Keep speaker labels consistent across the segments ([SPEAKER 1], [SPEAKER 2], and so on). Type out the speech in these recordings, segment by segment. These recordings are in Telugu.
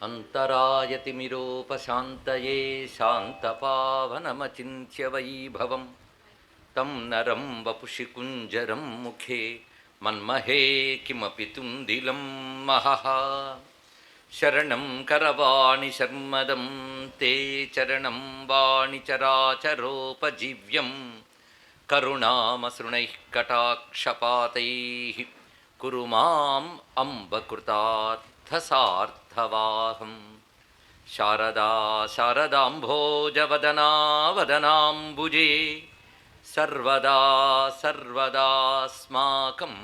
[SPEAKER 1] अन्तरायतिमिरोपशान्तये शान्तपावनमचिन्त्य वैभवं तं नरं वपुषि कुञ्जरं मुखे मन्महे किमपि तुन्दिलं महः शरणं करवाणि शर्मदं ते चरणं वाणिचराचरोपजीव्यं करुणामसृणैः कटाक्षपातैः कुरु माम् अम्बकृतार्थसार्थवाहं शारदा शारदाम्भोजवदना वदनाम्बुजे सर्वदा सर्वदास्माकं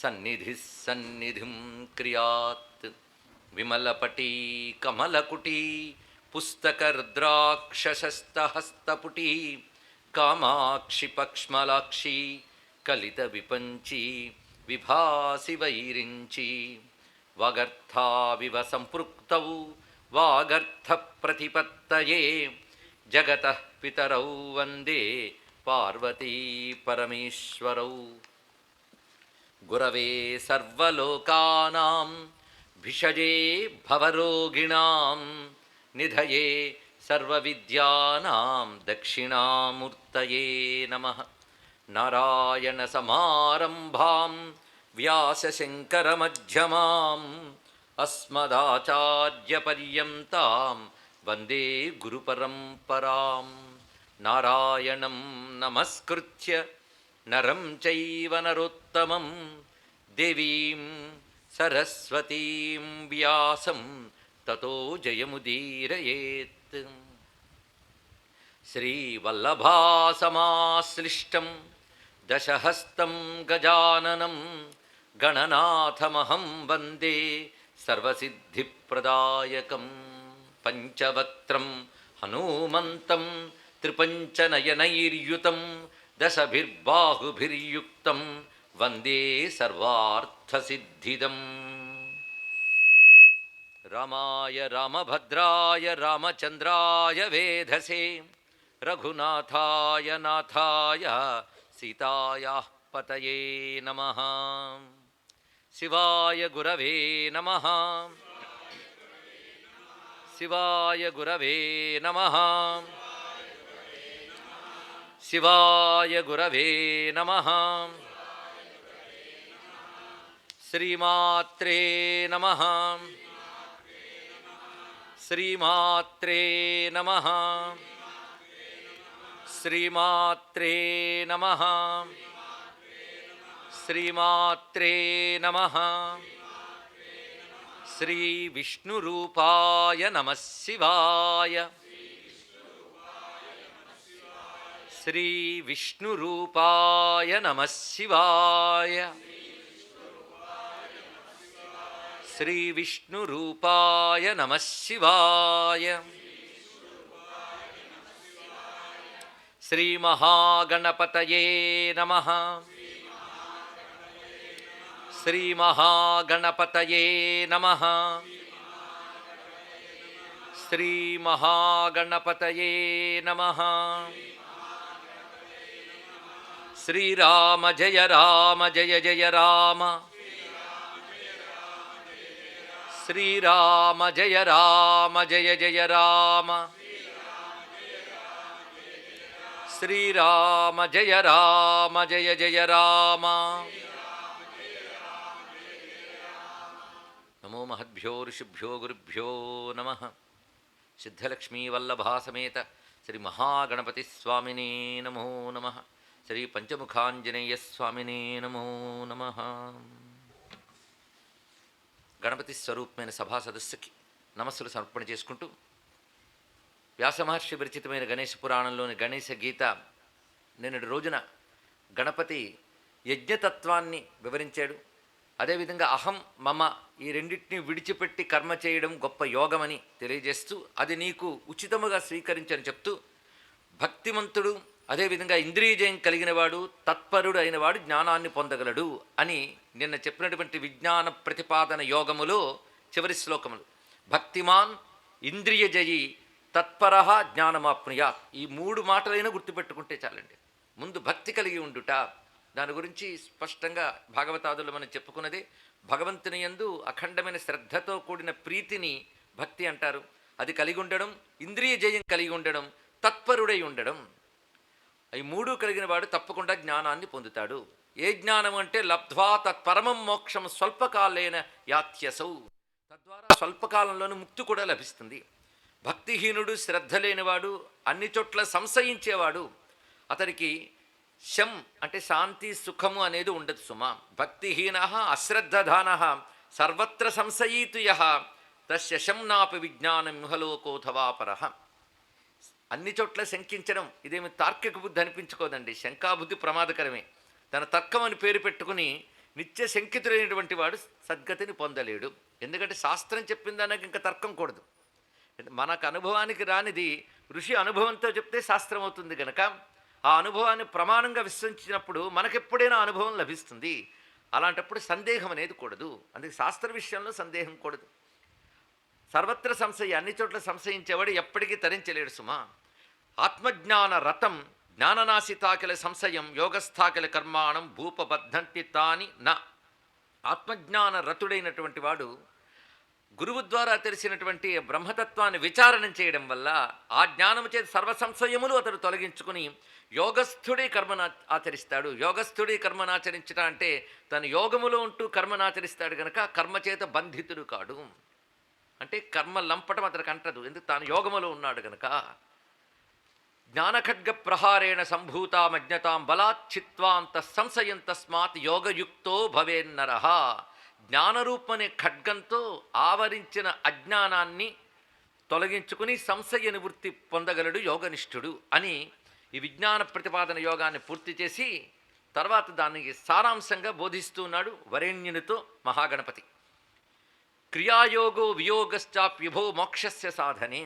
[SPEAKER 1] सन्निधिः सन्निधिं क्रियात् विमलपटी कमलकुटी पुस्तकर्द्राक्षशस्तहस्तपुटी कामाक्षि पक्ष्मलाक्षी कलितविपञ्ची विभासि वैरिञ्ची वागर्थाविव सम्पृक्तौ वागर्थप्रतिपत्तये जगतः पितरौ वन्दे पार्वती परमेश्वरौ गुरवे सर्वलोकानां भिषजे भवरोगिणां निधये सर्वविद्यानां दक्षिणामूर्तये नमः नारायणसमारम्भां व्यासशङ्करमध्यमाम् अस्मदाचार्यपर्यन्तां वन्दे गुरुपरम्परां नारायणं नमस्कृत्य नरं चैव नरोत्तमं देवीं सरस्वतीं व्यासं ततो जयमुदीरयेत् श्रीवल्लभासमाश्लिष्टं दशहस्तं गजाननं गणनाथमहं वन्दे सर्वसिद्धिप्रदायकं पञ्चवक्त्रं हनूमन्तं त्रिपञ्चनयनैर्युतं दशभिर्बाहुभिर्युक्तं वन्दे सर्वार्थसिद्धिदम् रामाय रामभद्राय रामचन्द्राय वेधसे रघुनाथाय नाथाय सीतायाः पतये नमः शिवाय गुरवे नमः शिवाय गुरवे नमः शिवाय गुरवे नमः श्रीमात्रे नमः श्रीमात्रे नमः श्रीमात्रे नमः श्रीमात्रे नमः श्रीविष्णुरूपाय नमः शिवाय श्रीविष्णुरूपाय नमः शिवाय श्रीविष्णुरूपाय नमः शिवाय श्रीमहागणपतये नमः श्रीमहागणपतये नमः श्रीमहागणपतये नमः श्रीराम जय जय राम श्रीराम जय जय राम श्रीराम जय जय राम नमो महद्भ्यो ऋषिभ्यो गुरुभ्यो नमः सिद्धलक्ष्मी वल्लभा समेत श्री महागणपति स्वामिने नमो नमः श्री पंचमुखांजनेय स्वामिने नमो नमः గణపతి స్వరూపమైన సభా సదస్సుకి నమస్సులు సమర్పణ చేసుకుంటూ వ్యాసమహర్షి విరచితమైన గణేశ పురాణంలోని గణేశ గీత నిన్నటి రోజున గణపతి యజ్ఞతత్వాన్ని వివరించాడు. అదేవిధంగా అహం మమ ఈ రెండింటినీ విడిచిపెట్టి కర్మ చేయడం గొప్ప యోగమని తెలియజేస్తూ అది నీకు ఉచితముగా స్వీకరించని చెప్తూ భక్తిమంతుడు అదేవిధంగా ఇంద్రియజయం కలిగినవాడు తత్పరుడు అయినవాడు జ్ఞానాన్ని పొందగలడు అని నిన్న చెప్పినటువంటి విజ్ఞాన ప్రతిపాదన యోగములో చివరి శ్లోకములు భక్తిమాన్ ఇంద్రియజయి తత్పర జ్ఞానమాప్నుయా. ఈ మూడు మాటలైనా గుర్తుపెట్టుకుంటే చాలండి. ముందు భక్తి కలిగి ఉండుట, దాని గురించి స్పష్టంగా భాగవతాదులు మనం చెప్పుకున్నదే. భగవంతుని యందు అఖండమైన శ్రద్ధతో కూడిన ప్రీతిని భక్తి అంటారు. అది కలిగి ఉండడం, ఇంద్రియ జయం కలిగి ఉండడం, తత్పరుడై ఉండడం. ఈ మూడు కలిగిన వాడు తప్పకుండా జ్ఞానాన్ని పొందుతాడు. ఏ జ్ఞానం అంటే లబ్ధ్వా తత్పరమం మోక్షం స్వల్పకాలేన యాత్యసౌ. తద్వారా స్వల్పకాలంలోనే ముక్తి కూడా లభిస్తుంది. భక్తిహీనుడు, శ్రద్ధ లేనివాడు, అన్ని చోట్ల సంశయించేవాడు, అతడికి శం అంటే శాంతి సుఖము అనేది ఉండదు సుమా. భక్తిహీన అశ్రద్ధధాన సర్వత్ర సంశయీతు యః తస్య శం నాపి విజ్ఞానం ఇహలోకోథవాపర. అన్ని చోట్ల శంకించడం ఇదేమి తార్కిక బుద్ధి అనిపించుకోదండి. శంకాబుద్ధి ప్రమాదకరమే. తన తర్కం అని పేరు పెట్టుకుని నిత్య శంకితుడైనటువంటి వాడు సద్గతిని పొందలేడు. ఎందుకంటే శాస్త్రం చెప్పిందనక ఇంకా తర్కం కూడదు. మనకు అనుభవానికి రానిది ఋషి అనుభవంతో చెప్తే శాస్త్రం అవుతుంది కనుక ఆ అనుభవాన్ని ప్రమాణంగా విశ్వసించినప్పుడు మనకెప్పుడైనా అనుభవం లభిస్తుంది. అలాంటప్పుడు సందేహం అనేది కూడదు. అందుకే శాస్త్ర విషయంలో సందేహం కూడదు. సర్వత్ర సంశయ, అన్ని చోట్ల సంశయించేవాడు ఎప్పటికీ తరించలేడు సుమా. ఆత్మజ్ఞాన రతం జ్ఞాననాశితాకిల సంశయం యోగస్థాకిల కర్మాణం భూపబద్ధంతి తాని నా. ఆత్మజ్ఞాన రతుడైనటువంటి వాడు గురువు ద్వారా తెలిసినటువంటి బ్రహ్మతత్వాన్ని విచారణ చేయడం వల్ల ఆ జ్ఞానము చేత సర్వసంశయములు అతడు తొలగించుకుని యోగస్థుడి కర్మను ఆచరిస్తాడు. యోగస్థుడి కర్మను ఆచరించడం అంటే తను యోగములో ఉంటూ కర్మను ఆచరిస్తాడు కనుక కర్మ చేత బంధితుడు కాడు. అంటే కర్మ లంపటం అతనికి అంటదు, ఎందుకు తాను యోగములో ఉన్నాడు కనుక. జ్ఞానఖడ్గ ప్రహారేణ సంభూతామజ్ఞతాం బలాచ్చిత్వాంత సంశయం తస్మాత్ యోగయుక్తో భవేన్నరః. జ్ఞానరూపమనే ఖడ్గంతో ఆవరించిన అజ్ఞానాన్ని తొలగించుకుని సంశయ నివృత్తి పొందగలడు యోగనిష్ఠుడు అని ఈ విజ్ఞాన ప్రతిపాదన యోగాన్ని పూర్తి చేసి తర్వాత దానికి సారాంశంగా బోధిస్తూ ఉన్నాడు వరేణ్యునితో మహాగణపతి. క్రియాయోగో వియోగశ్చాప్యుభో మోక్షస్య సాధనే.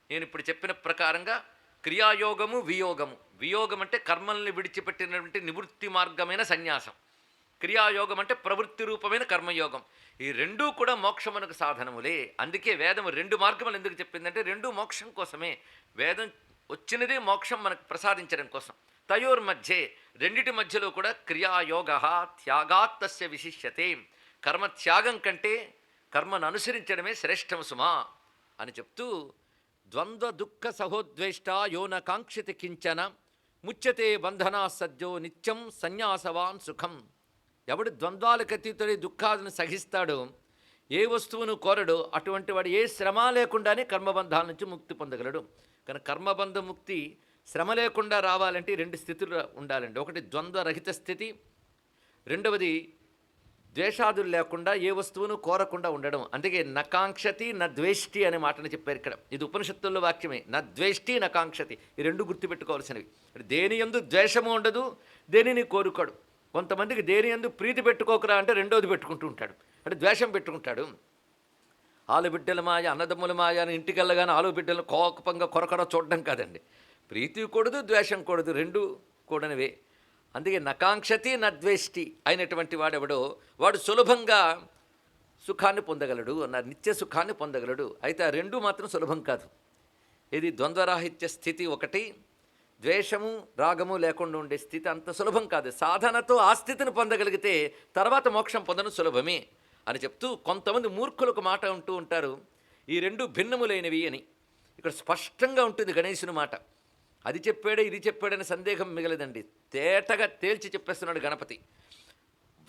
[SPEAKER 1] నేను ఇప్పుడు చెప్పిన ప్రకారంగా క్రియాయోగము, వియోగము. వియోగం అంటే కర్మల్ని విడిచిపెట్టినటువంటి నివృత్తి మార్గమైన సన్యాసం. క్రియాయోగం అంటే ప్రవృత్తి రూపమైన కర్మయోగం. ఈ రెండూ కూడా మోక్షమునకు సాధనములే. అందుకే వేదం రెండు మార్గములు ఎందుకు చెప్పిందంటే రెండు మోక్షం కోసమే. వేదం వచ్చినదే మోక్షం మనకు ప్రసాదించడం కోసం. తయోర్మధ్యే రెండిటి మధ్యలో కూడా క్రియాయోగ త్యాగాత్ తస్య విశిష్యతే. కర్మ త్యాగం కంటే కర్మను అనుసరించడమే శ్రేష్టము సుమా అని చెప్తూ ద్వంద్వ దుఃఖ సహోద్వేష్ట యోన కాంక్షితి కించన ముచ్యతే బంధనా సద్యో నిత్యం సన్యాసవాన్ సుఖం. ఎవడు ద్వంద్వాలకు అతీతుడై దుఃఖాలను సహిస్తాడో, ఏ వస్తువును కోరడో అటువంటి వాడు ఏ శ్రమ లేకుండానే కర్మబంధాల నుంచి ముక్తి పొందగలడు. కానీ కర్మబంధ ముక్తి శ్రమ లేకుండా రావాలంటే రెండు స్థితులు ఉండాలండి. ఒకటి ద్వంద్వరహిత స్థితి, రెండవది ద్వేషాదులు లేకుండా ఏ వస్తువును కోరకుండా ఉండడం. అందుకే నకాంక్షతి నద్వేష్టి అనే మాటను చెప్పారు ఇక్కడ. ఇది ఉపనిషత్తుల్లో వాక్యమే. నద్వేష్టి నకాంక్షతి, ఈ రెండు గుర్తుపెట్టుకోవాల్సినవి. దేని యందు ద్వేషము ఉండదు, దేనిని కోరుకోడు. కొంతమందికి దేని యందు ప్రీతి పెట్టుకోకరా అంటే రెండోది పెట్టుకుంటూ ఉంటాడు, అంటే ద్వేషం పెట్టుకుంటాడు. ఆలుబిడ్డల మాయ, అన్నదమ్ముల మాయ అని ఇంటికి వెళ్ళగానే ఆలుబిడ్డలు కోపంగా కొరకడ చూడడం కాదండి. ప్రీతి కూడదు, ద్వేషం కూడదు, రెండు కూడనివే. అందుకే నకాంక్షతి నద్వేష్టి అయినటువంటి వాడెవడో వాడు సులభంగా సుఖాన్ని పొందగలడు అన్నారు. నిత్య సుఖాన్ని పొందగలడు. అయితే ఆ రెండు మాత్రం సులభం కాదు. ఇది ద్వంద్వరాహిత్య స్థితి ఒకటి, ద్వేషము రాగము లేకుండా ఉండే స్థితి అంత సులభం కాదు. సాధనతో ఆ స్థితిని పొందగలిగితే తర్వాత మోక్షం పొందడం సులభమే అని చెప్తూ కొంతమంది మూర్ఖులకు మాట ఉంటూ ఉంటారు, ఈ రెండు భిన్నములైనవి అని. ఇక్కడ స్పష్టంగా ఉంటుంది గణేశుని మాట. అది చెప్పాడే ఇది చెప్పాడని సందేహం మిగలదండి. తేటగా తేల్చి చెప్పేస్తున్నాడు గణపతి.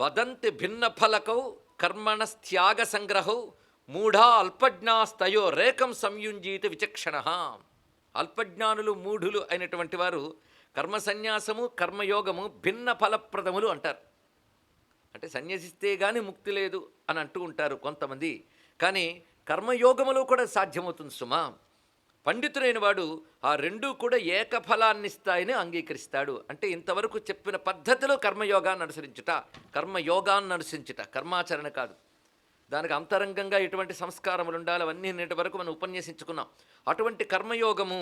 [SPEAKER 1] వదంతి భిన్న ఫలకౌ కర్మణ త్యాగ సంగ్రహౌ మూఢా అల్పజ్ఞాస్తయో రేకం సంయుంజీత విచక్షణ. అల్పజ్ఞానులు మూఢులు అయినటువంటి వారు కర్మ సన్యాసము కర్మయోగము భిన్న ఫలప్రదములు అంటారు. అంటే సన్యసిస్తే కానీ ముక్తి లేదు అని అంటూ ఉంటారు కొంతమంది. కానీ కర్మయోగములో కూడా సాధ్యమవుతుంది సుమా. పండితుడైన వాడు ఆ రెండూ కూడా ఏకఫలాన్నిస్తాయని అంగీకరిస్తాడు. అంటే ఇంతవరకు చెప్పిన పద్ధతిలో కర్మయోగాన్ని అనుసరించుట, కర్మయోగాన్ని అనుసరించుట, కర్మాచరణ కాదు. దానికి అంతరంగంగా ఎటువంటి సంస్కారములు ఉండాలి అవన్నీ నేటి వరకు మనం ఉపన్యసించుకున్నాం. అటువంటి కర్మయోగము,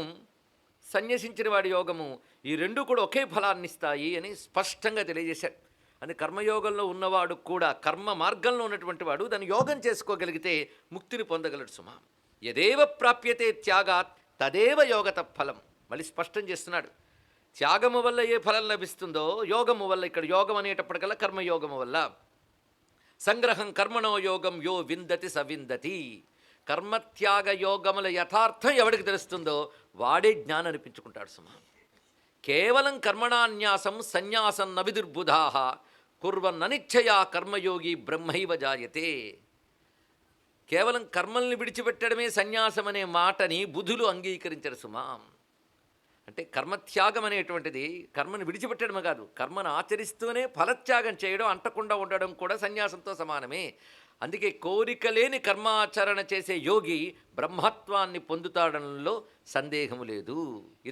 [SPEAKER 1] సన్యసించిన వాడి యోగము, ఈ రెండు కూడా ఒకే ఫలాన్ని ఇస్తాయి అని స్పష్టంగా తెలియజేశాడు. అని కర్మయోగంలో ఉన్నవాడు కూడా కర్మ మార్గంలో ఉన్నటువంటి వాడు దాన్ని యోగం చేసుకోగలిగితే ముక్తిని పొందగలడు సుమా. యదేవ ప్రాప్యతే త్యాగాత్ తదేవ యోగత ఫలం. మళ్ళీ స్పష్టం చేస్తున్నాడు. త్యాగము వల్ల ఏ ఫలం లభిస్తుందో యోగము వల్ల, ఇక్కడ యోగం అనేటప్పటికల్లా కర్మయోగము వల్ల. సంగ్రహం కర్మణో యోగం యో విందతి సవిందతి. కర్మత్యాగ యోగముల యథార్థం ఎవడికి తెలుస్తుందో వాడే జ్ఞానం అనిపించుకుంటాడు సుమా. కేవలం కర్మణాన్యాసం సన్యాసం నవిదుర్బుధా కుర్వన్ననిచ్చయా కర్మయోగి బ్రహ్మైవ జాయతే. కేవలం కర్మల్ని విడిచిపెట్టడమే సన్యాసం అనే మాటని బుధులు అంగీకరించరు సుమా. అంటే కర్మత్యాగం అనేటువంటిది కర్మను విడిచిపెట్టడమే కాదు, కర్మను ఆచరిస్తూనే ఫలత్యాగం చేయడం, అంటకుండా ఉండడం కూడా సన్యాసంతో సమానమే. అందుకే కోరిక లేని కర్మాచరణ చేసే యోగి బ్రహ్మత్వాన్ని పొందుతాడంలో సందేహము లేదు.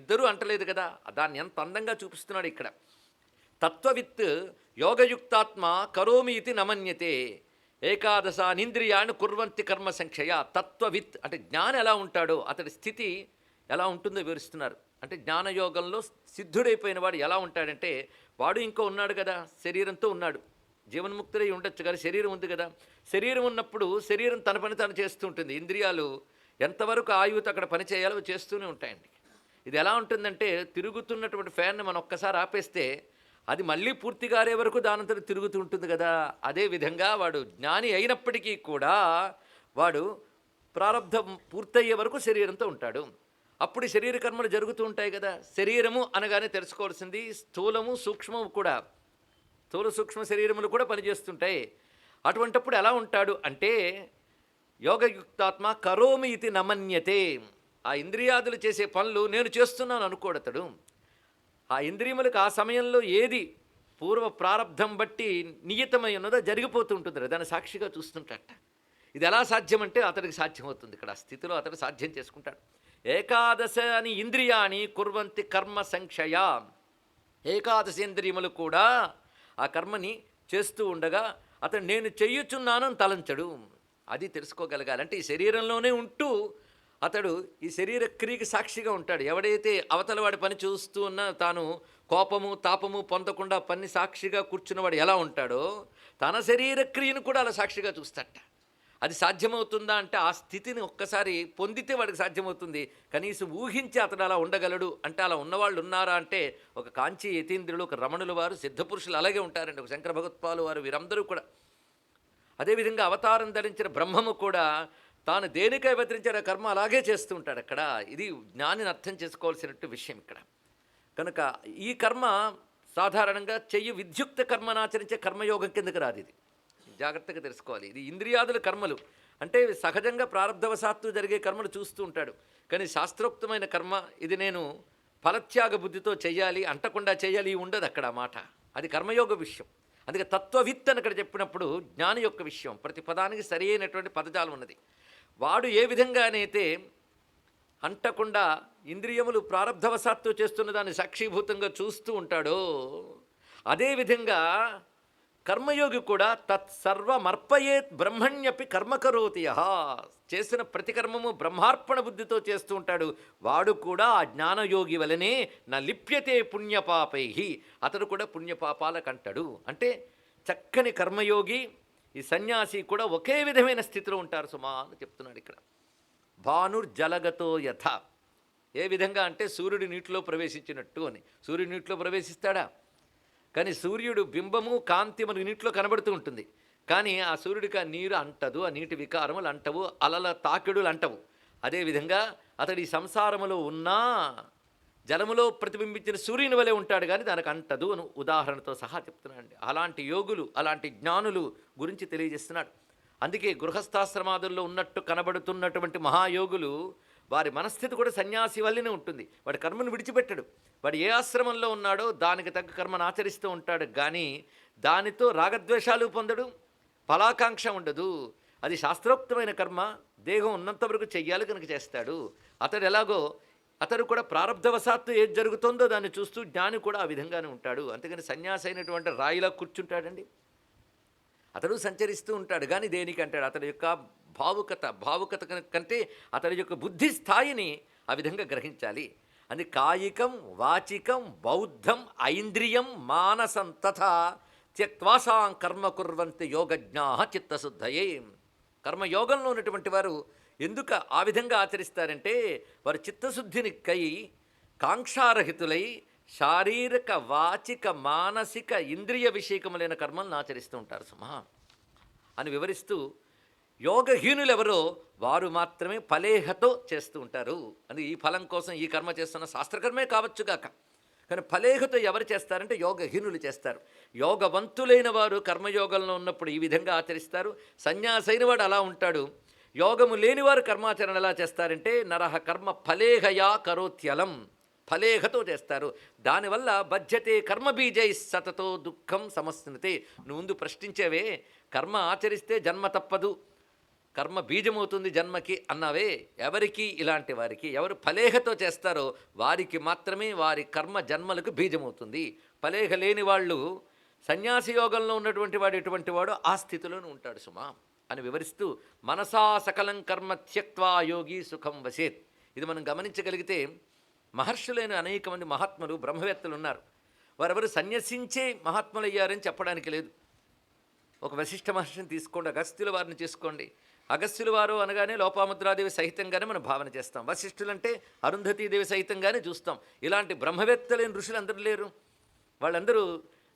[SPEAKER 1] ఇద్దరూ అంటలేదు కదా, దాన్ని ఎంత అందంగా చూపిస్తున్నాడు ఇక్కడ. తత్వవిత్ యోగయుక్తాత్మ కరోమి ఇది నమన్యతే ఏకాదశానింద్రియాన్ని కుర్వంతి కర్మ సంఖ్యయ. తత్వవిత్ అంటే జ్ఞానం ఎలా ఉంటాడో, అతడి స్థితి ఎలా ఉంటుందో వివరిస్తున్నారు. అంటే జ్ఞానయోగంలో సిద్ధుడైపోయిన వాడు ఎలా ఉంటాడంటే, వాడు ఇంకో ఉన్నాడు కదా, శరీరంతో ఉన్నాడు, జీవన్ముక్తుడై ఉండొచ్చు కానీ శరీరం ఉంది కదా. శరీరం ఉన్నప్పుడు శరీరం తన పని తాను చేస్తూ ఉంటుంది. ఇంద్రియాలు ఎంతవరకు ఆయువుతో అక్కడ పని చేయాలో చేస్తూనే ఉంటాయండి. ఇది ఎలా ఉంటుందంటే, తిరుగుతున్నటువంటి ఫ్యాన్ని మనం ఒక్కసారి ఆపేస్తే అది మళ్ళీ పూర్తిగా ఆరే వరకు దానంతట తిరుగుతూ ఉంటుంది కదా. అదేవిధంగా వాడు జ్ఞాని అయినప్పటికీ కూడా వాడు ప్రారంధం పూర్తయ్యే వరకు శరీరంతో ఉంటాడు. అప్పుడు శరీర కర్మలు జరుగుతూ ఉంటాయి కదా. శరీరము అనగానే తెలుసుకోవాల్సింది స్థూలము సూక్ష్మము కూడా, స్థూల సూక్ష్మ శరీరములు కూడా పనిచేస్తుంటాయి. అటువంటప్పుడు ఎలా ఉంటాడు అంటే, యోగయుక్తాత్మ కరోమి ఇది నమన్యతే. ఆ ఇంద్రియాదులు చేసే పనులు నేను చేస్తున్నాను అనుకోడతాడు. ఆ ఇంద్రియములకు ఆ సమయంలో ఏది పూర్వ ప్రారంధం బట్టి నియతమై ఉన్నదో జరిగిపోతూ ఉంటుంది, దాన్ని సాక్షిగా చూస్తుంటాట. ఇది ఎలా సాధ్యమంటే అతడికి సాధ్యమవుతుంది. ఇక్కడ ఆ స్థితిలో అతడు సాధ్యం చేసుకుంటాడు. ఏకాదశ అని ఇంద్రియాని కుర్వంతి కర్మ సంక్షయ. ఏకాదశ ఇంద్రియములు కూడా ఆ కర్మని చేస్తూ ఉండగా అతడు నేను చెయ్యుచున్నాను అని తలంచడు. అది తెలుసుకోగలగాలి. అంటే ఈ శరీరంలోనే ఉంటూ అతడు ఈ శరీర క్రియకి సాక్షిగా ఉంటాడు. ఎవడైతే అవతల వాడి పని చూస్తూ ఉన్నా తాను కోపము తాపము పొందకుండా పని సాక్షిగా కూర్చున్నవాడు ఎలా ఉంటాడో, తన శరీర క్రియను కూడా అలా సాక్షిగా చూస్తాట. అది సాధ్యమవుతుందా అంటే, ఆ స్థితిని ఒక్కసారి పొందితే వాడికి సాధ్యమవుతుంది. కనీసం ఊహించి అతడు అలా ఉండగలడు అంటే, అలా ఉన్నవాళ్ళు ఉన్నారా అంటే, ఒక కాంచీ యతీంద్రులు, ఒక రమణుల వారు, సిద్ధపురుషులు అలాగే ఉంటారండి. ఒక శంకర భగవత్పాలు వారు, వీరందరూ కూడా. అదేవిధంగా అవతారం ధరించిన బ్రహ్మము కూడా తాను దేనికై అవతరించిన కర్మ అలాగే చేస్తూ ఉంటాడు అక్కడ. ఇది జ్ఞానిని అర్థం చేసుకోవాల్సినట్టు విషయం ఇక్కడ. కనుక ఈ కర్మ సాధారణంగా చెయ్యి విద్యుక్త కర్మను ఆచరించే కర్మయోగం కిందకి రాదు. ఇది జాగ్రత్తగా తెలుసుకోవాలి. ఇది ఇంద్రియాదుల కర్మలు అంటే సహజంగా ప్రారంధవశాత్తు జరిగే కర్మలు చూస్తూ ఉంటాడు. కానీ శాస్త్రోక్తమైన కర్మ ఇది నేను ఫలత్యాగ బుద్ధితో చెయ్యాలి, అంటకుండా చేయాలి ఉండదు అక్కడ మాట. అది కర్మయోగ విషయం. అందుకే తత్వవిత్ అని అక్కడ చెప్పినప్పుడు జ్ఞాని యొక్క విషయం. ప్రతి పదానికి సరి అయినటువంటి పదజాలం ఉన్నది. వాడు ఏ విధంగానైతే అంటకుండా ఇంద్రియములు ప్రారంధవశాత్తు చేస్తున్న దాన్ని సాక్షిభూతంగా చూస్తూ ఉంటాడో, అదేవిధంగా కర్మయోగి కూడా తత్సర్వమర్పయేత్ బ్రహ్మణ్యపి కర్మకరోతి యః. చేసిన ప్రతి కర్మము బ్రహ్మార్పణ బుద్ధితో చేస్తూ ఉంటాడు. వాడు కూడా ఆ జ్ఞానయోగి వలనే నా లిప్యతే పుణ్యపాపై, అతడు కూడా పుణ్యపాపాలకు అంటాడు. అంటే చక్కని కర్మయోగి ఈ సన్యాసి కూడా ఒకే విధమైన స్థితిలో ఉంటారు సుమా అని చెప్తున్నాడు ఇక్కడ. భానుర్జలగతో యథ. ఏ విధంగా అంటే సూర్యుడు నీటిలో ప్రవేశించినట్టు అని. సూర్యుడు నీటిలో ప్రవేశిస్తాడా? కానీ సూర్యుడు బింబము కాంతి మనకు నీటిలో కనబడుతూ ఉంటుంది. కానీ ఆ సూర్యుడికి ఆ నీరు అంటదు, ఆ నీటి వికారములు అంటవు, అలల తాకిడులు అంటవు. అదేవిధంగా అతడి సంసారములో ఉన్నా జలములో ప్రతిబింబించిన సూర్యుని వలె ఉంటాడు, కానీ దానికి అంటదు అని ఉదాహరణతో సహా చెప్తున్నాడు. అలాంటి యోగులు, అలాంటి జ్ఞానులు గురించి తెలియజేస్తున్నాడు. అందుకే గృహస్థాశ్రమాదుల్లో ఉన్నట్టు కనబడుతున్నటువంటి మహాయోగులు వారి మనస్థితి కూడా సన్యాసి వల్లనే ఉంటుంది. వాడి కర్మను విడిచిపెట్టడు. వాడు ఏ ఆశ్రమంలో ఉన్నాడో దానికి తగ్గ కర్మను ఆచరిస్తూ ఉంటాడు, కానీ దానితో రాగద్వేషాలు పొందడు, ఫలాకాంక్ష ఉండదు. అది శాస్త్రోక్తమైన కర్మ, దేహం ఉన్నంతవరకు చెయ్యాలి కనుక చేస్తాడు. అతడు ఎలాగో అతడు కూడా ప్రారంధవశాత్తు ఏది జరుగుతుందో దాన్ని చూస్తూ జ్ఞాని కూడా ఆ విధంగానే ఉంటాడు. అంతేగాని సన్యాసి అయినటువంటి రాయిలా కూర్చుంటాడండి. అతడు సంచరిస్తూ ఉంటాడు, కానీ దేనికి అంటాడు? అతడి యొక్క భావుకత కంటే అతడి యొక్క బుద్ధి స్థాయిని ఆ విధంగా గ్రహించాలి. అది కాయికం వాచికం బౌద్ధం ఐంద్రియం మానసం తథా త్యక్వాసాం కర్మ కుర్వంతి యోగజ్ఞా చిత్తశుద్ధయే. కర్మయోగంలో ఉన్నటువంటి వారు ఎందుకు ఆ విధంగా ఆచరిస్తారంటే, వారు చిత్తశుద్ధిని కై కాంక్షారహితులై శారీరక వాచిక మానసిక ఇంద్రియ విషయకములైన కర్మలను ఆచరిస్తూ ఉంటారు సుమా అని వివరిస్తూ, యోగహీనులు ఎవరో వారు మాత్రమే ఫలేహతో చేస్తూ ఉంటారు. అది ఈ ఫలం కోసం ఈ కర్మ చేస్తున్న శాస్త్రకర్మే కావచ్చుగాక, కానీ ఫలేహతో ఎవరు చేస్తారంటే యోగహీనులు చేస్తారు. యోగవంతులైన వారు కర్మయోగంలో ఉన్నప్పుడు ఈ విధంగా ఆచరిస్తారు. సన్యాసైన వాడు అలా ఉంటాడు. యోగము లేనివారు కర్మాచరణ ఎలా చేస్తారంటే నరహ కర్మ ఫలేహయా కరోత్యలం, ఫలేహతో చేస్తారు. దానివల్ల బధ్యతే కర్మబీజై సతతో దుఃఖం సమస్యతే. నువ్వు ముందు ప్రశ్నించేవే, కర్మ ఆచరిస్తే జన్మ తప్పదు, కర్మ బీజమవుతుంది జన్మకి అన్నావే, ఎవరికి? ఇలాంటి వారికి. ఎవరు ఫలేహతో చేస్తారో వారికి మాత్రమే వారి కర్మ జన్మలకు బీజమవుతుంది. ఫలేహ లేని వాళ్ళు, సన్యాసి యోగంలో ఉన్నటువంటి వాడు ఎటువంటి వాడో ఆ స్థితిలోనే ఉంటాడు సుమా అని వివరిస్తూ, మనసా సకలం కర్మ త్యక్వా యోగి సుఖం వసేత్. ఇది మనం గమనించగలిగితే మహర్షులైన అనేక మంది మహాత్ములు బ్రహ్మవేత్తలు ఉన్నారు. వారెవరు సన్యసించే మహాత్ములు అయ్యారని చెప్పడానికి లేదు. ఒక వశిష్ఠ మహర్షిని తీసుకోండి, అగస్త్యుల వారిని చేసుకోండి. అగస్త్యుల వారు అనగానే లోపాముద్రాదేవి సహితంగానే మనం భావన చేస్తాం. వశిష్ఠులంటే అరుంధతీదేవి సహితంగానే చూస్తాం. ఇలాంటి బ్రహ్మవేత్తలైన ఋషులు అందరూ లేరు. వాళ్ళందరూ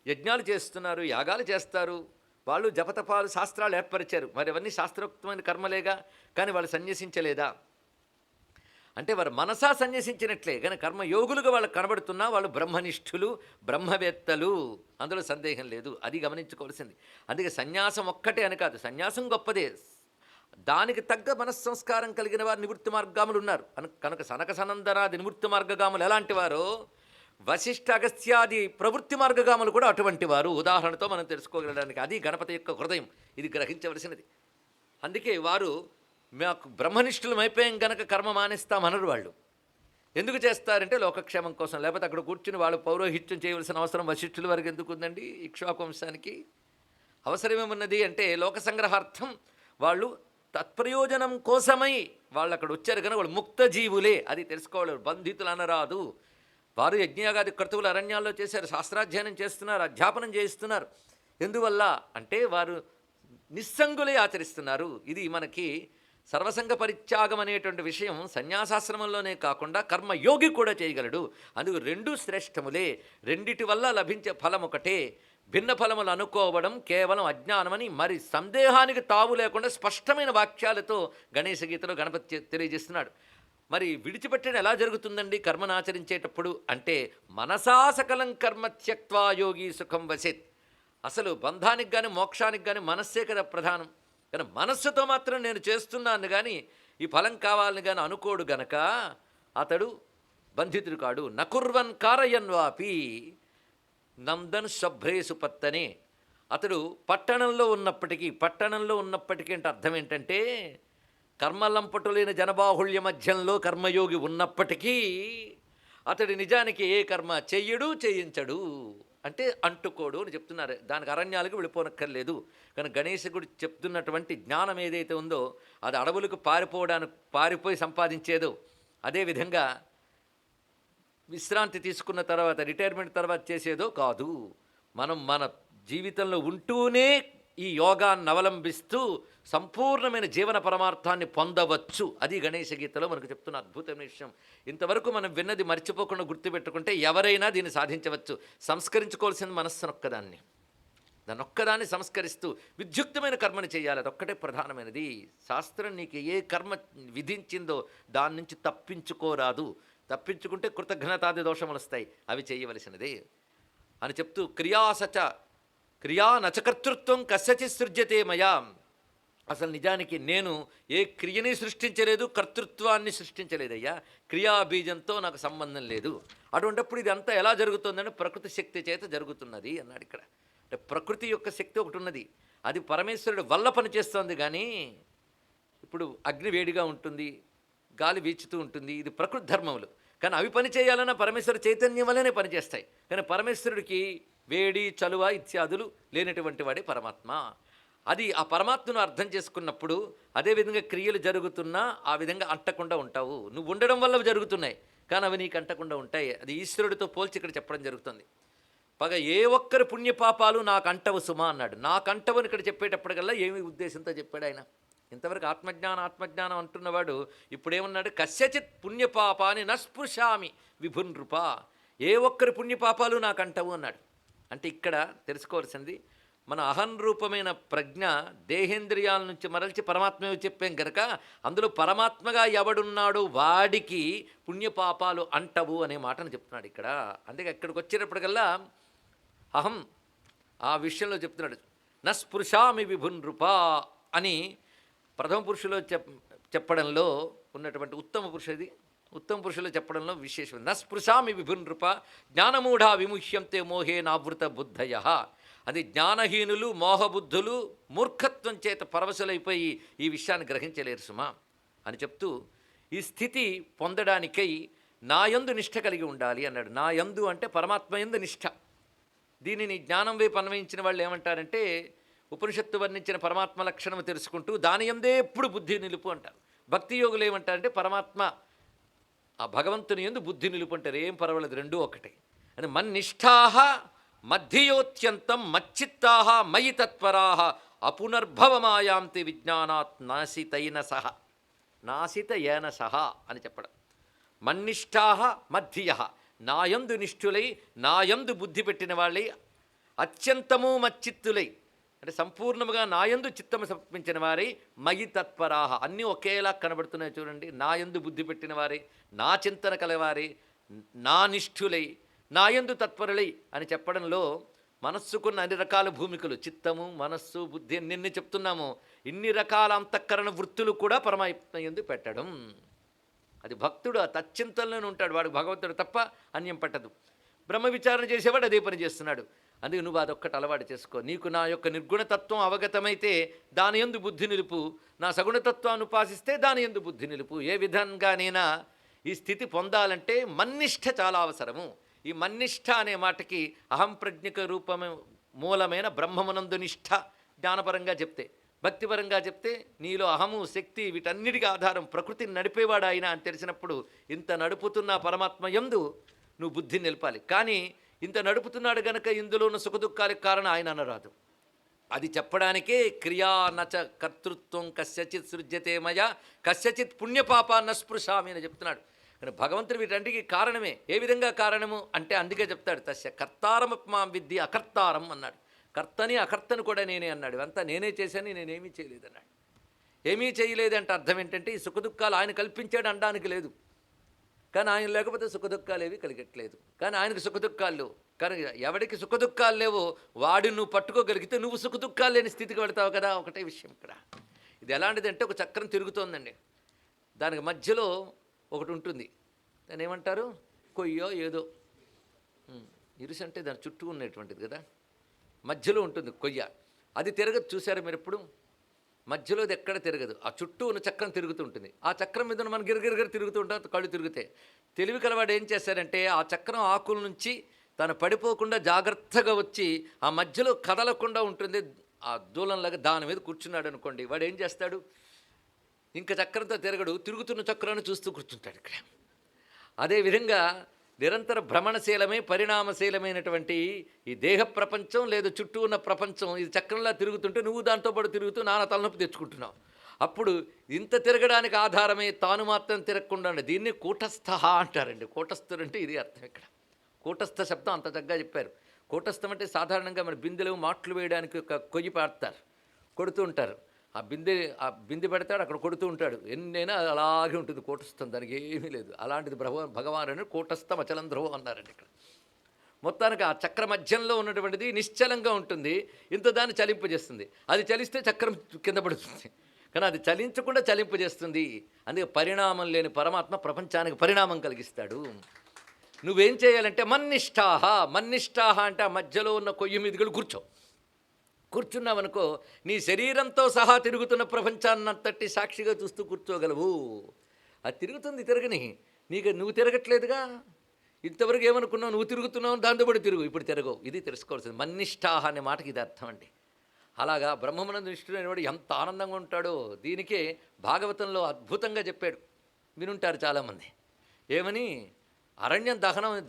[SPEAKER 1] యజ్ఞాలు చేస్తున్నారు, యాగాలు చేస్తారు, వాళ్ళు జపతపాలు శాస్త్రాలు ఏర్పరిచారు. మరి అవన్నీ శాస్త్రోక్తమైన కర్మలేగా, కానీ వాళ్ళు సన్యసించలేదా అంటే వారు మనసా సన్యసించినట్లే, కానీ కర్మయోగులుగా వాళ్ళకు కనబడుతున్నా వాళ్ళు బ్రహ్మనిష్ఠులు, బ్రహ్మవేత్తలు, అందులో సందేహం లేదు. అది గమనించుకోవాల్సింది. అందుకే సన్యాసం ఒక్కటే అని కాదు, సన్యాసం గొప్పదే, దానికి తగ్గ మనస్సంస్కారం కలిగిన వారు నివృత్తి మార్గాములు ఉన్నారు. కనుక సనక సనందనాది నివృత్తి మార్గగాములు ఎలాంటి వారో వశిష్ఠ అగస్త్యాది ప్రవృత్తి మార్గగాములు కూడా అటువంటి వారు. ఉదాహరణతో మనం తెలుసుకోగలడానికి అది గణపతి యొక్క హృదయం, ఇది గ్రహించవలసినది. అందుకే వారు మాకు బ్రహ్మనిష్ఠులం అయిపోయాం గనక కర్మ మానేస్తామనరు. వాళ్ళు ఎందుకు చేస్తారంటే లోకక్షేమం కోసం, లేకపోతే అక్కడ కూర్చుని వాళ్ళు పౌరోహిత్యం చేయవలసిన అవసరం వశిష్ఠుల వరకు ఎందుకు ఉందండి? ఇక్ష్వాకు వంశానికి అవసరమేమున్నది అంటే లోక సంగ్రహార్థం వాళ్ళు తత్ప్రయోజనం కోసమై వాళ్ళు అక్కడ వచ్చారు కనుక వాళ్ళు ముక్త జీవులే, అది తెలుసుకోవాలి. బంధితులు అనరాదు. వారు యజ్ఞయాగాది క్రతువులు అరణ్యాల్లో చేశారు, శాస్త్రాధ్యయనం చేస్తున్నారు, అధ్యాపనం చేయిస్తున్నారు. ఎందువల్ల అంటే వారు నిస్సంగులే ఆచరిస్తున్నారు. ఇది మనకి సర్వసంగ పరిత్యాగం అనేటువంటి విషయం సన్యాసాశ్రమంలోనే కాకుండా కర్మయోగి కూడా చేయగలడు. అందుకు రెండూ శ్రేష్టములే, రెండిటి వల్ల లభించే ఫలం ఒకటే. భిన్న ఫలములు అనుకోవడం కేవలం అజ్ఞానమని మరి సందేహానికి తావు లేకుండా స్పష్టమైన వాక్యాలతో గణేశ గీతలో గణపతి తెలియజేస్తున్నాడు. మరి విడిచిపెట్టడం ఎలా జరుగుతుందండి కర్మను ఆచరించేటప్పుడు అంటే మనసా సకలం కర్మ త్యక్వా యోగి సుఖం వసేత్. అసలు బంధానికి కానీ మోక్షానికి కానీ మనస్సే కదా ప్రధానం. కానీ మనస్సుతో మాత్రం నేను చేస్తున్నాను కానీ ఈ ఫలం కావాలని కానీ అనుకోడు గనక అతడు బంధితుడు కాడు. నకుర్వన్ కారయన్వాపి నందన్ శుభ్రేసు పత్తనే. అతడు పట్టణంలో ఉన్నప్పటికీ అంటే అర్థం ఏంటంటే కర్మలంపటులైన జనబాహుళ్య మధ్యంలో కర్మయోగి ఉన్నప్పటికీ అతడు నిజానికి ఏ కర్మ చెయ్యడు, చేయించడు, అంటే అంటుకోడు అని చెప్తున్నారు. దానికి అరణ్యాలకు వెళ్ళిపోనక్కర్లేదు. కానీ గణేశుడు చెప్తున్నటువంటి జ్ఞానం ఏదైతే ఉందో అది అడవులకు పారిపోయి సంపాదించేదో, అదేవిధంగా విశ్రాంతి తీసుకున్న తర్వాత రిటైర్మెంట్ తర్వాత చేసేదో కాదు. మనం మన జీవితంలో ఉంటూనే ఈ యోగాన్ని అవలంబిస్తూ సంపూర్ణమైన జీవన పరమార్థాన్ని పొందవచ్చు. అది గణేశ గీతలో మనకు చెప్తున్న అద్భుతమైన విషయం. ఇంతవరకు మనం విన్నది మర్చిపోకుండా గుర్తుపెట్టుకుంటే ఎవరైనా దీన్ని సాధించవచ్చు. సంస్కరించుకోవాల్సిన మనస్సునొక్కదాన్ని, దాన్నొక్కదాన్ని సంస్కరిస్తూ విద్యుక్తమైన కర్మని చేయాలి. అదొక్కటే ప్రధానమైనది. శాస్త్రం నీకు ఏ కర్మ విధించిందో దాని నుంచి తప్పించుకోరాదు. తప్పించుకుంటే కృతజ్ఞతాది దోషములు వస్తాయి, అవి చేయవలసినదే అని చెప్తూ క్రియా నచకర్తృత్వం కస్యచి సృజ్యతే మయా. అసలు నిజానికి నేను ఏ క్రియని సృష్టించలేదు, కర్తృత్వాన్ని సృష్టించలేదయ్యా. క్రియాబీజంతో నాకు సంబంధం లేదు. అటువంటిప్పుడు ఇది అంతా ఎలా జరుగుతుందని ప్రకృతి శక్తి చేత జరుగుతున్నది అన్నాడు ఇక్కడ. అంటే ప్రకృతి యొక్క శక్తి ఒకటి ఉన్నది, అది పరమేశ్వరుడు వల్ల పనిచేస్తుంది. కానీ ఇప్పుడు అగ్ని వేడిగా ఉంటుంది, గాలి వీచుతూ ఉంటుంది, ఇది ప్రకృతి ధర్మములు. కానీ అవి పని చేయాలన్నా పరమేశ్వర చైతన్యం వల్లనే పనిచేస్తాయి. కానీ పరమేశ్వరుడికి వేడి, చలువ ఇత్యాదులు లేనటువంటి వాడే పరమాత్మ. అది ఆ పరమాత్మను అర్థం చేసుకున్నప్పుడు అదేవిధంగా క్రియలు జరుగుతున్నా ఆ విధంగా అంటకుండా ఉంటావు. నువ్వు ఉండడం వల్ల జరుగుతున్నాయి, కానీ అవి నీకు అంటకుండా ఉంటాయి. అది ఈశ్వరుడితో పోల్చి ఇక్కడ చెప్పడం జరుగుతుంది. పగ ఏ ఒక్కరి పుణ్యపాపాలు నాకు అంటవు సుమా అన్నాడు. నాకు అంటవని ఇక్కడ చెప్పేటప్పటికల్లా ఏమి ఉద్దేశంతో చెప్పాడు ఆయన? ఇంతవరకు ఆత్మజ్ఞానం అంటున్నవాడు ఇప్పుడేమన్నాడు? కస్యచిత్ పుణ్యపాపాని నస్పృశామి విభునృపా. ఏ ఒక్కరి పుణ్యపాపాలు నాకు అంటవు అన్నాడు. అంటే ఇక్కడ తెలుసుకోవాల్సింది మన అహం రూపమైన ప్రజ్ఞ దేహేంద్రియాల నుంచి మరల్చి పరమాత్మే చెప్పాం కనుక అందులో పరమాత్మగా ఎవడున్నాడో వాడికి పుణ్యపాపాలు అంటవు అనే మాటను చెప్తున్నాడు ఇక్కడ. అందుకే ఇక్కడికి వచ్చేటప్పటికల్లా అహం ఆ విషయంలో చెప్తున్నాడు. నస్పృశామి విభునృపా అని ప్రథమ పురుషులో చెప్పడంలో ఉన్నటువంటి ఉత్తమ పురుషులు చెప్పడంలో విశేషం. నస్పృశామి విభునృప జ్ఞానమూఢా విముహ్యంతే మోహే నావృత బుద్ధయ. అది జ్ఞానహీనులు మోహబుద్ధులు మూర్ఖత్వం చేత పరవశులైపోయి ఈ విషయాన్ని గ్రహించలేరు సుమా అని చెప్తూ, ఈ స్థితి పొందడానికై నాయందు నిష్ఠ కలిగి ఉండాలి అన్నాడు. నాయందు అంటే పరమాత్మయందు నిష్ఠ. దీనిని జ్ఞానం వైపు అన్వయించిన వాళ్ళు ఏమంటారంటే, ఉపనిషత్తు వర్ణించిన పరమాత్మ లక్షణము తెలుసుకుంటూ దాని యందే ఎప్పుడు బుద్ధి నిలుపు అంటారు. భక్తి యోగులు ఏమంటారంటే పరమాత్మ ఆ భగవంతుని యందు బుద్ధి నిలుపు అంటారు. ఏం పర్వాలేదు, రెండూ ఒకటే అని. మన్నిష్ఠాహ మధ్యయోత్యంతం మచ్చిత్తాహ మయి తత్పరాహ అపునర్భవమాయాంతి విజ్ఞానాత్ నాసితైన సహ నాసితయేన సహ అని చెప్పడం. మన్నిష్ఠాహ మధ్య నాయందు నిష్ఠులై నాయందు బుద్ధి పెట్టిన వాళ్ళై, అత్యంతము మచ్చిత్తులై అంటే సంపూర్ణముగా నాయందు చిత్తము సమర్పించిన వారై, మయి తత్పరాహ అన్నీ ఒకేలా కనబడుతున్నాయి చూడండి. నాయందు బుద్ధి పెట్టిన వారై, నా చింతన కలవారై, నా నిష్ఠులై, నాయందు తత్పరులై అని చెప్పడంలో మనస్సుకున్న అన్ని రకాల భూమికలు, చిత్తము మనస్సు బుద్ధి నిన్ను చెప్తున్నాము. ఇన్ని రకాల అంతఃకరణ వృత్తులు కూడా పరమాత్మ యందు పెట్టడం. అది భక్తుడు ఆ తచ్చింతనలోనే ఉంటాడు. వాడు భగవంతుడు తప్ప అన్యం పట్టదు. బ్రహ్మ విచారణ చేసేవాడు అదే పని చేస్తున్నాడు. అందుకే నువ్వు అదొక్కటి అలవాటు చేసుకో. నీకు నా యొక్క నిర్గుణతత్వం అవగతమైతే దాని యందు బుద్ధి నిలుపు, నా సగుణతత్వాన్ని ఉపాసిస్తే దాని యందు బుద్ధి నిలుపు. ఏ విధంగానైనా ఈ స్థితి పొందాలంటే మన్నిష్ఠ చాలా అవసరము. ఈ మన్నిష్ఠ అనే మాటకి అహం ప్రజ్ఞక రూపము మూలమైన బ్రహ్మమునందు నిష్ఠ జ్ఞానపరంగా చెప్తే, భక్తిపరంగా చెప్తే నీలో అహము శక్తి వీటన్నిటికీ ఆధారం ప్రకృతిని నడిపేవాడు ఆయన అని తెలిసినప్పుడు ఇంత నడుపుతున్న పరమాత్మ యందు నువ్వు బుద్ధిని నిలపాలి. కానీ ఇంత నడుపుతున్నాడు గనక ఇందులో ఉన్న సుఖదుఖాలకు కారణం ఆయన అనరాదు. అది చెప్పడానికే క్రియా నచ కర్తృత్వం కస్యచిత్ సృజ్యతే మయ కస్యచిత్ పుణ్యపాపాన్న స్పృశామి అని చెప్తున్నాడు. కానీ భగవంతుడు వీటంటికి కారణమే. ఏ విధంగా కారణము అంటే అందుకే చెప్తాడు, తస్య కర్తారమప్మాం విద్య అకర్తారం అన్నాడు. కర్తని అకర్తను కూడా నేనే అన్నాడు. అంతా నేనే చేశాను, నేనేమీ చేయలేదన్నాడు. ఏమీ చేయలేదంటే అర్థం ఏంటంటే ఈ సుఖదుఖాలు ఆయన కల్పించాడు అనడానికి లేదు. కానీ ఆయన లేకపోతే సుఖదుఖాలు ఏవి కలిగట్లేదు. కానీ ఆయనకు సుఖదుఖాలు లేవు. కానీ ఎవడికి సుఖదుఖాలు లేవో వాడు నువ్వు పట్టుకోగలిగితే నువ్వు సుఖదుఖాలు లేని స్థితికి వెళతావు కదా. ఒకటే విషయం ఇక్కడ. ఇది ఎలాంటిదంటే ఒక చక్రం తిరుగుతోందండి. దానికి మధ్యలో ఒకటి ఉంటుంది. దాన్ని ఏమంటారు? కొయ్యో ఏదో ఇరుసు అంటే దాని చుట్టూ ఉన్నటువంటిది కదా. మధ్యలో ఉంటుంది కొయ్య. అది తిరగదు. చూసారా మీరు ఎప్పుడు? మధ్యలోది ఎక్కడ తిరగదు. ఆ చుట్టూ ఉన్న చక్రం తిరుగుతూ ఉంటుంది. ఆ చక్రం మీద మనం గిరగిరగిర తిరుగుతూ ఉంటాం, కళ్ళు తిరుగుతాయి. తెలివి కలవాడు ఏం చేశారంటే ఆ చక్రం ఆకుల నుంచి తను పడిపోకుండా జాగ్రత్తగా వచ్చి ఆ మధ్యలో కదలకుండా ఉంటుంది ఆ దూలంలాగా దాని మీద కూర్చున్నాడు అనుకోండి. వాడు ఏం చేస్తాడు? ఇంకా చక్రంతో తిరగడు, తిరుగుతున్న చక్రాన్ని చూస్తూ కూర్చుంటాడు ఇక్కడ. అదేవిధంగా నిరంతర భ్రమణశీలమే పరిణామశీలమైనటువంటి ఈ దేహ ప్రపంచం లేదా చుట్టూ ఉన్న ప్రపంచం ఇది చక్రంలా తిరుగుతుంటే నువ్వు దాంతో పాటు తిరుగుతూ నానా తలనొప్పి తెచ్చుకుంటున్నావు. అప్పుడు ఇంత తిరగడానికి ఆధారమే తాను మాత్రం తిరగకుండా ఉండే దీన్ని కూటస్థ అంటారండి. కూటస్థుడు అంటే ఇది అర్థం ఇక్కడ. కూటస్థ శబ్దం అంత చక్కగా చెప్పారు. కూటస్థం అంటే సాధారణంగా మన బిందెలు మాటలు వేయడానికి ఒక కొయ్యి పాడతారు, కొడుతూ ఉంటారు. ఆ బిందె పెడతాడు, అక్కడ కొడుతూ ఉంటాడు. ఎన్నైనా అలాగే ఉంటుంది కూటస్థం, దానికి ఏమీ లేదు. అలాంటిది భగవాను కూటస్థం అచలం ధ్రువం అన్నారండి ఇక్కడ. మొత్తానికి ఆ చక్ర మధ్యంలో ఉన్నటువంటిది నిశ్చలంగా ఉంటుంది. ఇంత దాన్ని చలింపజేస్తుంది. అది చలిస్తే చక్రం కింద పడుతుంది, కానీ అది చలించకుండా చలింపజేస్తుంది. అందుకే పరిణామం లేని పరమాత్మ ప్రపంచానికి పరిణామం కలిగిస్తాడు. నువ్వేం చేయాలంటే మన్నిష్ఠాహ అంటే ఆ మధ్యలో ఉన్న కొయ్యి మీదుగలు కూర్చున్నావనుకో నీ శరీరంతో సహా తిరుగుతున్న ప్రపంచాన్నంతటి సాక్షిగా చూస్తూ కూర్చోగలవు. అది తిరగని నువ్వు తిరగట్లేదుగా. ఇంతవరకు ఏమనుకున్నావు? నువ్వు తిరుగుతున్నావు, దాంతోపాటు తిరుగు. ఇప్పుడు తిరగవు. ఇది తెలుసుకోవాల్సింది. మన్నిష్ఠాహ అనే మాటకి ఇది అర్థం అండి. అలాగా బ్రహ్మమునందు నిష్ఠుడైనవాడు ఎంత ఆనందంగా ఉంటాడో దీనికే భాగవతంలో అద్భుతంగా చెప్పాడు. వినుంటారు చాలామంది. ఏమని? అరణ్యం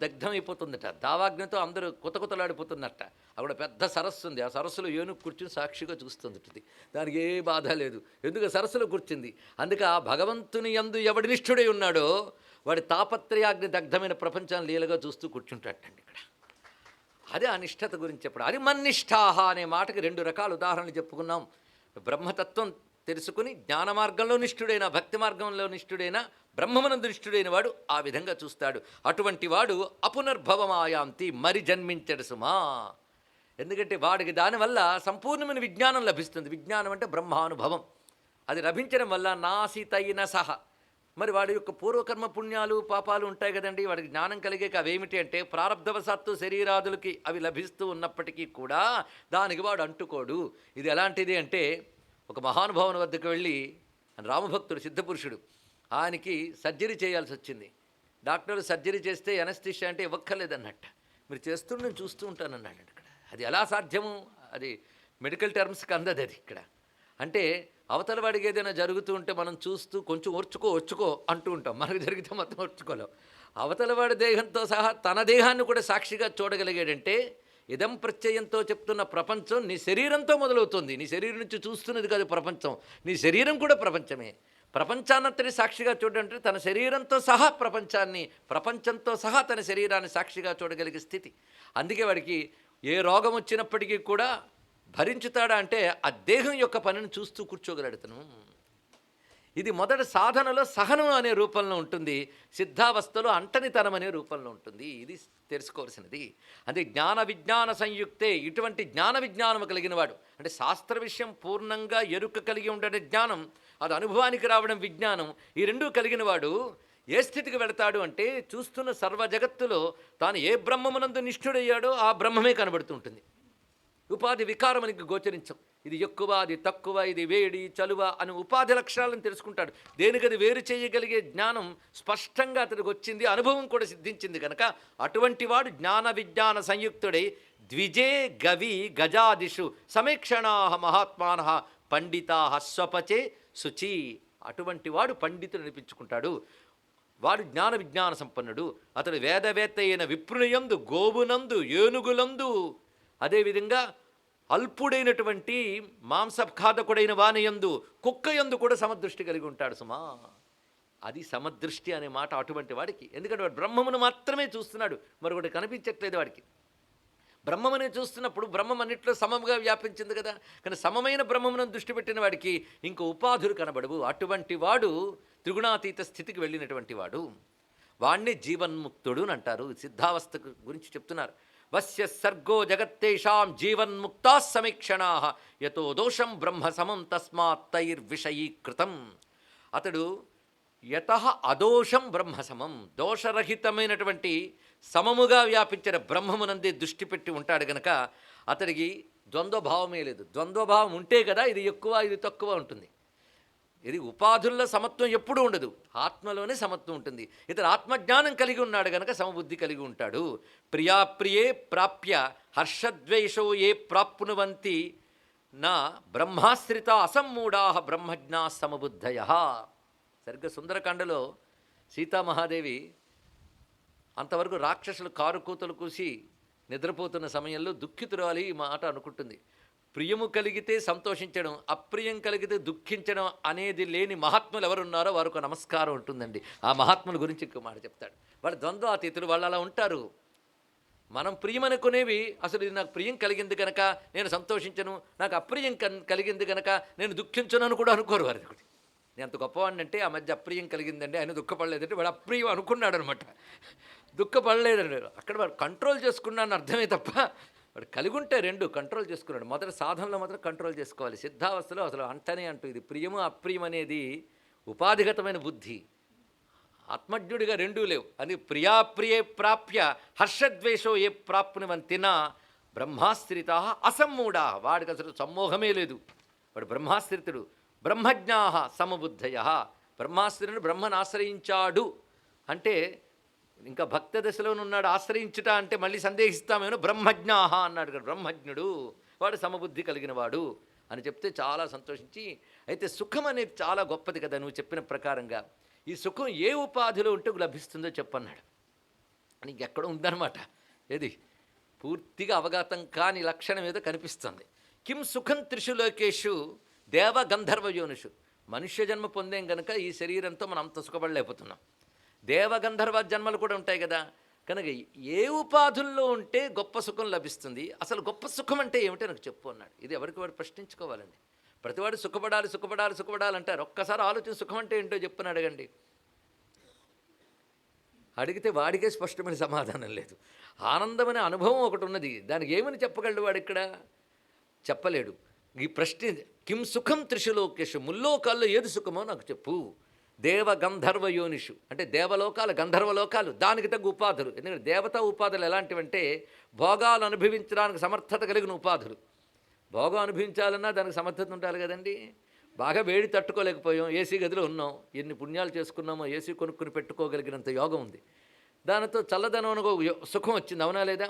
[SPEAKER 1] దగ్ధం అయిపోతుందట. దావాగ్నితో అందరూ కుతకుతలాడిపోతున్నట్ట. అక్కడ పెద్ద సరస్సు ఉంది. ఆ సరస్సులో ఏనుగు కూర్చుని సాక్షిగా చూస్తుంది. దానికి ఏ బాధ లేదు. ఎందుకు సరస్సులో కూర్చుంది? అందుకే ఆ భగవంతుని యందు ఎవడి నిష్ఠుడై ఉన్నాడో వాడి తాపత్రయాగ్ని దగ్ధమైన ప్రపంచాన్ని లీలగా చూస్తూ కూర్చుంటాడండి ఇక్కడ. అదే ఆ నిష్ఠత గురించి చెప్పడం. అది మన్నిష్ఠాహ అనే మాటకి 2 రకాల ఉదాహరణలు చెప్పుకున్నాం. బ్రహ్మతత్వం తెలుసుకుని జ్ఞాన మార్గంలో నిష్ఠుడైన, భక్తి మార్గంలో నిష్ఠుడైన, బ్రహ్మమునందు నిష్ఠుడైన వాడు ఆ విధంగా చూస్తాడు. అటువంటి వాడు అపునర్భవమాయాంతి, మరి జన్మించడు సుమా. ఎందుకంటే వాడికి దానివల్ల సంపూర్ణమైన విజ్ఞానం లభిస్తుంది. విజ్ఞానం అంటే బ్రహ్మానుభవం. అది లభించడం వల్ల నాసితైన సహ, మరి వాడి యొక్క పూర్వకర్మ పుణ్యాలు పాపాలు ఉంటాయి కదండి, వాడికి జ్ఞానం కలిగాక అవేమిటి అంటే ప్రారబ్ధవశాత్తు శరీరాదులకి అవి లభిస్తూ ఉన్నప్పటికీ కూడా దానికి వాడు అంటుకోడు. ఇది ఎలాంటిది అంటే, ఒక మహానుభావుని వద్దకు వెళ్ళి, రామభక్తుడు సిద్ధపురుషుడు, ఆయనకి సర్జరీ చేయాల్సి వచ్చింది. డాక్టర్లు సర్జరీ చేస్తే ఎనస్థిషియా అంటే ఇవ్వక్కర్లేదన్నట్ట. మీరు చేస్తుంటే నేను చూస్తూ ఉంటానన్నాడు. ఇక్కడ అది ఎలా సాధ్యము? అది మెడికల్ టర్మ్స్కి అందదు అది. ఇక్కడ అంటే అవతల వాడికి ఏదైనా జరుగుతూ ఉంటే మనం చూస్తూ కొంచెం ఓర్చుకో అంటూ ఉంటాం. మనకు జరిగితే మొత్తం ఓర్చుకోలేం. అవతల వాడి దేహంతో సహా తన దేహాన్ని కూడా సాక్షిగా చూడగలిగాడంటే, ఇదం ప్రత్యయంతో చెప్తున్న ప్రపంచం నీ శరీరంతో మొదలవుతుంది. నీ శరీరం నుంచి చూస్తున్నది కాదు ప్రపంచం, నీ శరీరం కూడా ప్రపంచమే. ప్రపంచాన్నంతటి సాక్షిగా చూడంటే తన శరీరంతో సహా ప్రపంచాన్ని, ప్రపంచంతో సహా తన శరీరాన్ని సాక్షిగా చూడగలిగే స్థితి. అందుకే వాడికి ఏ రోగం వచ్చినప్పటికీ కూడా భరించుతాడా అంటే ఆ దేహం యొక్క పనిని చూస్తూ కూర్చోగలడుతను. ఇది మొదటి సాధనలో సహనం అనే రూపంలో ఉంటుంది, సిద్ధావస్థలో అంటనితనం అనే రూపంలో ఉంటుంది. ఇది తెలుసుకోవాల్సినది. అంటే జ్ఞాన విజ్ఞాన సంయుక్తే, ఇటువంటి జ్ఞాన విజ్ఞానము కలిగిన వాడు, అంటే శాస్త్ర విషయం పూర్ణంగా ఎరుక కలిగి ఉండడం జ్ఞానం, అది అనుభవానికి రావడం విజ్ఞానం, ఈ రెండూ కలిగిన వాడు ఏ స్థితికి వెళతాడు అంటే, చూస్తున్న సర్వ జగత్తులో తాను ఏ బ్రహ్మమునందు నిష్ఠుడయ్యాడో ఆ బ్రహ్మమే కనబడుతుంటుంది. ఉపాధి వికారమునికి గోచరించం. ఇది ఎక్కువ, అది తక్కువ, ఇది వేడి చలువ అని ఉపాధి లక్షణాలను తెలుసుకుంటాడు. దేనికది వేరు చేయగలిగే జ్ఞానం స్పష్టంగా అతడికి వచ్చింది, అనుభవం కూడా సిద్ధించింది కనుక అటువంటి వాడు జ్ఞాన విజ్ఞాన సంయుక్తుడై ద్విజే గవి గజాదిషు సమీక్షణా మహాత్మాన పండితా స్వపచే శుచి. అటువంటి వాడు పండితుడు అనిపించుకుంటాడు. వాడు జ్ఞాన విజ్ఞాన సంపన్నుడు. అతడు వేదవేత్త అయిన విప్రునియందు, గోవునందు, ఏనుగులందు, అదేవిధంగా అల్పుడైనటువంటి మాంసఖాదకుడైన వానియందు, కుక్కయందు కూడా సమదృష్టి కలిగి ఉంటాడు సుమా. అది సమదృష్టి అనే మాట అటువంటి వాడికి. ఎందుకంటే వాడు బ్రహ్మమును మాత్రమే చూస్తున్నాడు, మరొకటి కనిపించట్లేదు వాడికి. బ్రహ్మమనే చూస్తున్నప్పుడు బ్రహ్మం అన్నింటిలో సమముగా వ్యాపించింది కదా, కానీ సమమైన బ్రహ్మమును దృష్టి పెట్టిన వాడికి ఇంక ఉపాధులు కనబడవు. అటువంటి వాడు త్రిగుణాతీత స్థితికి వెళ్ళినటువంటి వాడు. వాణ్ణి జీవన్ముక్తుడు అని అంటారు. సిద్ధావస్థ గురించి చెప్తున్నారు. వస్య సర్గో జగత్తేషాం జీవన్ముక్తా సమీక్షణా యతో దోషం బ్రహ్మ సమం తస్మాత్ తైర్విషయీకృతం. అతడు యతః అదోషం బ్రహ్మ సమం, దోషరహితమైనటువంటి సమముగా వ్యాపించిన బ్రహ్మమునందే దృష్టి పెట్టి ఉంటాడు గనక అతడికి ద్వంద్వభావమే లేదు. ద్వంద్వభావం ఉంటే కదా ఇది ఎక్కువ ఇది తక్కువ ఉంటుంది. ఇది ఉపాధుల్లో సమత్వం ఎప్పుడూ ఉండదు, ఆత్మలోనే సమత్వం ఉంటుంది. ఇతడు ఆత్మజ్ఞానం కలిగి ఉన్నాడు గనక సమబుద్ధి కలిగి ఉంటాడు. ప్రియాప్రియే ప్రాప్య హర్షద్వేషో ఏ ప్రాప్నువంతి నా బ్రహ్మాశ్రిత అసమ్మూఢా బ్రహ్మజ్ఞా సమబుద్ధయ. సరిగ్గా సుందరకాండలో సీతామహాదేవి అంతవరకు రాక్షసులు కారు కూతలు కూసి నిద్రపోతున్న సమయంలో దుఃఖితురాలి ఈ మాట అనుకుంటుంది. ప్రియము కలిగితే సంతోషించడం, అప్రియం కలిగితే దుఃఖించడం అనేది లేని మహాత్ములు ఎవరున్నారో వారికి నమస్కారం ఉంటుందండి. ఆ మహాత్ముల గురించి ఇంకో మాట చెప్తాడు. వాళ్ళు ద్వంద్వాతీతులు, వాళ్ళు అలా ఉంటారు. మనం ప్రియమనుకునేవి, అసలు ఇది నాకు ప్రియం కలిగింది కనుక నేను సంతోషించను, నాకు అప్రియం కలిగింది కనుక నేను దుఃఖించను అని కూడా అనుకోరు వారి. నేను అంత గొప్పవాడిని అంటే ఆ మధ్య అప్రియం కలిగిందండి, ఆయన దుఃఖపడలేదంటే వాడు అప్రియం అనుకున్నాడు అనమాట. దుఃఖపడలేదండి, అక్కడ వాడు కంట్రోల్ చేసుకున్నాను అర్థమే తప్ప వాడు కలిగి ఉంటే రెండు కంట్రోల్ చేసుకున్నాడు. మొదటి సాధనలో మాత్రం కంట్రోల్ చేసుకోవాలి. సిద్ధావస్థలో అసలు అంటనే అంటూ ఇది ప్రియము అప్రియం అనేది ఉపాధిగతమైన బుద్ధి. ఆత్మజ్ఞుడిగా రెండూ లేవు. అని ప్రియాప్రియే ప్రాప్య హర్షద్వేషో ఏ ప్రాప్నువంతినా బ్రహ్మాశ్రిత అసమ్మూఢా. వాడికి అసలు సమ్మోహమే లేదు, వాడు బ్రహ్మాశ్రితుడు. బ్రహ్మజ్ఞా సమబుద్ధయ. బ్రహ్మాశ్రితుడు బ్రహ్మను ఆశ్రయించాడు అంటే ఇంకా భక్త దశలోనున్నాడు. ఆశ్రయించుట అంటే మళ్ళీ సందేహిస్తామేమో. బ్రహ్మజ్ఞా అన్నాడు కదా, బ్రహ్మజ్ఞుడు వాడు సమబుద్ధి కలిగిన వాడు అని చెప్తే చాలా సంతోషించి, అయితే సుఖం అనేది చాలా గొప్పది కదా నువ్వు చెప్పిన ప్రకారంగా, ఈ సుఖం ఏ ఉపాధిలో ఉంటే లభిస్తుందో చెప్పన్నాడు. నీకు ఎక్కడ ఉందన్నమాట. ఏది పూర్తిగా అవగాతం కాని లక్షణం ఏదో కనిపిస్తుంది. కిం సుఖం త్రిషు లోకేషు దేవ గంధర్వ యోనిషు. మనుష్య జన్మ పొందేం గనుక ఈ శరీరంతో మనం అంత సుఖపడలేకపోతున్నాం. దేవగంధర్వ జన్మలు కూడా ఉంటాయి కదా, కనుక ఏ ఉపాధుల్లో ఉంటే గొప్ప సుఖం లభిస్తుంది, అసలు గొప్ప సుఖం అంటే ఏమిటో నాకు చెప్పు అన్నాడు. ఇది ఎవరికి వాడు ప్రశ్నించుకోవాలండి. ప్రతివాడు సుఖపడాలి సుఖపడాలి సుఖపడాలి అంటారు. ఒక్కసారి ఆలోచించి సుఖం అంటే ఏంటో చెప్పుని అడగండి. అడిగితే వాడికే స్పష్టమైన సమాధానం లేదు. ఆనందమనే అనుభవం ఒకటి ఉన్నది, దానికి ఏమని చెప్పగలడు వాడు ఇక్కడ? చెప్పలేడు. ఈ ప్రశ్న కిం సుఖం త్రిశులోకేషు, ముల్లోకాల్లో ఏది సుఖమో నాకు చెప్పు. దేవ గంధర్వ యోనిషు అంటే దేవలోకాలు గంధర్వలోకాలు, దానికి తగ్గ ఉపాధులు. ఎందుకంటే దేవతా ఉపాధులు ఎలాంటివంటే భోగాలు అనుభవించడానికి సమర్థత కలిగిన ఉపాధులు. భోగం అనుభవించాలన్నా దానికి సమర్థత ఉండాలి కదండి. బాగా వేడి తట్టుకోలేకపోయాం, ఏసీ గదిలో ఉన్నాం, ఎన్ని పుణ్యాలు చేసుకున్నామో ఏసీ కొనుక్కుని పెట్టుకోగలిగినంత యోగం ఉంది. దానితో చల్లదనం అనుకో సుఖం వచ్చింది, అవునా లేదా?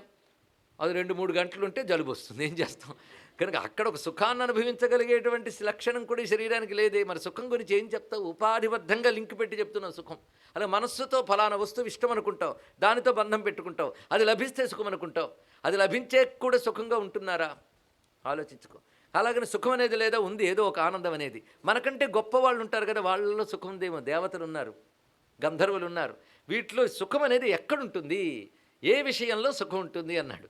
[SPEAKER 1] అది 2-3 గంటలు ఉంటే జలుబు వస్తుంది, ఏం చేస్తాం? కనుక అక్కడ ఒక సుఖాన్ని అనుభవించగలిగేటువంటి లక్షణం కూడా ఈ శరీరానికి లేదే. మరి సుఖం గురించి ఏం చెప్తావు? ఉపాధిబద్ధంగా లింక్ పెట్టి చెప్తున్నావు సుఖం. అలా మనస్సుతో ఫలానా వస్తువు ఇష్టం అనుకుంటావు, దానితో బంధం పెట్టుకుంటావు, అది లభిస్తే సుఖం అనుకుంటావు. అది లభించే కూడా సుఖంగా ఉంటున్నారా? ఆలోచించుకో. అలాగని సుఖం అనేది లేదా, ఉంది ఏదో ఒక ఆనందం అనేది. మనకంటే గొప్ప వాళ్ళు ఉంటారు కదా, వాళ్ళలో సుఖం ఉందేమో. దేవతలు ఉన్నారు, గంధర్వులు ఉన్నారు, వీటిలో సుఖం అనేది ఎక్కడుంటుంది, ఏ విషయంలో సుఖం ఉంటుంది అన్నాడు.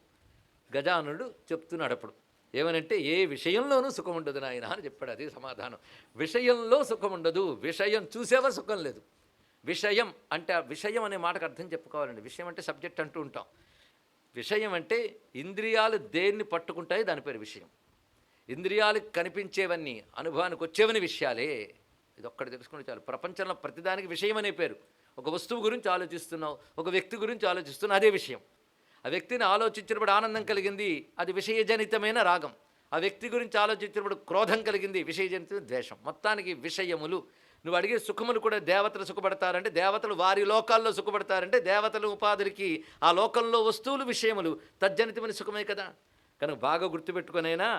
[SPEAKER 1] గజానుడు చెప్తున్నాడు అప్పుడు ఏమనంటే, ఏ విషయంలోనూ సుఖం ఉండదు నాయన అని చెప్పాడు. అదే సమాధానం. విషయంలో సుఖం ఉండదు, విషయం చూసేవా సుఖం లేదు. విషయం అంటే ఆ విషయం అనే మాటకు అర్థం చెప్పుకోవాలండి. విషయం అంటే సబ్జెక్ట్ అంటూ ఉంటాం. విషయం అంటే ఇంద్రియాలు దేన్ని పట్టుకుంటాయి దాని పేరు విషయం. ఇంద్రియాలకు కనిపించేవన్నీ అనుభవానికి వచ్చేవని విషయాలే. ఇది ఒక్కటి తెలుసుకుంటే చాలు. ప్రపంచంలో ప్రతిదానికి విషయం అనే పేరు. ఒక వస్తువు గురించి ఆలోచిస్తున్నావు, ఒక వ్యక్తి గురించి ఆలోచిస్తున్నావు, అదే విషయం. ఆ వ్యక్తిని ఆలోచించినప్పుడు ఆనందం కలిగింది, అది విషయజనితమైన రాగం. ఆ వ్యక్తి గురించి ఆలోచించినప్పుడు క్రోధం కలిగింది, విషయజనితమైన ద్వేషం. మొత్తానికి విషయములు. నువ్వు అడిగే సుఖములు కూడా దేవతలు సుఖపడతారంటే, దేవతలు వారి లోకాల్లో సుఖపడతారంటే, దేవతల ఉపాధులకి ఆ లోకంలో వస్తువులు విషయములు తజ్జనితమైన సుఖమే కదా. కనుక బాగా గుర్తుపెట్టుకునైనా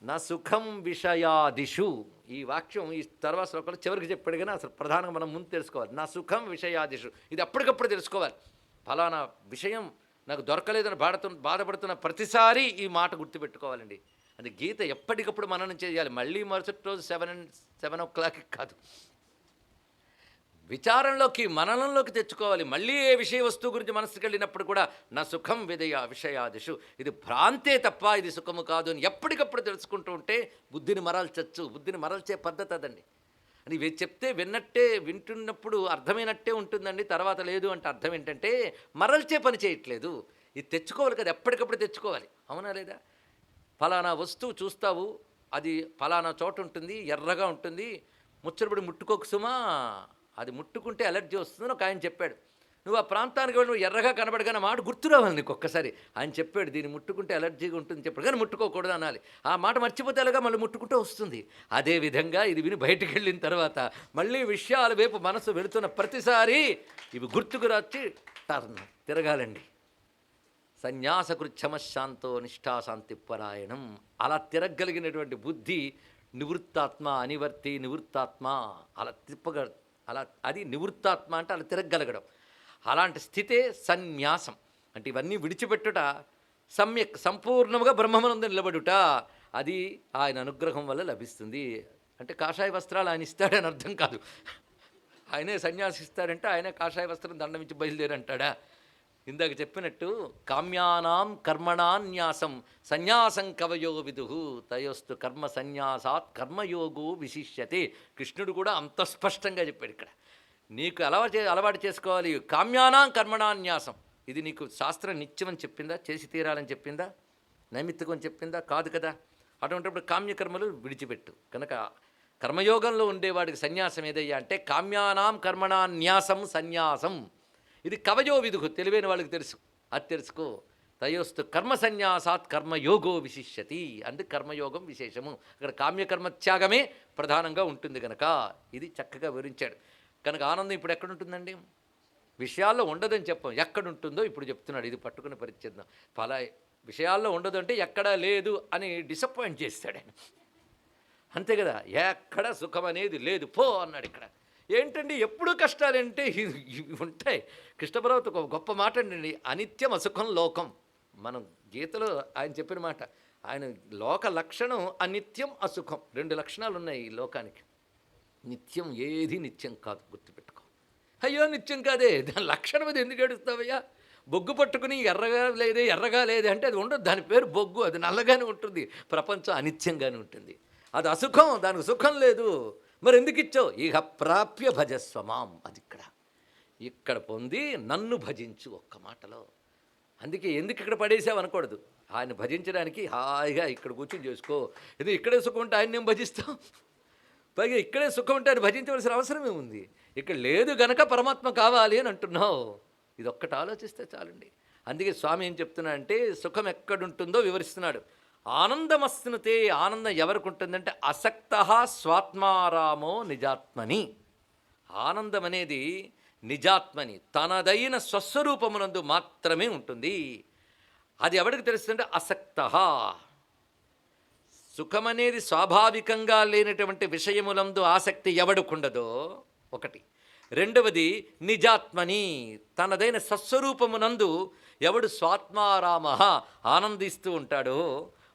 [SPEAKER 1] నా సుఖం విషయాదిషు, ఈ వాక్యం ఈ తర్వాత శ్లోకంలో చివరికి చెప్పాడు. కానీ అసలు ప్రధానంగా మనం ముందు తెలుసుకోవాలి. నా సుఖం విషయాదిషు, ఇది అప్పటికప్పుడు తెలుసుకోవాలి. ఫలానా విషయం నాకు దొరకలేదని బాధపడుతున్న ప్రతిసారి ఈ మాట గుర్తుపెట్టుకోవాలండి. అది గీత ఎప్పటికప్పుడు మననం చేయాలి. మళ్ళీ మరుసటి రోజు 7 o'clock కాదు, విచారంలోకి మననంలోకి తెచ్చుకోవాలి. మళ్ళీ ఏ విషయ వస్తువు గురించి మనసుకు వెళ్ళినప్పుడు కూడా నా సుఖం విషయాదిషు, ఇది భ్రాంతే తప్ప ఇది సుఖము కాదు అని ఎప్పటికప్పుడు తెలుసుకుంటూ ఉంటే బుద్ధిని మరల్చచ్చు. బుద్ధిని మరల్చే పద్ధతి అదండి. అని చెప్తే విన్నట్టే, వింటున్నప్పుడు అర్థమైనట్టే ఉంటుందండి, తర్వాత లేదు అంటే అర్థం ఏంటంటే మరల్చే పని చేయట్లేదు. ఇది తెచ్చుకోవాలి కదా, ఎప్పటికప్పుడు తెచ్చుకోవాలి, అవునా లేదా? ఫలానా వస్తువు చూస్తావు, అది ఫలానా చోట ఉంటుంది, ఎర్రగా ఉంటుంది, ముచ్చటపడి ముట్టుకోకు సుమా, అది ముట్టుకుంటే అలర్జీ వస్తుందని ఒక ఆయన చెప్పాడు. నువ్వు ఆ ప్రాంతానికి వెళ్ళి నువ్వు ఎర్రగా కనబడగానే మాట గుర్తు రావాలి నీకు ఒక్కసారి. ఆయన చెప్పాడు దీన్ని ముట్టుకుంటే అలర్జీగా ఉంటుంది చెప్పాడు, కానీ ముట్టుకోకూడదు అనాలి. ఆ మాట మర్చిపోతే ఎలాగా మళ్ళీ ముట్టుకుంటూ వస్తుంది. అదేవిధంగా ఇది విని బయటికి వెళ్ళిన తర్వాత మళ్ళీ విషయాల వైపు మనసు వెళుతున్న ప్రతిసారి ఇవి గుర్తుకు వచ్చి తిరగాలండి. సన్యాసకృచ్ఛమశాంతో నిష్ఠాశాంతి పరాయణం. అలా తిరగలిగినటువంటి బుద్ధి నివృత్తాత్మ, అనివర్తి నివృత్తాత్మ, అలా అలా అది నివృత్తాత్మ అంటే అలా తిరగలగడం. అలాంటి స్థితే సన్యాసం అంటే ఇవన్నీ విడిచిపెట్టుట, సమ్యక్ సంపూర్ణముగా బ్రహ్మనందు నిలబడుట. అది ఆయన అనుగ్రహం వల్ల లభిస్తుంది. అంటే కాషాయ వస్త్రాలు ఆయన ఇస్తాడని అర్థం కాదు. ఆయనే సన్యాసిస్తాడంటే ఆయనే కాషాయ వస్త్రం దండం ఇచ్చి బయలుదేరంటాడా? ఇందాక చెప్పినట్టు కామ్యానాం కర్మణాన్యాసం సన్యాసం కవయో విదుహు తయోస్తు కర్మ సన్యాసాత్ కర్మయోగో విశిష్యతే. కృష్ణుడు కూడా అంత స్పష్టంగా చెప్పాడు ఇక్కడ. నీకు అలవాటు చేసుకోవాలి కామ్యానాం కర్మణాన్యాసం. ఇది నీకు శాస్త్రం నిత్యమని చెప్పిందా? చేసి తీరాలని చెప్పిందా? నైమిత్తికం చెప్పిందా? కాదు కదా. అటువంటిప్పుడు కామ్యకర్మలు విడిచిపెట్టు. కనుక కర్మయోగంలో ఉండేవాడికి సన్యాసం ఏదయ్యా అంటే కామ్యానాం కర్మణాన్యాసం సన్యాసం. ఇది కవయో విదుహు, తెలివైన వాళ్ళకి తెలుసు, అది తెలుసుకో. తయోస్తు కర్మ సన్యాసాత్ కర్మయోగో విశిష్యతి. అంటే కర్మయోగం విశేషము. అక్కడ కామ్యకర్మత్యాగమే ప్రధానంగా ఉంటుంది కనుక ఇది చక్కగా వివరించాడు. కనుక ఆనందం ఇప్పుడు ఎక్కడుంటుందండి? విషయాల్లో ఉండదని చెప్పాం, ఎక్కడుంటుందో ఇప్పుడు చెప్తున్నాడు. ఇది పట్టుకుని పరిచ్ఛేదం. ఫలా విషయాల్లో ఉండదు అంటే ఎక్కడా లేదు అని డిసప్పాయింట్ చేస్తాడు ఆయన. అంతే కదా, ఎక్కడ సుఖం అనేది లేదు పో అన్నాడు. ఇక్కడ ఏంటండి ఎప్పుడూ కష్టాలంటే ఇవి ఉంటాయి. కృష్ణపర్వత ఒక గొప్ప మాట అండి, అనిత్యం అసుఖం లోకం. మనం గీతలో ఆయన చెప్పిన మాట. ఆయన లోక లక్షణం అనిత్యం అసుఖం. 2 లక్షణాలు ఉన్నాయి ఈ లోకానికి. నిత్యం ఏది నిత్యం కాదు, గుర్తుపెట్టుకో. అయ్యో నిత్యం కాదే, దాని లక్షణం అది, ఎందుకు ఏడుస్తావయ్యా? బొగ్గు పట్టుకుని ఎర్రగా లేదే, ఎర్రగా లేదే అంటే అది ఉండదు, దాని పేరు బొగ్గు, అది నల్లగానే ఉంటుంది. ప్రపంచం అనిత్యంగానే ఉంటుంది. అది అసుఖం, దానికి సుఖం లేదు. మరి ఎందుకు ఇచ్చావు? ఇహ ప్రాప్య భజస్వమాం. అది ఇక్కడ, ఇక్కడ పొంది నన్ను భజించు ఒక్క మాటలో. అందుకే ఎందుకు ఇక్కడ పడేసావు అనకూడదు. ఆయన భజించడానికి హాయిగా ఇక్కడ కూర్చొని చేసుకో. ఇది ఇక్కడే సుఖం ఉంటే ఆయన ఏం భజిస్తాం? పైగా ఇక్కడే సుఖం ఉంటే ఆయన భజించవలసిన అవసరమే ఉంది. ఇక్కడ లేదు గనక పరమాత్మ కావాలి అని అంటున్నావు. ఇది ఒక్కటి ఆలోచిస్తే చాలండి. అందుకే స్వామి ఏం చెప్తున్నా అంటే, సుఖం ఎక్కడుంటుందో వివరిస్తున్నాడు. ఆనందమస్నుతే, ఆనందం ఎవరికి ఉంటుందంటే అసక్త స్వాత్మారామో నిజాత్మని. ఆనందం అనేది నిజాత్మని, తనదైన స్వస్వరూపమునందు మాత్రమే ఉంటుంది. అది ఎవరికి తెలుస్తుందంటే అసక్త. సుఖమనేది స్వాభావికంగా లేనటువంటి విషయములందు ఆసక్తి ఎవడుకుండదో ఒకటి. రెండవది నిజాత్మని, తనదైన సస్వరూపమునందు ఎవడు స్వాత్మారామ ఆనందిస్తూ ఉంటాడో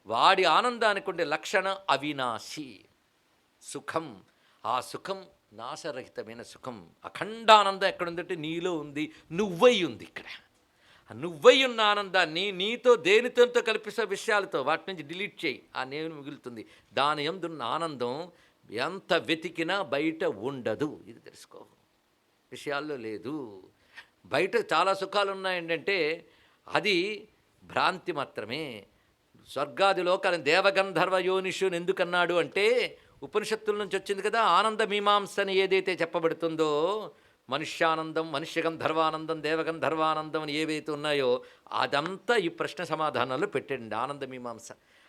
[SPEAKER 1] వాడి ఆనందానికి ఉండే లక్షణ అవినాశి సుఖం. ఆ సుఖం నాశరహితమైన సుఖం. అఖండానందం ఎక్కడుందంటే నీలో ఉంది, నువ్వై ఉంది ఇక్కడ. నువ్వై ఉన్న ఆనందాన్ని నీతో దేనితో కల్పిస్తే విషయాలతో వాటి నుంచి డిలీట్ చేయి, ఆ నేను మిగులుతుంది. దాని యందున్న ఆనందం ఎంత వెతికినా బయట ఉండదు. ఇది తెలుసుకో, విషయాల్లో లేదు. బయట చాలా సుఖాలు ఉన్నాయంటే అది భ్రాంతి మాత్రమే. స్వర్గాది లోకాలను దేవగంధర్వ యోనిషుని ఎందుకన్నాడు అంటే, ఉపనిషత్తుల నుంచి వచ్చింది కదా. ఆనంద మీమాంసని ఏదైతే చెప్పబడుతుందో, మనుష్యానందం, మనుష్యగంధర్వానందం, దేవగంధర్వానందం అని ఏవైతే ఉన్నాయో అదంతా ఈ ప్రశ్న సమాధానాల్లో పెట్టండి ఆనంద మీమాంస.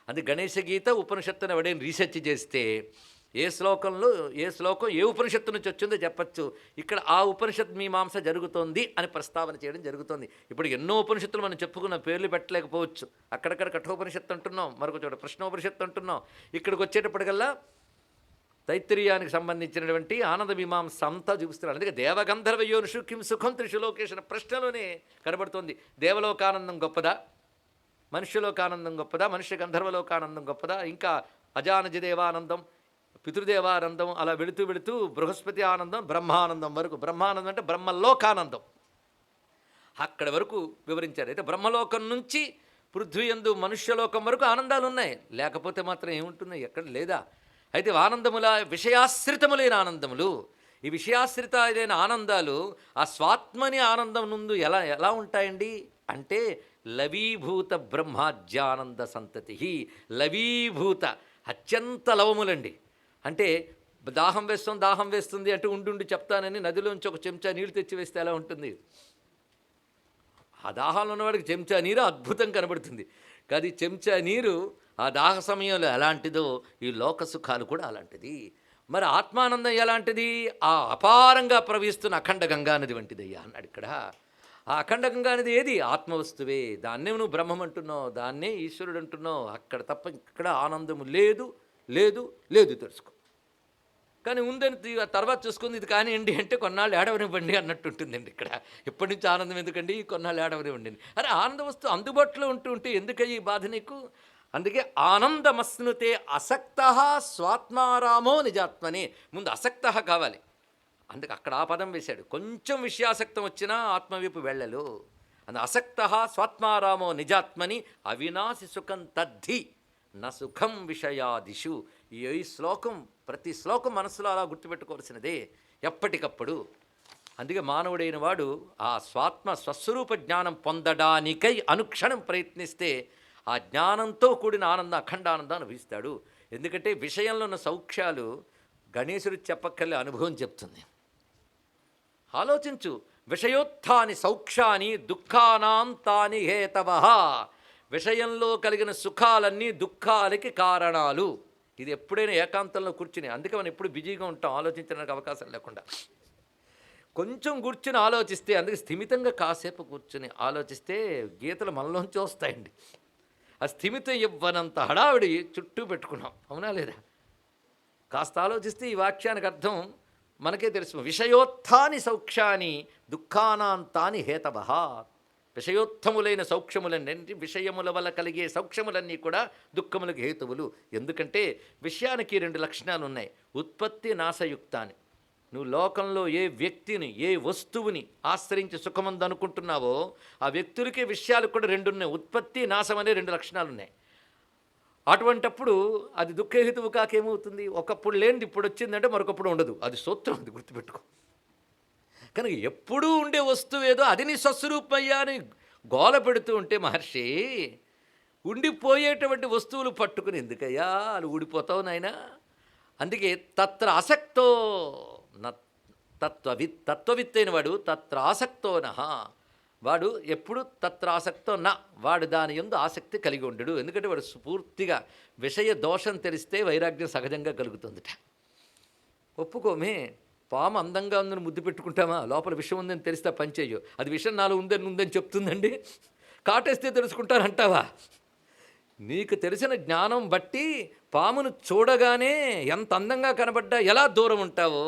[SPEAKER 1] అది గణేశ గీత ఉపనిషత్తుని ఎవడైనా రీసెర్చ్ చేస్తే ఏ శ్లోకం ఏ ఉపనిషత్తు నుంచి వచ్చిందో చెప్పచ్చు. ఇక్కడ ఆ ఉపనిషత్ మీమాంస జరుగుతోంది అని ప్రస్తావన చేయడం జరుగుతోంది. ఇప్పుడు ఎన్నో ఉపనిషత్తులు మనం చెప్పుకున్న పేర్లు పెట్టలేకపోవచ్చు. అక్కడక్కడ కఠోపనిషత్తు అంటున్నాం, మరొక చోట ప్రశ్నోపనిషత్తు అంటున్నాం. ఇక్కడికి వచ్చేటప్పటికల్లా తైత్తిరీయానికి సంబంధించినటువంటి ఆనంద మీమాంస అంతా చూపిస్తున్నాడు. అందుకే దేవగంధర్వ యోనుషు కిం సుఖం త్రిషు లోకేషణ ప్రశ్నలోనే కనబడుతోంది. దేవలోకానందం గొప్పదా, మనుష్యలోకానందం గొప్పదా, మనుష్య గంధర్వలోకానందం గొప్పదా, ఇంకా అజానజదేవానందం, పితృదేవానందం, అలా వెళుతూ వెళుతూ బృహస్పతి ఆనందం, బ్రహ్మానందం వరకు. బ్రహ్మానందం అంటే బ్రహ్మలోకానందం, అక్కడి వరకు వివరించారు. అయితే బ్రహ్మలోకం నుంచి పృథ్వీయందు మనుష్యలోకం వరకు ఆనందాలు ఉన్నాయి, లేకపోతే మాత్రం ఏముంటుంది, ఎక్కడ లేదా. అయితే ఆనందముల విషయాశ్రితములైన ఆనందములు, ఈ విషయాశ్రితమైన ఆనందాలు ఆ స్వాత్మని ఆనందం నుండి ఎలా ఉంటాయండి అంటే, లవీభూత బ్రహ్మాజ్యానంద సంతతి. లవీభూత అత్యంత లవములండి. అంటే దాహం వేస్తుంది అంటే ఉండి చెప్తానని నదిలోంచి ఒక చెంచా నీళ్ళు తెచ్చి వేస్తే ఎలా ఉంటుంది? ఆ దాహంలో ఉన్నవాడికి చెంచా నీరు అద్భుతం కనబడుతుంది. కానీ చెంచా నీరు ఆ దాహ సమయంలో ఎలాంటిదో ఈ లోక సుఖాలు కూడా అలాంటిది. మరి ఆత్మానందం ఎలాంటిది? ఆ అపారంగా ప్రవహిస్తున్న అఖండ గంగానది వంటిదయ్యా అన్నాడు ఇక్కడ. ఆ అఖండ గంగానది ఏది? ఆత్మవస్తువే. దాన్నే నువ్వు బ్రహ్మం అంటున్నావు, దాన్నే ఈశ్వరుడు అంటున్నావు. అక్కడ తప్ప ఇక్కడ ఆనందము లేదు లేదు లేదు, తెలుసుకో. కానీ ఉందని తర్వాత చూసుకుంది, ఇది కానివ్వండి అంటే కొన్నాళ్ళు ఏడవనివ్వండి అన్నట్టు ఉంటుందండి ఇక్కడ. ఎప్పటి నుంచి ఆనందం ఎందుకండి, కొన్నాళ్ళు ఏడవనివ్వండి. అరే ఆనంద వస్తువు అందుబాటులో ఉంటే ఎందుకయ్యి ఈ బాధ నీకు? అందుకే ఆనందమస్నుతే అసక్త స్వాత్మారామో నిజాత్మని. ముందు అసక్త కావాలి, అందుకే అక్కడ ఆ పదం వేశాడు. కొంచెం విషయాసక్తం వచ్చినా ఆత్మవైపు వెళ్ళలు. అందు అసక్త స్వాత్మారామో నిజాత్మని అవినాశి సుఖం తద్ధి న సుఖం విషయాదిషు. ఈ శ్లోకం ప్రతి శ్లోకం మనసులో అలా గుర్తుపెట్టుకోవాల్సినదే ఎప్పటికప్పుడు. అందుకే మానవుడైన వాడు ఆ స్వస్వరూప జ్ఞానం పొందడానికై అనుక్షణం ప్రయత్నిస్తే ఆ జ్ఞానంతో కూడిన ఆనందం, అఖండానందం అనుభవిస్తాడు. ఎందుకంటే విషయంలో ఉన్న సౌఖ్యాలు గణేశుడు చెప్పక్కర్లే, అనుభవం చెప్తుంది. ఆలోచించు. విషయోత్థాని సౌఖ్యాని దుఃఖానాం తాని హేతవః. విషయంలో కలిగిన సుఖాలన్నీ దుఃఖాలకి కారణాలు. ఇది ఎప్పుడైనా ఏకాంతంలో కూర్చుని, అందుకే మనం ఎప్పుడు బిజీగా ఉంటాం, ఆలోచించడానికి అవకాశం లేకుండా. కొంచెం కూర్చుని ఆలోచిస్తే, అందుకే స్థిమితంగా కాసేపు కూర్చుని ఆలోచిస్తే గీతలు మనలోంచి వస్తాయండి. ఆ స్థిమితం ఇవ్వనంత హడావిడి చుట్టూ పెట్టుకున్నాం, అవునా లేదా? కాస్త ఆలోచిస్తే ఈ వాక్యానికి అర్థం మనకే తెలుసు. విషయోత్థాని సౌఖ్యాని దుఃఖానాంతాని హేతవః. విషయోత్తములైన సౌఖ్యములన్నీ, విషయముల వల్ల కలిగే సౌఖ్యములన్నీ కూడా దుఃఖములకు హేతువులు. ఎందుకంటే విషయానికి రెండు లక్షణాలు ఉన్నాయి. ఉత్పత్తి నాశయుక్తాన్ని. నువ్వు లోకంలో ఏ వ్యక్తిని ఏ వస్తువుని ఆశ్రయించి సుఖముంది అనుకుంటున్నావో ఆ వ్యక్తులకి విషయాలు కూడా రెండు ఉన్నాయి. ఉత్పత్తి నాశం అనే రెండు లక్షణాలు ఉన్నాయి. అటువంటప్పుడు అది దుఃఖహేతువు కాకేమవుతుంది? ఒకప్పుడు లేనిది ఇప్పుడు వచ్చిందంటే మరొకప్పుడు ఉండదు. అది సూత్రం, అది గుర్తుపెట్టుకో. కనుక ఎప్పుడూ ఉండే వస్తువు ఏదో అది నీ స్వస్వరూపమయ్యా అని గోల పెడుతూ ఉంటే మహర్షి, ఉండిపోయేటువంటి వస్తువులు పట్టుకుని ఎందుకయ్యా అలా ఊడిపోతావు నాయనా? అందుకే తత్ర ఆసక్తో తత్వవిత్ అయిన వాడు తత్ర ఆసక్తో నహ, వాడు ఎప్పుడు తత్ర ఆసక్తో నా, వాడు దాని యందు ఆసక్తి కలిగి ఉండడు. ఎందుకంటే వాడు పూర్తిగా విషయ దోషం తెలిస్తే వైరాగ్యం సహజంగా కలుగుతుందిట. ఒప్పుకోమే, పాము అందంగా ఉందని ముద్దు పెట్టుకుంటామా? లోపల విషయం ఉందని తెలిస్తే పనిచేయు. అది విషయం నాలో ఉందని చెప్తుందండి. కాటేస్తే తెలుసుకుంటారంటావా? నీకు తెలిసిన జ్ఞానం బట్టి పామును చూడగానే ఎంత అందంగా కనబడ్డా ఎలా దూరం ఉంటావో,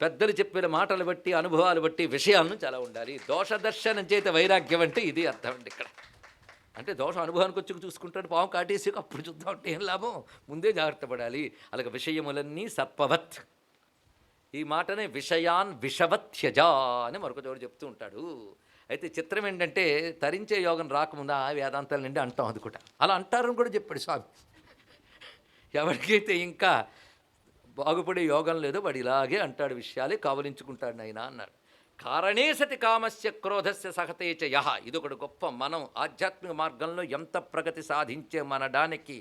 [SPEAKER 1] పెద్దలు చెప్పిన మాటలు బట్టి అనుభవాలు బట్టి విషయాలను చాలా ఉండాలి. దోషదర్శనం చేత వైరాగ్యం అంటే ఇది అర్థం అండి ఇక్కడ. అంటే దోషం అనుభవానికి వచ్చి చూసుకుంటాడు, పాము కాటేసి అప్పుడు చూద్దాం అంటే ఏం లాభం? ముందే జాగ్రత్త పడాలి. అలాగే విషయములన్నీ సర్పవత్. ఈ మాటనే విషయాన్ విషవత్యజా అని మరొక చోటు చెప్తూ ఉంటాడు. అయితే చిత్రం ఏంటంటే తరించే యోగం రాకముందా వేదాంతాల నుండి అంటాం, అది కూడా అలా అంటారని కూడా చెప్పాడు స్వామి. ఎవరికైతే ఇంకా బాగుపడే యోగం లేదో వాడు ఇలాగే అంటాడు, విషయాలే కావలించుకుంటాడు నాయన అన్నాడు. కారణే సతి కామస్య క్రోధస్య సహతేచ యహ. ఇదొకటి గొప్ప. మనం ఆధ్యాత్మిక మార్గంలో ఎంత ప్రగతి సాధించే మనడానికి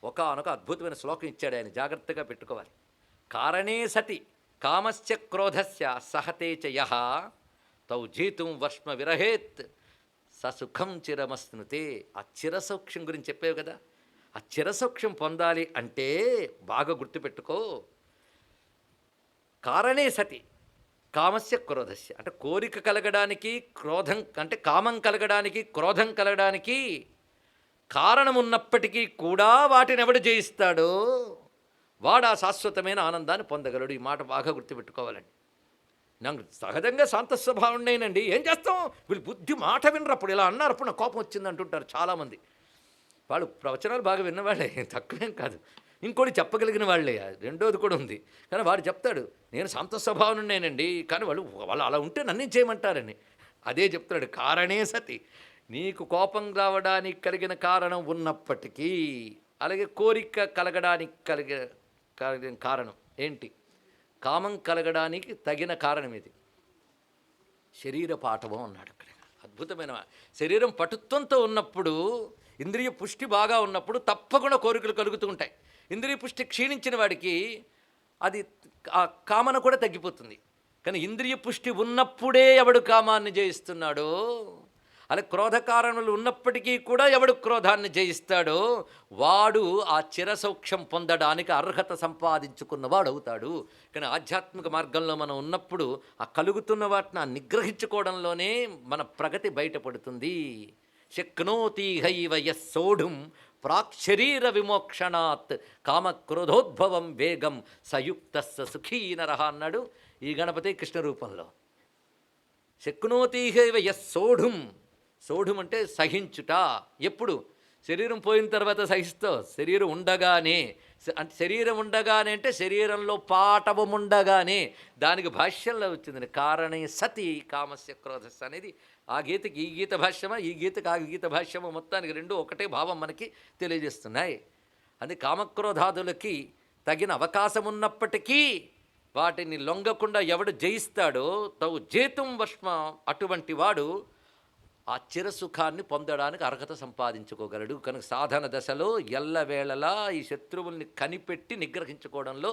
[SPEAKER 1] ఒకానొక అద్భుతమైన శ్లోకం ఇచ్చాడు ఆయన, జాగ్రత్తగా పెట్టుకోవాలి. కారణే సతి కామస్య క్రోధస్య సహతేచ యహ తౌ జీతుం వర్ష్మ విరహేత్ ససుఖం చిరమస్నుతే. ఆ చిరసౌఖ్యం గురించి చెప్పావు కదా, ఆ చిరసౌఖ్యం పొందాలి అంటే బాగా గుర్తుపెట్టుకో. కారణే సతి కామస్య క్రోధస్య, అంటే కోరిక కలగడానికి క్రోధం, అంటే కామం కలగడానికి క్రోధం కలగడానికి కారణం ఉన్నప్పటికీ కూడా వాటిని ఎవడు జయిస్తాడో వాడు ఆ శాశ్వతమైన ఆనందాన్ని పొందగలడు. ఈ మాట బాగా గుర్తుపెట్టుకోవాలండి. నాకు సహజంగా శాంత స్వభావండేనండి, ఏం చేస్తాం? వీళ్ళు బుద్ధి మాట వినరు. అప్పుడు ఇలా అన్నారు, అప్పుడు నాకు కోపం వచ్చింది అంటుంటారు చాలామంది. వాళ్ళు ప్రవచనాలు బాగా విన్నవాళ్ళే, తక్కువేం కాదు. ఇంకోటి చెప్పగలిగిన వాళ్ళే, రెండోది కూడా ఉంది. కానీ వాడు చెప్తాడు నేను శాంత స్వభావం నేనండి, కానీ వాళ్ళు అలా ఉంటే నన్ను చేయమంటారని. అదే చెప్తాడు, కారణే సతి. నీకు కోపం రావడానికి కలిగిన కారణం ఉన్నప్పటికీ, అలాగే కోరిక కలగడానికి కలిగిన కారణం ఏంటి? కామం కలగడానికి తగిన కారణం ఇది శరీర పాఠవం అన్నాడు అక్కడ. అద్భుతమైన శరీరం పటుత్వంతో ఉన్నప్పుడు, ఇంద్రియ పుష్టి బాగా ఉన్నప్పుడు తప్పకుండా కోరికలు కలుగుతూ ఉంటాయి. ఇంద్రియ పుష్టి క్షీణించిన వాడికి అది ఆ కామన కూడా తగ్గిపోతుంది. కానీ ఇంద్రియ పుష్టి ఉన్నప్పుడే ఎవడు కామాన్ని జయిస్తున్నాడో, అలా క్రోధ కారణములు ఉన్నప్పటికీ కూడా ఎవడు క్రోధాన్ని జయిస్తాడో వాడు ఆ చిరసౌఖ్యం పొందడానికి అర్హత సంపాదించుకున్నవాడు అవుతాడు. కానీ ఆధ్యాత్మిక మార్గంలో మనం ఉన్నప్పుడు ఆ కలుగుతున్న వాటిని నిగ్రహించుకోవడంలోనే మన ప్రగతి బయటపడుతుంది. శక్నోతి హైవ యస్సోఢుం ప్రాక్శరీర విమోక్షణాత్ కామక్రోధోద్భవం వేగం సయుక్తస్స సుఖీ నరః అన్నాడు ఈ గణపతి కృష్ణ రూపంలో. శక్నోతి హైవ యస్సోఢుం, సోఢుం అంటే సహించుట. ఎప్పుడు? శరీరం పోయిన తర్వాత సహిస్తావు, శరీరం ఉండగానే. అంటే శరీరం ఉండగానే అంటే శరీరంలో పాటవం ఉండగానే. దానికి భాష్యంలో వచ్చింది కారణే సతి కామస్య క్రోధస్య అనేది. ఆ గీతకి ఈ గీత భాష్యమా, ఈ గీతకి ఆ గీత భాష్యమా, మొత్తానికి రెండు ఒకటే భావం మనకి తెలియజేస్తున్నాయి. అది కామక్రోధాదులకి తగిన అవకాశం ఉన్నప్పటికీ వాటిని లొంగకుండా ఎవడు జయిస్తాడో తౌ జేతుం వర్ష్మ, అటువంటి వాడు ఆ చిరసుఖాన్ని పొందడానికి అర్హత సంపాదించుకోగలడు. కనుక సాధన దశలో ఎల్లవేళలా ఈ శత్రువుల్ని కనిపెట్టి నిగ్రహించుకోవడంలో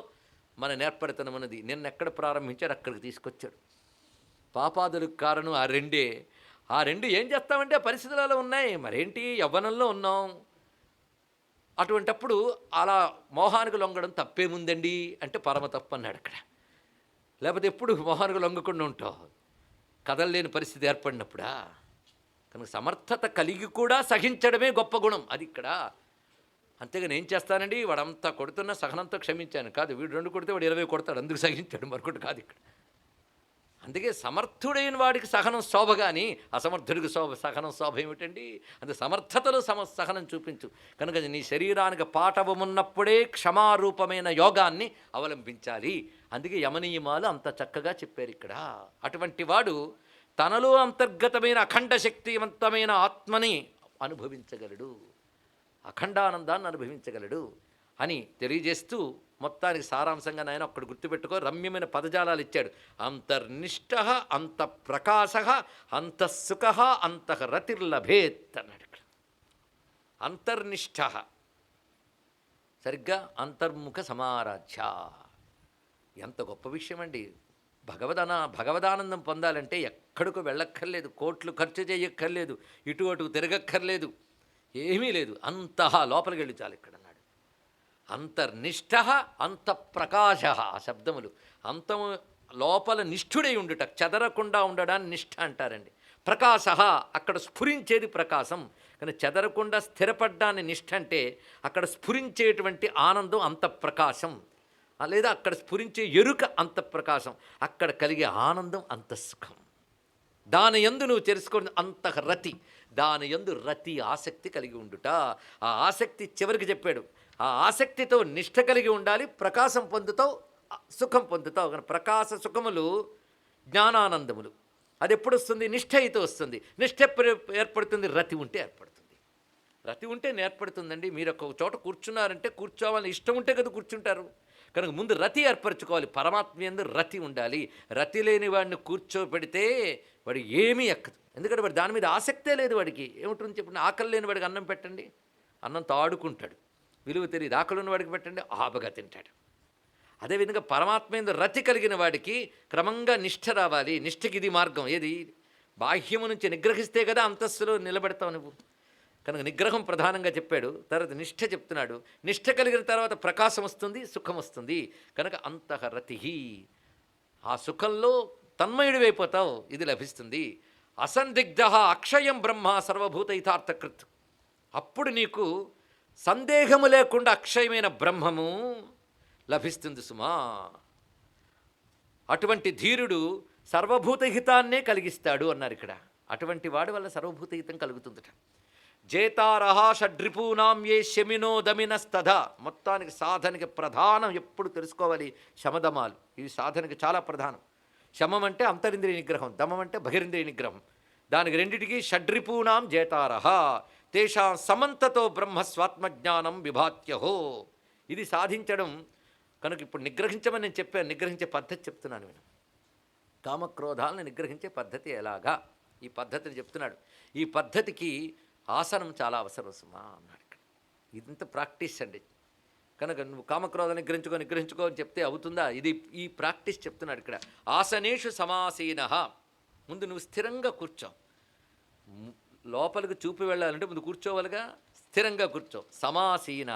[SPEAKER 1] మన నేర్పరితనం ఉన్నది. నిన్నెక్కడ ప్రారంభించాడు అక్కడికి తీసుకొచ్చాడు. పాపాదులకు కారణం ఆ రెండే. ఆ రెండు ఏం చేస్తామంటే పరిస్థితులలో ఉన్నాయి. మరేంటి, యవ్వనంలో ఉన్నాం. అటువంటప్పుడు అలా మోహానికి లొంగడం తప్పేముందండి అంటే పరమ తప్పు అన్నాడు అక్కడ. లేకపోతే ఎప్పుడు మోహానికి లొంగకుండా ఉంటావు, కదలలేని పరిస్థితి ఏర్పడినప్పుడా. కనుక సమర్థత కలిగి కూడా సహించడమే గొప్ప గుణం అది ఇక్కడ. అంతేగాని ఏం చేస్తానండి, వాడంతా కొడుతున్నా సహనంతో క్షమించాను కాదు. వీడు 2 కొడితే వాడు 20 కొడతాడు, అందుకు సహించాడు, మరొకటి కాదు ఇక్కడ. అందుకే సమర్థుడైన వాడికి సహనం శోభ, కానీ అసమర్థుడికి సహనం శోభ ఏమిటండి? అందుకే సమర్థతలో సహనం చూపించు. కనుక నీ శరీరానికి పాఠవమున్నప్పుడే క్షమారూపమైన యోగాన్ని అవలంబించాలి. అందుకే యమనియమాలు అంత చక్కగా చెప్పారు ఇక్కడ. అటువంటి వాడు తనలో అంతర్గతమైన అఖండ శక్తివంతమైన ఆత్మని అనుభవించగలడు, అఖండానందాన్ని అనుభవించగలడు అని తెలియజేస్తూ మొత్తానికి సారాంశంగా నాయన ఒక్కడు గుర్తుపెట్టుకో, రమ్యమైన పదజాలాలు ఇచ్చాడు. అంతర్నిష్ట అంత ప్రకాశ అంతఃసుఖ అంతఃరతిర్లభేత్ అన్నాడు ఇక్కడ. అంతర్నిష్ట సరిగ్గా అంతర్ముఖ సమారాధ్య. ఎంత గొప్ప విషయం అండి. భగవదానందం పొందాలంటే ఎక్కడికో వెళ్ళక్కర్లేదు, కోట్లు ఖర్చు చేయక్కర్లేదు, ఇటు అటు తిరగక్కర్లేదు, ఏమీ లేదు. అంతహా లోపలికి వెళ్ళి చాలు ఇక్కడ అన్నాడు. అంతర్నిష్ట అంతఃప్రకాశ, ఆ శబ్దములు అంతము లోపల నిష్ఠుడై ఉండుట, చెదరకుండా ఉండడాన్ని నిష్ఠ అంటారండి. ప్రకాశ అక్కడ స్ఫురించేది ప్రకాశం, కానీ చెదరకుండా స్థిరపడ్డాన్ని నిష్ఠ అంటే అక్కడ స్ఫురించేటువంటి ఆనందం అంతఃప్రకాశం, లేదా అక్కడ స్ఫురించే ఎరుక అంతఃప్రకాశం, అక్కడ కలిగే ఆనందం అంతఃసుఖం. దాని యందు నువ్వు తెలుసుకుని అంతఃరతి, దాని యందు రతి ఆసక్తి కలిగి ఉండుట. ఆ ఆసక్తి చివరికి చెప్పాడు, ఆ ఆసక్తితో నిష్ఠ కలిగి ఉండాలి, ప్రకాశం పొందుతావు, సుఖం పొందుతావు. కానీ ప్రకాశ సుఖములు జ్ఞానానందములు. అది ఎప్పుడు వస్తుంది? నిష్ఠ అయితే వస్తుంది. నిష్ఠ ఎప్పుడు ఏర్పడుతుంది? రతి ఉంటే ఏర్పడుతుంది. రతి ఉంటే ఏర్పడుతుందండి. మీరు ఒక చోట కూర్చున్నారంటే కూర్చోవాలని ఇష్టం ఉంటే కదా కూర్చుంటారు. కనుక ముందు రతి ఏర్పరచుకోవాలి. పరమాత్మ యందు రతి ఉండాలి. రతి లేని వాడిని కూర్చోపెడితే వాడు ఏమీ ఎక్కదు. ఎందుకంటే వాడు దాని మీద ఆసక్తే లేదు. వాడికి ఏమిటని చెప్పండి, ఆకలి లేని వాడికి అన్నం పెట్టండి, అన్నంతో ఆడుకుంటాడు, విలువ తెలియదు. ఆకలి ఉన్న వాడికి పెట్టండి, ఆపగా తింటాడు. అదేవిధంగా పరమాత్మ యందు రతి కలిగిన వాడికి క్రమంగా నిష్ఠ రావాలి. నిష్ఠకి ఇది మార్గం. ఏది? బాహ్యము నుంచి నిగ్రహిస్తే కదా అంతస్తులో నిలబెడతావు నువ్వు. కనుక నిగ్రహం ప్రధానంగా చెప్పాడు. తర్వాత నిష్ఠ చెప్తున్నాడు. నిష్ఠ కలిగిన తర్వాత ప్రకాశం వస్తుంది, సుఖం వస్తుంది. కనుక అంతఃరతి, ఆ సుఖంలో తన్మయుడివైపోతావు, ఇది లభిస్తుంది. అసందిగ్ధ అక్షయం బ్రహ్మ సర్వభూత యథార్థకృత్. అప్పుడు నీకు సందేహము లేకుండా అక్షయమైన బ్రహ్మము లభిస్తుంది సుమా. అటువంటి ధీరుడు సర్వభూత హితాన్నే కలిగిస్తాడు అన్నారు ఇక్కడ. అటువంటి వాడి వల్ల సర్వభూత హితం కలుగుతుందట. జేతారహ షడ్రిపూనాం ఏ శమినో దమినస్తథ. మొత్తానికి సాధనకి ప్రధానం ఎప్పుడు తెలుసుకోవాలి, శమదమాలు. ఇవి సాధనకి చాలా ప్రధానం. శమం అంటే అంతరింద్రియ నిగ్రహం, దమం అంటే బహిరింద్రియ నిగ్రహం. దానికి రెండిటికి షడ్రిపూనాం జేతారహ తేషా సమంతతో బ్రహ్మ స్వాత్మజ్ఞానం విభాత్యహో. ఇది సాధించడం. కనుక ఇప్పుడు నిగ్రహించమని నేను చెప్పాను, నిగ్రహించే పద్ధతి చెప్తున్నాను నేను. కామక్రోధాలను నిగ్రహించే పద్ధతి ఎలాగా, ఈ పద్ధతిని చెప్తున్నాడు. ఈ పద్ధతికి ఆసనం చాలా అవసరం సుమా అన్నాడు ఇక్కడ. ఇదంతా ప్రాక్టీస్ అండి. కనుక నువ్వు కామక్రోధం నిగ్రహించుకో అని చెప్తే అవుతుందా? ఇది ఈ ప్రాక్టీస్ చెప్తున్నాడు ఇక్కడ. ఆసనేషు సమాసీన. ముందు నువ్వు స్థిరంగా కూర్చో. లోపలికి చూపి వెళ్ళాలంటే ముందు కూర్చోవాలిగా, స్థిరంగా కూర్చో. సమాసీన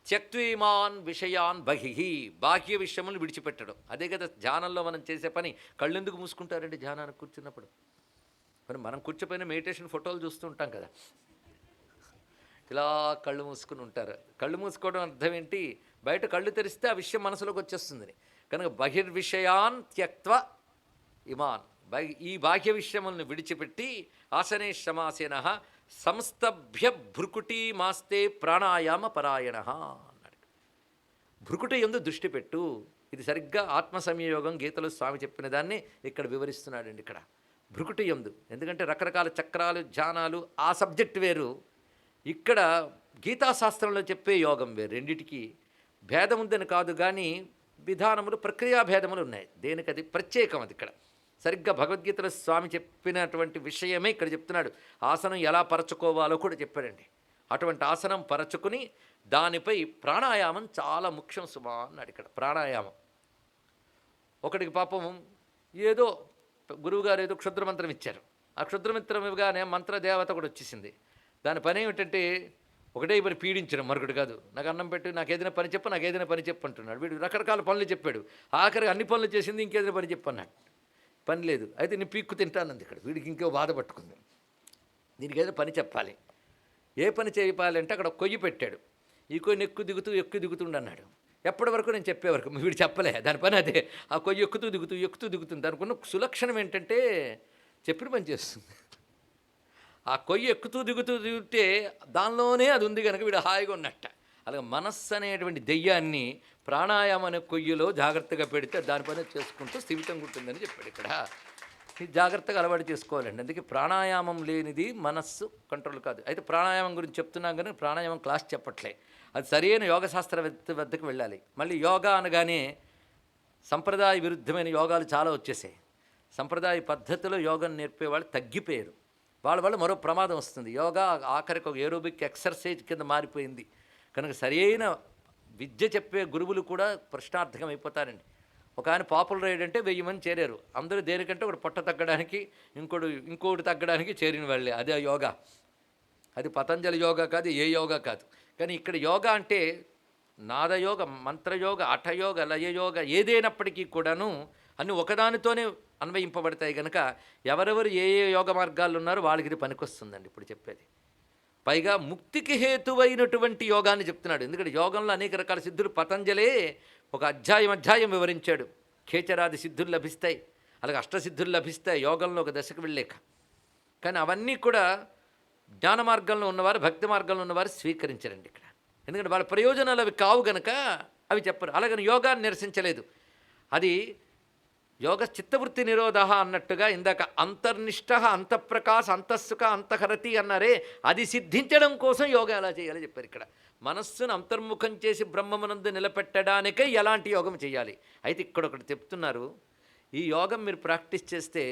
[SPEAKER 1] త్యక్త్వీమాన్ విషయాన్ బహిహి. బాహ్య విషయములను విడిచిపెట్టడం. అదే కదా ధ్యానంలో మనం చేసే పని. కళ్ళు ఎందుకు మూసుకుంటారండి ధ్యానానికి కూర్చున్నప్పుడు? మరి మనం కూర్చోపోయిన మెడిటేషన్ ఫోటోలు చూస్తూ ఉంటాం కదా, ఇలా కళ్ళు మూసుకుని ఉంటారు. కళ్ళు మూసుకోవడం అర్థం ఏంటి? బయట కళ్ళు తెరిస్తే ఆ విషయం మనసులోకి వచ్చేస్తుందని. కనుక బహిర్విషయాన్ త్యక్త్వ ఇమాన్, ఈ బాహ్య విషయములను విడిచిపెట్టి ఆసనే శమాసేన సంస్తభ్య భృకుటి మాస్తే ప్రాణాయామ పరాయణ అన్నాడు. భృకుటి యందు దృష్టి పెట్టు. ఇది సరిగ్గా ఆత్మ సంయోగం గీతలో స్వామి చెప్పిన దాన్ని ఇక్కడ వివరిస్తున్నాడండి ఇక్కడ. భృకుటి యందు, ఎందుకంటే రకరకాల చక్రాలు ధ్యానాలు ఆ సబ్జెక్ట్ వేరు, ఇక్కడ గీతాశాస్త్రంలో చెప్పే యోగం వేరు. రెండిటికి భేదం ఉందని కాదు, కానీ విధానములు ప్రక్రియా భేదములు ఉన్నాయి. దేనికది ప్రత్యేకం. అది ఇక్కడ సరిగ్గా భగవద్గీతలో స్వామి చెప్పినటువంటి విషయమే ఇక్కడ చెప్తున్నాడు. ఆసనం ఎలా పరచుకోవాలో కూడా చెప్పాడండి. అటువంటి ఆసనం పరచుకుని దానిపై ప్రాణాయామం చాలా ముఖ్యం సుమా అన్నాడు ఇక్కడ. ప్రాణాయామం ఒకటికి పాపం ఏదో గురువుగారు ఏదో క్షుద్రమంత్రం ఇచ్చారు. ఆ క్షుద్రమంత్రం ఇవ్వగానే మంత్రదేవత కూడా వచ్చేసింది. దాని పని ఏమిటంటే ఒకటే పని పీడించడం, మరొకటి కాదు. నాకు అన్నం పెట్టి, నాకు ఏదైనా పని చెప్పు, నాకు ఏదైనా పని చెప్పు అంటున్నాడు. వీడు రకరకాల పనులు చెప్పాడు. ఆఖరికి అన్ని పనులు చేసింది, ఇంకేదైనా పని చెప్పు అన్నాడు. పని లేదు, అయితే నేను పీక్కు తింటానంది ఇక్కడ. వీడికి ఇంకో బాధ పట్టుకుంది. దీనికి ఏదో పని చెప్పాలి. ఏ పని చేయాలంటే అక్కడ కొయ్యి పెట్టాడు. ఈ కొయ్యిని ఎక్కువ దిగుతుండు అన్నాడు. ఎప్పటి వరకు నేను చెప్పే వరకు. వీడు చెప్పలే, దాని పని అదే. ఆ కొయ్యి ఎక్కుతూ దిగుతుంది. దానికున్న సులక్షణం ఏంటంటే చెప్పిన పని చేస్తుంది. ఆ కొయ్యి ఎక్కుతూ దిగుతే దానిలోనే అది ఉంది కనుక వీడు హాయిగా ఉన్నట్ట. అలాగే మనస్సు అనేటువంటి దెయ్యాన్ని ప్రాణాయామం అనే కొయ్యలో జాగ్రత్తగా పెడితే దానిపైన చేసుకుంటూ స్థిమితంగా ఉంటుందని చెప్పాడు ఇక్కడ. ఇది జాగ్రత్తగా అలవాటు చేసుకోవాలండి. అందుకే ప్రాణాయామం లేనిది మనస్సు కంట్రోల్ కాదు. అయితే ప్రాణాయామం గురించి చెప్తున్నాం కానీ ప్రాణాయామం క్లాస్ చెప్పట్లే. అది సరైన యోగ శాస్త్రవేత్త వద్దకు వెళ్ళాలి. మళ్ళీ యోగా అనగానే సంప్రదాయ విరుద్ధమైన యోగాలు చాలా వచ్చేసాయి. సంప్రదాయ పద్ధతిలో యోగం నేర్పేవాళ్ళు తగ్గిపోయారు. వాళ్ళ వల్ల మరో ప్రమాదం వస్తుంది. యోగా ఆఖరికి ఒక ఏరోబిక్ ఎక్సర్సైజ్ కింద మారిపోయింది. కనుక సరైన విద్య చెప్పే గురువులు కూడా ప్రశ్నార్థకం అయిపోతారండి. ఒక ఆయన పాపులర్ అయ్యాడంటే 1000 మంది చేరారు. అందరూ దేనికంటే ఒకటి పొట్ట తగ్గడానికి, ఇంకోటి తగ్గడానికి చేరిన వాళ్ళే. అదే యోగా. అది పతంజలి యోగా కాదు, ఏ యోగా కాదు. కానీ ఇక్కడ యోగా అంటే నాదయోగ, మంత్రయోగ, హఠయోగ, లయయోగ ఏదైనప్పటికీ కూడాను అన్నీ ఒకదానితోనే అన్వయింపబడతాయి. కనుక ఎవరెవరు ఏ ఏ యోగ మార్గాలు ఉన్నారో వాళ్ళకి ఇది పనికొస్తుందండి ఇప్పుడు చెప్పేది. పైగా ముక్తికి హేతువైనటువంటి యోగాన్ని చెప్తున్నాడు. ఎందుకంటే యోగంలో అనేక రకాల సిద్ధులు పతంజలే ఒక అధ్యాయం వివరించాడు. ఖేచరాది సిద్ధులు లభిస్తాయి, అలాగే అష్టసిద్ధులు లభిస్తాయి యోగంలో ఒక దశకు వెళ్ళాక. కానీ అవన్నీ కూడా జ్ఞాన మార్గంలో ఉన్నవారు, భక్తి మార్గంలో ఉన్నవారు స్వీకరించరండి ఇక్కడ. ఎందుకంటే వాళ్ళ ప్రయోజనాలు అవి కావు గనక అవి చెప్పరు. అలాగని యోగాన్ని నిరసించలేదు. అది యోగ చిత్తవృత్తి నిరోధ అన్నట్టుగా ఇందాక అంతర్నిష్ట, అంతఃప్రకాశ, అంతఃసుఖ, అంతఃహరతి అన్నారే, అది సిద్ధించడం కోసం యోగా ఎలా చేయాలో చెప్పారు ఇక్కడ. మనస్సును అంతర్ముఖం చేసి బ్రహ్మమునందు నిలబెట్టడానికే ఎలాంటి యోగం చేయాలి. అయితే ఇక్కడ ఒకటి చెప్తున్నారు, ఈ యోగం మీరు ప్రాక్టీస్ చేస్తే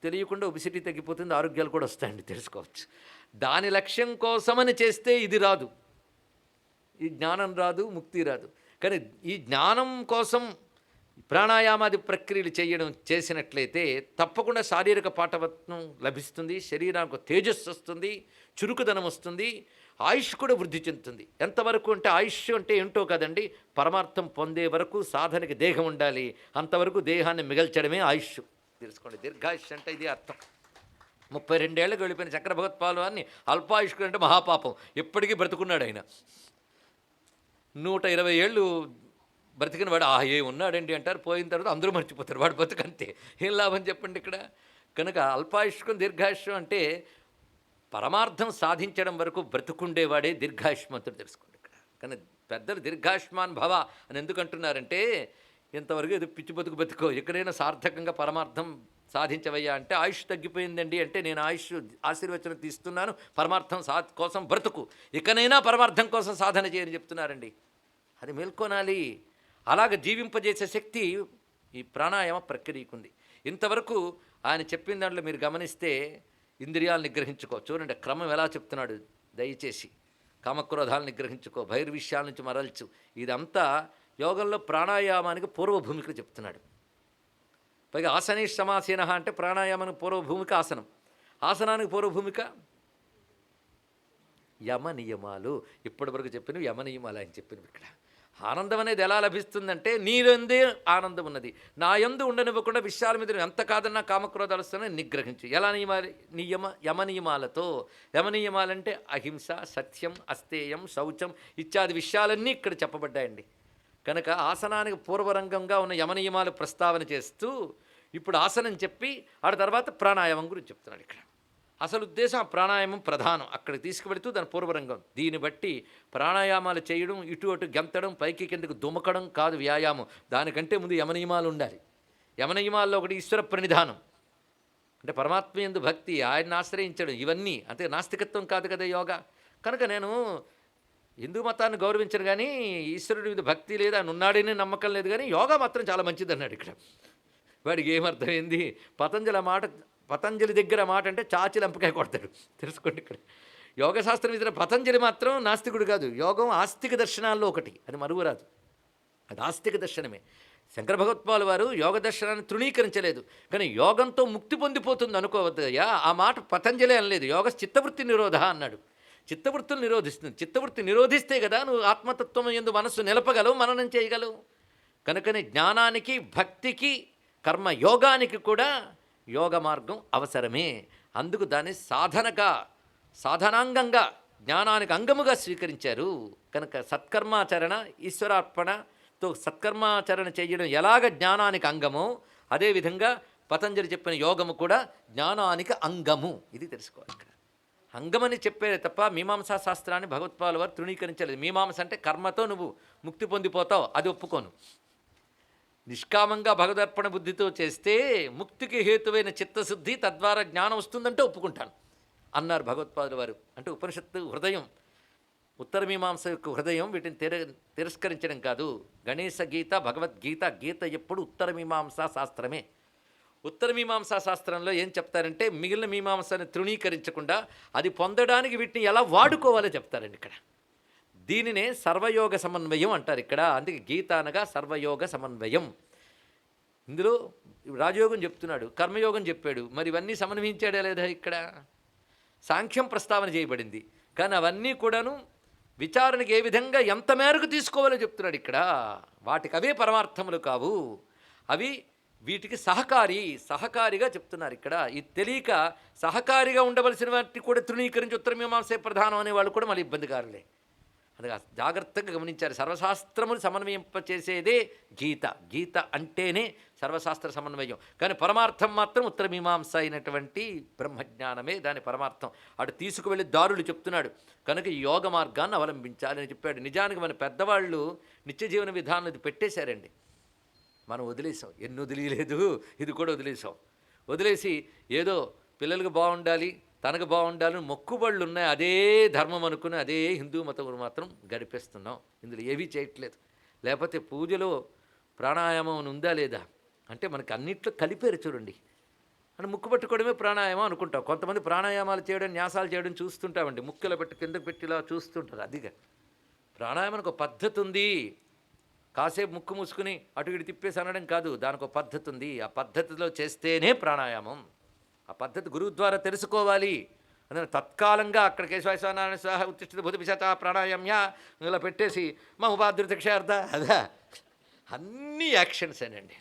[SPEAKER 1] తెలియకుండా ఒబిసిటీ తగ్గిపోతుంది, ఆరోగ్యాలు కూడా వస్తాయండి, తెలుసుకోవచ్చు. దాని లక్ష్యం కోసమని చేస్తే ఇది రాదు, ఈ జ్ఞానం రాదు, ముక్తి రాదు. కానీ ఈ జ్ఞానం కోసం ప్రాణాయామాది ప్రక్రియలు చేసినట్లయితే తప్పకుండా శారీరక పాటవత్వం లభిస్తుంది, శరీరానికి తేజస్సు వస్తుంది, చురుకుదనం వస్తుంది, ఆయుష్ కూడా వృద్ధి చెందుతుంది. ఎంతవరకు అంటే ఆయుష్ అంటే ఏంటో కదండి, పరమార్థం పొందే వరకు సాధనకి దేహం ఉండాలి, అంతవరకు దేహాన్ని మిగల్చడమే ఆయుష్. తెలుసుకోండి, దీర్ఘాయుష్ అంటే ఇది అర్థం. 32 ఏళ్ళకి వెళ్ళిపోయిన శంకర భగవత్పాదాన్ని అల్పాయుష్కుడు అంటే మహాపాపం, ఎప్పటికీ బ్రతుకున్నాడు ఆయన. 120 ఏళ్ళు బ్రతికిన వాడు ఏ ఉన్నాడండి అంటారు, పోయిన తర్వాత అందరూ మర్చిపోతారు వాడు బతుకంతే. ఏం లాభం చెప్పండి ఇక్కడ. కనుక అల్పాయుష్కం దీర్ఘాయుష్యం అంటే పరమార్థం సాధించడం వరకు బ్రతుకుండేవాడే దీర్ఘాయుష్మంతుడు, తెలుసుకోండి ఇక్కడ. కానీ పెద్దలు దీర్ఘాయుష్మాన్ భవ అని ఎందుకు అంటున్నారంటే, ఇంతవరకు ఏదో పిచ్చి బతుకో, ఎక్కడైనా సార్థకంగా పరమార్థం సాధించవయ్యా అంటే ఆయుష్ తగ్గిపోయిందండి అంటే నేను ఆయుష్ ఆశీర్వచనం తీస్తున్నాను, పరమార్థం కోసం బ్రతుకు, ఇకనైనా పరమార్థం కోసం సాధన చేయని చెప్తున్నారండి. అది మేల్కొనాలి. అలాగ జీవింపజేసే శక్తి ఈ ప్రాణాయామ ప్రక్రియకుంది. ఇంతవరకు ఆయన చెప్పిన దాంట్లో మీరు గమనిస్తే ఇంద్రియాలు నిగ్రహించుకో, చూడండి క్రమం ఎలా చెప్తున్నాడు. దయచేసి కామక్రోధాలు నిగ్రహించుకో, బహిర్విషయాల నుంచి మరల్చు, ఇదంతా యోగంలో ప్రాణాయామానికి పూర్వభూమికలు చెప్తున్నాడు. పైగా ఆసనే సమాసీన అంటే ప్రాణాయామానికి పూర్వభూమిక ఆసనం, ఆసనానికి పూర్వభూమిక యమ నియమాలు. ఇప్పటివరకు చెప్పినవి యమ నియమాలు ఆయన చెప్పినవి. ఇక్కడ ఆనందం అనేది ఎలా లభిస్తుందంటే నీరందే ఆనందం ఉన్నది, నా యందు ఉండనివ్వకుండా విషయాల మీద ఎంత కాదన్నా కామక్రోధాలు వస్తున్నాయి నిగ్రహించు. ఎలా యమ నియమాలతో. యమ నియమాలంటే అహింస, సత్యం, అస్తేయం, శౌచం ఇత్యాది విషయాలన్నీ ఇక్కడ చెప్పబడ్డాయండి. కనుక ఆసనానికి పూర్వరంగంగా ఉన్న యమ నియమాలు ప్రస్తావన చేస్తూ ఇప్పుడు ఆసనం చెప్పి ఆ తర్వాత ప్రాణాయామం గురించి చెప్తున్నాడు ఇక్కడ. అసలు ఉద్దేశం ఆ ప్రాణాయామం ప్రధానం, అక్కడికి తీసుకువెళుతూ దాని పూర్వరంగం. దీన్ని బట్టి ప్రాణాయామాలు చేయడం, ఇటు అటు గెంతడం, పైకి కిందకు దుమకడం కాదు వ్యాయామం. దానికంటే ముందు యమనియమాలు ఉండాలి. యమనియమాల్లో ఒకటి ఈశ్వర ప్రణిధానం, అంటే పరమాత్మ యందు భక్తి, ఆయన్ని ఆశ్రయించడం, ఇవన్నీ. అంతే, నాస్తికత్వం కాదు కదా యోగా. కనుక నేను హిందూ మతాన్ని గౌరవించను కానీ ఈశ్వరుడి మీద భక్తి లేదు, ఆయన ఉన్నాడని నమ్మకం లేదు, కానీ యోగా మాత్రం చాలా మంచిది అన్నాడు ఇక్కడ. వాడికి ఏమర్థమైంది, పతంజలి దగ్గర మాట అంటే చాచి లంపకాయ కొడతాడు, తెలుసుకోండి ఇక్కడ. యోగశాస్త్రం ఇచ్చిన పతంజలి మాత్రం నాస్తికుడు కాదు. యోగం ఆస్తిక దర్శనాల్లో ఒకటి, అది మరువురాదు, అది ఆస్తిక దర్శనమే. శంకర భగవత్పాల్ వారు యోగ దర్శనాన్ని తృణీకరించలేదు, కానీ యోగంతో ముక్తి పొందిపోతుంది అనుకోవద్దయ్యా, ఆ మాట పతంజలి అనలేదు. యోగ చిత్తవృత్తి నిరోధ అన్నాడు. చిత్తవృత్తులు నిరోధిస్తుంది. చిత్తవృత్తి నిరోధిస్తే కదా నువ్వు ఆత్మతత్వం యందు మనస్సు నిలపగలవు, మననం చేయగలవు. కనుకనే జ్ఞానానికి, భక్తికి, కర్మ యోగానికి కూడా యోగ మార్గం అవసరమే. అందుకు దాన్ని సాధనాంగంగా, జ్ఞానానికి అంగముగా స్వీకరించారు. కనుక సత్కర్మాచరణ, ఈశ్వరార్పణతో సత్కర్మాచరణ చేయడం ఎలాగ జ్ఞానానికి అంగమో, అదేవిధంగా పతంజలి చెప్పిన యోగము కూడా జ్ఞానానికి అంగము. ఇది తెలుసుకోవాలి ఇక్కడ. అంగమని చెప్పారే తప్ప మీమాంసా శాస్త్రాన్ని భగవత్పాదుల వారు తృణీకరించలేదు. మీమాంస అంటే కర్మతో నువ్వు ముక్తి పొందిపోతావు, అది ఒప్పుకోను. నిష్కామంగా భగవదర్పణ బుద్ధితో చేస్తే ముక్తికి హేతువైన చిత్తశుద్ధి, తద్వారా జ్ఞానం వస్తుందంటే ఒప్పుకుంటాను అన్నారు భగవత్పాదుల వారు. అంటే ఉపనిషత్తు హృదయం, ఉత్తర మీమాంస యొక్క హృదయం వీటిని తిరస్కరించడం కాదు. గణేశ గీత, భగవద్గీత, గీత ఎప్పుడు ఉత్తర మీమాంసా శాస్త్రమే. ఉత్తర మీమాంసా శాస్త్రంలో ఏం చెప్తారంటే మిగిలిన మీమాంసని తృణీకరించకుండా అది పొందడానికి వీటిని ఎలా వాడుకోవాలో చెప్తారండి ఇక్కడ. దీనినే సర్వయోగ సమన్వయం అంటారు ఇక్కడ. అందుకే గీత అనగా సర్వయోగ సమన్వయం. ఇందులో రాజయోగం చెప్తున్నాడు, కర్మయోగం చెప్పాడు, మరి ఇవన్నీ సమన్వయించాడా లేదా? ఇక్కడ సాంఖ్యం ప్రస్తావన చేయబడింది, కానీ అవన్నీ కూడాను విచారణకి ఏ విధంగా ఎంత మేరకు తీసుకోవాలో చెప్తున్నాడు ఇక్కడ. వాటికి అవే పరమార్థములు కావు, అవి వీటికి సహకారిగా చెప్తున్నారు ఇక్కడ. ఇది తెలియక సహకారిగా ఉండవలసిన వాటిని కూడా తృణీకరించి ఉత్తరమీమాంసే ప్రధానం అనేవాళ్ళు కూడా మళ్ళీ ఇబ్బందికారులే. అందుకే జాగ్రత్తగా గమనించారు. సర్వశాస్త్రములు సమన్వయింపచేసేదే గీత అంటేనే సర్వశాస్త్ర సమన్వయం. కానీ పరమార్థం మాత్రం ఉత్తరమీమాంస అయినటువంటి బ్రహ్మజ్ఞానమే దాని పరమార్థం. అటు తీసుకువెళ్ళి దారులు చెప్తున్నాడు. కనుక ఈ యోగ మార్గాన్ని అవలంబించాలని చెప్పాడు. నిజానికి మన పెద్దవాళ్ళు నిత్య జీవన విధానం ఇది పెట్టేశారండి, మనం వదిలేసాం. ఎన్ని వదిలేదు, ఇది కూడా వదిలేసి ఏదో పిల్లలకు బాగుండాలి, తనకు బాగుండాలని మొక్కుబళ్ళు ఉన్నాయి, అదే ధర్మం అనుకుని అదే హిందూ మతం మాత్రం గడిపేస్తున్నాం. ఇందులో ఏవీ చేయట్లేదు. లేకపోతే పూజలో ప్రాణాయామం ఉందా లేదా అంటే మనకి అన్నిట్లో కలిపేరు చూడండి. అని ముక్కు పట్టుకోవడమే ప్రాణాయామం అనుకుంటాం. కొంతమంది ప్రాణాయామాలు చేయడం, న్యాసాలు చేయడం చూస్తుంటామండి. ముక్కులో పెట్టి కిందకు పెట్టిలా చూస్తుంటారు. అదిగా ప్రాణాయామానికి ఒక పద్ధతి ఉంది. కాసేపు ముక్కు మూసుకుని అటు ఇటు తిప్పేసి అనడం కాదు, దానికి ఒక పద్ధతి ఉంది. ఆ పద్ధతిలో చేస్తేనే ప్రాణాయామం. ఆ పద్ధతి గురువు ద్వారా తెలుసుకోవాలి. అందుకని తత్కాలంగా అక్కడ కేశవాసనారాయణ స్వాహ ఉత్తిష్ఠిత భూత పిశాచ ప్రాణాయామ్య ఇలా పెట్టేసి మా ఉపాధృతక్షార్థ అదా అన్నీ యాక్షన్స్ అనండి.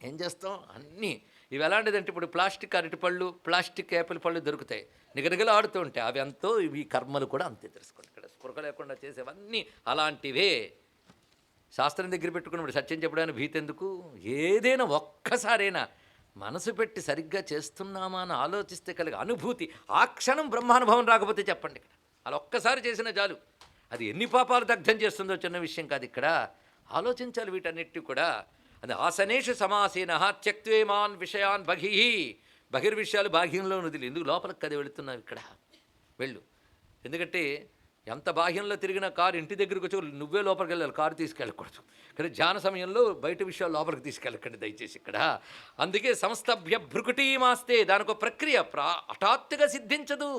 [SPEAKER 1] ఏం చేస్తాం అన్నీ. ఇవి ఎలాంటిదంటే ఇప్పుడు ప్లాస్టిక్ అరటిపళ్ళు, ప్లాస్టిక్ యాపిల్ పళ్ళు దొరుకుతాయి, నిగనిగలు ఆడుతూ ఉంటాయి. అవి ఎంతో ఇవి కర్మలు కూడా అంతే తెలుసుకోండి. ఇక్కడ స్పృహ లేకుండా చేసేవన్నీ అలాంటివే. శాస్త్రం దగ్గర పెట్టుకున్నప్పుడు సత్యం చెప్పడానికి భీతి ఎందుకు? ఏదైనా ఒక్కసారైనా మనసు పెట్టి సరిగ్గా చేస్తున్నామా అని ఆలోచిస్తే కలిగే అనుభూతి, ఆ క్షణం బ్రహ్మానుభవం రాకపోతే చెప్పండి. ఇక్కడ అలా ఒక్కసారి చేసిన చాలు. అది ఎన్ని పాపాలు దగ్ధం చేస్తుందో చిన్న విషయం కాదు. ఇక్కడ ఆలోచించాలి వీటన్నిటి కూడా. అది ఆసనేషు సమాసీన త్యక్వేమాన్ విషయాన్ బహిర్విషయాలు బాహ్యంలో వదిలి ఎందుకు లోపలికి కది వెళుతున్నావు? ఇక్కడ వెళ్ళు. ఎందుకంటే ఎంత బాహ్యంలో తిరిగిన కారు ఇంటి దగ్గరికి వచ్చి నువ్వే లోపలికి వెళ్ళాలి, కారు తీసుకెళ్ళకూడదు. కానీ ధ్యాన సమయంలో బయట విషయాలు లోపలికి తీసుకెళ్ళకండి దయచేసి ఇక్కడ. అందుకే సంస్థభ్య భృకుటీమాస్తే దానికి ఒక ప్రక్రియ హఠాత్తుగా సిద్ధించదు.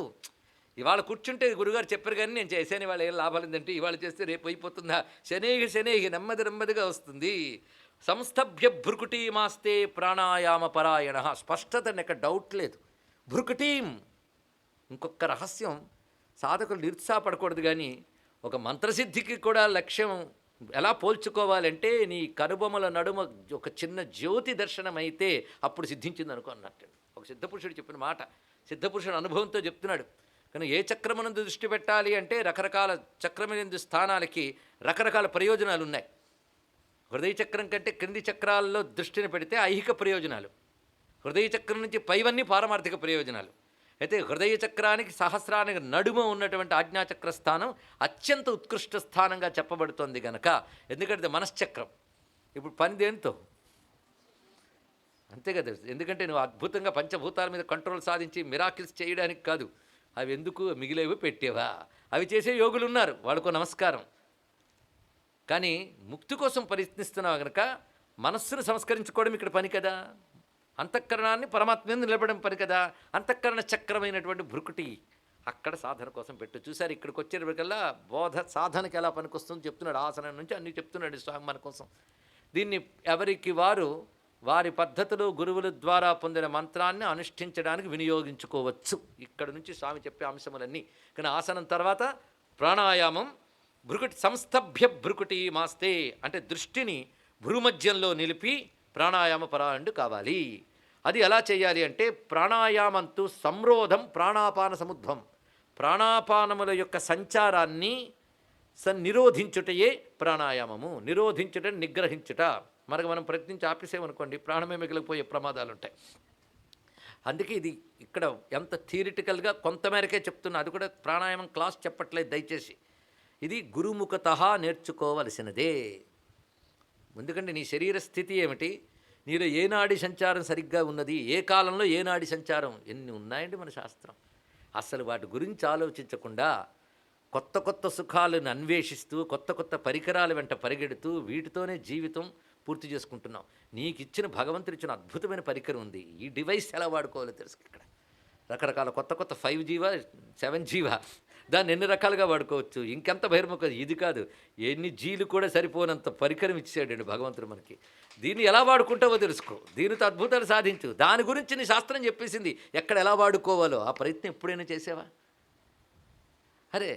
[SPEAKER 1] ఇవాళ కూర్చుంటే గురుగారు చెప్పారు కానీ నేను చేసేని వాళ్ళు ఏం లాభాలు ఏంటంటే ఇవాళ చేస్తే రేపు అయిపోతుందా? శనేహి నెమ్మదిగా వస్తుంది. సంస్థభ్య భృకుటీమాస్తే ప్రాణాయామ పరాయణ. స్పష్టత ఎక్కడ డౌట్ లేదు. భృకుటీం. ఇంకొక రహస్యం, సాధకులు నిరుత్సాహపడకూడదు. కానీ ఒక మంత్రసిద్ధికి కూడా లక్ష్యం ఎలా పోల్చుకోవాలంటే నీ కనుబొమ్మల నడుమ ఒక చిన్న జ్యోతి దర్శనం అయితే అప్పుడు సిద్ధించింది అనుకో అన్నట్టు. ఒక సిద్ధపురుషుడు చెప్పిన మాట, సిద్ధపురుషుడు అనుభవంతో చెప్తున్నాడు. కానీ ఏ చక్రమునందు దృష్టి పెట్టాలి అంటే రకరకాల చక్రమునందు స్థానాలకి రకరకాల ప్రయోజనాలు ఉన్నాయి. హృదయ చక్రం కంటే క్రింది చక్రాల్లో దృష్టిని పెడితే ఐహిక ప్రయోజనాలు, హృదయ చక్రం నుంచి పైవన్నీ పారమార్థిక ప్రయోజనాలు. అయితే హృదయ చక్రానికి సహస్రానికి నడుమ ఉన్నటువంటి ఆజ్ఞాచక్ర స్థానం అత్యంత ఉత్కృష్ట స్థానంగా చెప్పబడుతోంది గనక. ఎందుకంటే మనశ్చక్రం ఇప్పుడు పని దేంతో అంతే కదా. ఎందుకంటే నువ్వు అద్భుతంగా పంచభూతాల మీద కంట్రోల్ సాధించి మిరాకిల్స్ చేయడానికి కాదు. అవి ఎందుకు మిగిలేవి పెట్టేవా? అవి చేసే యోగులు ఉన్నారు, వాళ్ళకు నమస్కారం. కానీ ముక్తి కోసం ప్రయత్నిస్తున్నావు కనుక మనస్సును సంస్కరించుకోవడం ఇక్కడ పని కదా. అంతఃకరణాన్ని పరమాత్మ మీద నిలబడడం పని కదా. అంతఃకరణ చక్రమైనటువంటి భృకుటి అక్కడ సాధన కోసం పెట్టు. చూసారు ఇక్కడికి వచ్చేటప్పటికల్లా బోధ సాధనకి ఎలా పనికొస్తుందో చెప్తున్నాడు. ఆసనం నుంచి అన్నీ చెప్తున్నాడు స్వామి మన కోసం. దీన్ని ఎవరికి వారు వారి పద్ధతులు గురువుల ద్వారా పొందిన మంత్రాన్ని అనుష్ఠించడానికి వినియోగించుకోవచ్చు. ఇక్కడ నుంచి స్వామి చెప్పే అంశములన్నీ. కానీ ఆసనం తర్వాత ప్రాణాయామం. భృకుటి సంస్థభ్య భృకుటి మాస్తే అంటే దృష్టిని భ్రూమధ్యంలో నిలిపి ప్రాణాయామ పరాయణుడు కావాలి. అది ఎలా చేయాలి అంటే ప్రాణాయామంతు సంరోధం ప్రాణాపాన సముద్భం. ప్రాణాపానముల యొక్క సంచారాన్ని నిరోధించుటయే ప్రాణాయామము. నిరోధించుట నిగ్రహించుట. మనకు మనం ప్రయత్నించి ఆపేసేమనుకోండి ప్రాణమే మిగిలిపోయే ప్రమాదాలు ఉంటాయి. అందుకే ఇది ఇక్కడ ఎంత థియరిటికల్గా కొంతమేరకే చెప్తున్నా, అది కూడా ప్రాణాయామం క్లాస్ చెప్పట్లేదు దయచేసి. ఇది గురుముఖత నేర్చుకోవలసినదే. ఎందుకంటే నీ శరీర స్థితి ఏమిటి, నీలో ఏ నాడి సంచారం సరిగ్గా ఉన్నది, ఏ కాలంలో ఏ నాడి సంచారం, ఎన్ని ఉన్నాయండి మన శాస్త్రం. అసలు వాటి గురించి ఆలోచించకుండా కొత్త కొత్త సుఖాలను అన్వేషిస్తూ కొత్త కొత్త పరికరాల వెంట పరిగెడుతూ వీటితోనే జీవితం పూర్తి చేసుకుంటున్నాం. నీకు ఇచ్చిన భగవంతుడు ఇచ్చిన అద్భుతమైన పరికరం ఉంది. ఈ డివైస్ ఎలా వాడుకోవాలో తెలుసు. ఇక్కడ రకరకాల కొత్త కొత్త 5Gవా 7Gవా దాన్ని ఎన్ని రకాలుగా వాడుకోవచ్చు. ఇంకెంత బహిర్ముఖ ఇది కాదు, ఎన్ని జీలు కూడా సరిపోనంత పరికరం ఇచ్చాడండి భగవంతుడు మనకి. దీన్ని ఎలా వాడుకుంటావో తెలుసుకో, దీనితో అద్భుతాలు సాధించు. దాని గురించి నీ శాస్త్రం చెప్పేసింది ఎక్కడ ఎలా వాడుకోవాలో. ఆ ప్రయత్నం ఎప్పుడైనా చేసావా? అరే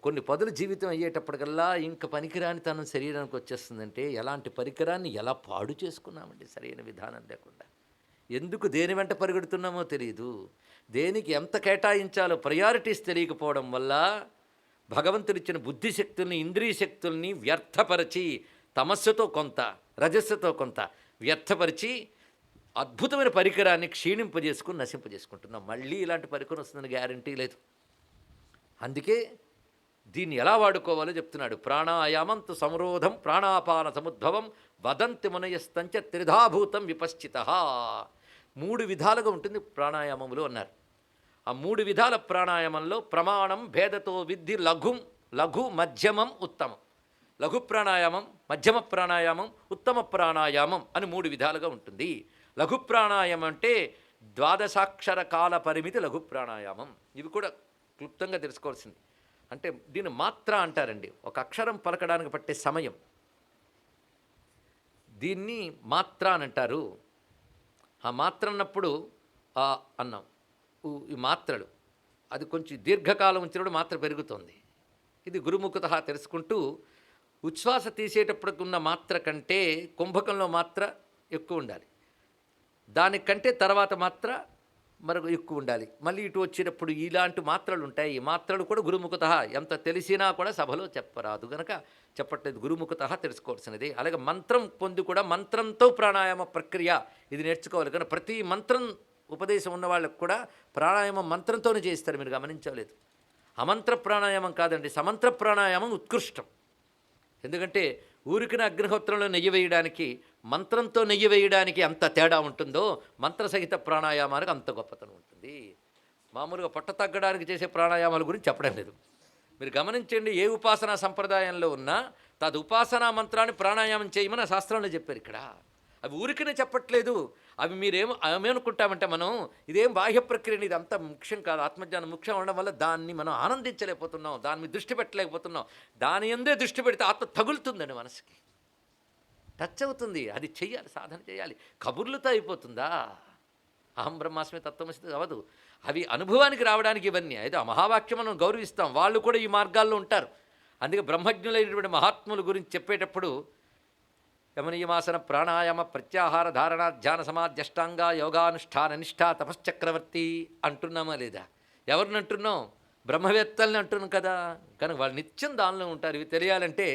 [SPEAKER 1] కొన్ని పదుల జీవితం అయ్యేటప్పటికల్లా ఇంక పనికిరాని తన శరీరానికి వచ్చేస్తుందంటే ఎలాంటి పరికరాన్ని ఎలా పాడు చేసుకున్నామండి సరైన విధానం లేకుండా. ఎందుకు దేని వెంట పరిగెడుతున్నామో తెలియదు, దేనికి ఎంత కేటాయించాలో ప్రయారిటీస్ తెలియకపోవడం వల్ల భగవంతుడిచ్చిన బుద్ధిశక్తుల్ని ఇంద్రియ శక్తుల్ని వ్యర్థపరిచి తమస్సుతో కొంత రజస్సుతో కొంత వ్యర్థపరిచి అద్భుతమైన పరికరాన్ని క్షీణింపజేసుకుని నశింపజేసుకుంటున్నాం. మళ్ళీ ఇలాంటి పరికరం వస్తుందని గ్యారంటీ లేదు. అందుకే దీన్ని ఎలా వాడుకోవాలో చెప్తున్నాడు. ప్రాణాయామం తు సంరోధం ప్రాణాపాన సముద్భవం వదంతి మునయస్తంచ త్రిధాభూతం విపశ్చిత. 3 విధాలుగా ఉంటుంది ప్రాణాయామములు అన్నారు. ఆ 3 విధాల ప్రాణాయామంలో ప్రమాణం భేదతో విద్ధి లఘు మధ్యమం ఉత్తమం. లఘు ప్రాణాయామం, మధ్యమ ప్రాణాయామం, ఉత్తమ ప్రాణాయామం అని 3 విధాలుగా ఉంటుంది. లఘు ప్రాణాయామం అంటే 12 కాల పరిమితి లఘు ప్రాణాయామం. ఇవి కూడా క్లుప్తంగా తెలుసుకోవాల్సింది. అంటే దీన్ని మాత్ర అంటారండి, ఒక అక్షరం పలకడానికి పట్టే సమయం, దీన్ని మాత్ర అని అంటారు. ఆ మాత్ర అన్నప్పుడు అన్నాం ఈ మాత్రలు అది కొంచెం దీర్ఘకాలం ఉంచినప్పుడు మాత్ర పెరుగుతుంది. ఇది గురుముఖత తెలుసుకుంటూ ఉచ్ఛ్వాస తీసేటప్పటికి ఉన్న మాత్ర కంటే కుంభకంలో మాత్ర ఎక్కువ ఉండాలి, దానికంటే తర్వాత మాత్ర మరొక ఎక్కువ ఉండాలి. మళ్ళీ ఇటు వచ్చేటప్పుడు ఇలాంటి మాత్రలు ఉంటాయి. ఈ మాత్రలు కూడా గురుముఖత ఎంత తెలిసినా కూడా సభలో చెప్పరాదు గనక చెప్పట్లేదు. గురుముఖత తెలుసుకోవాల్సినది. అలాగే మంత్రం పొంది కూడా మంత్రంతో ప్రాణాయామ ప్రక్రియ ఇది నేర్చుకోవాలి. కానీ ప్రతి మంత్రం ఉపదేశం ఉన్న వాళ్ళకు కూడా ప్రాణాయామం మంత్రంతోనే చేస్తారు. మీరు గమనించలేదు, అమంత్ర ప్రాణాయామం కాదండి, సమంత్ర ప్రాణాయామం ఉత్కృష్టం. ఎందుకంటే ఊరికిన అగ్నిహోత్రంలో నెయ్యి వేయడానికి మంత్రంతో నెయ్యి వేయడానికి అంత తేడా ఉంటుందో మంత్రసహిత ప్రాణాయామానికి అంత గొప్పతనం ఉంటుంది. మామూలుగా పొట్ట తగ్గడానికి చేసే ప్రాణాయామాల గురించి చెప్పడం లేదు. మీరు గమనించండి, ఏ ఉపాసనా సంప్రదాయంలో ఉన్నా తదు ఉపాసనా మంత్రాన్ని ప్రాణాయామం చేయమని శాస్త్రంలో చెప్పారు. ఇక్కడ అవి ఊరికనే చెప్పట్లేదు. అవి ఏమనుకుంటామంటే మనం ఇదేం బాహ్య ప్రక్రియని, ఇది అంత ముఖ్యం కాదు, ఆత్మజ్ఞానం ముఖ్యం ఉండడం వల్ల దాన్ని మనం ఆనందించలేకపోతున్నాం, దాని మీద దృష్టి పెట్టలేకపోతున్నాం. దాని ఎందే దృష్టి పెడితే ఆత్మ తగులుతుందండి, మనసుకి టచ్ అవుతుంది. అది చెయ్యాలి, సాధన చేయాలి. కబుర్లతో అయిపోతుందా? అహం బ్రహ్మాస్మి తత్వమసి అవ్వదు. అవి అనుభవానికి రావడానికి ఇవన్నీ అయితే ఆ మహావాక్యం మనం గౌరవిస్తాం. వాళ్ళు కూడా ఈ మార్గాల్లో ఉంటారు. అందుకే బ్రహ్మజ్ఞులైనటువంటి మహాత్ముల గురించి చెప్పేటప్పుడు యమనీయమాసన ప్రాణాయామ ప్రత్యాహార ధారణ ధ్యాన సమాధ్యష్టాంగ యోగానుష్ఠాన నిష్ఠా తపశ్చక్రవర్తి అంటున్నామా లేదా? ఎవరిని అంటున్నాం? బ్రహ్మవేత్తల్ని అంటున్నాం కదా. కనుక వాళ్ళు నిత్యం దానిలో ఉంటారు. ఇవి తెలియాలంటే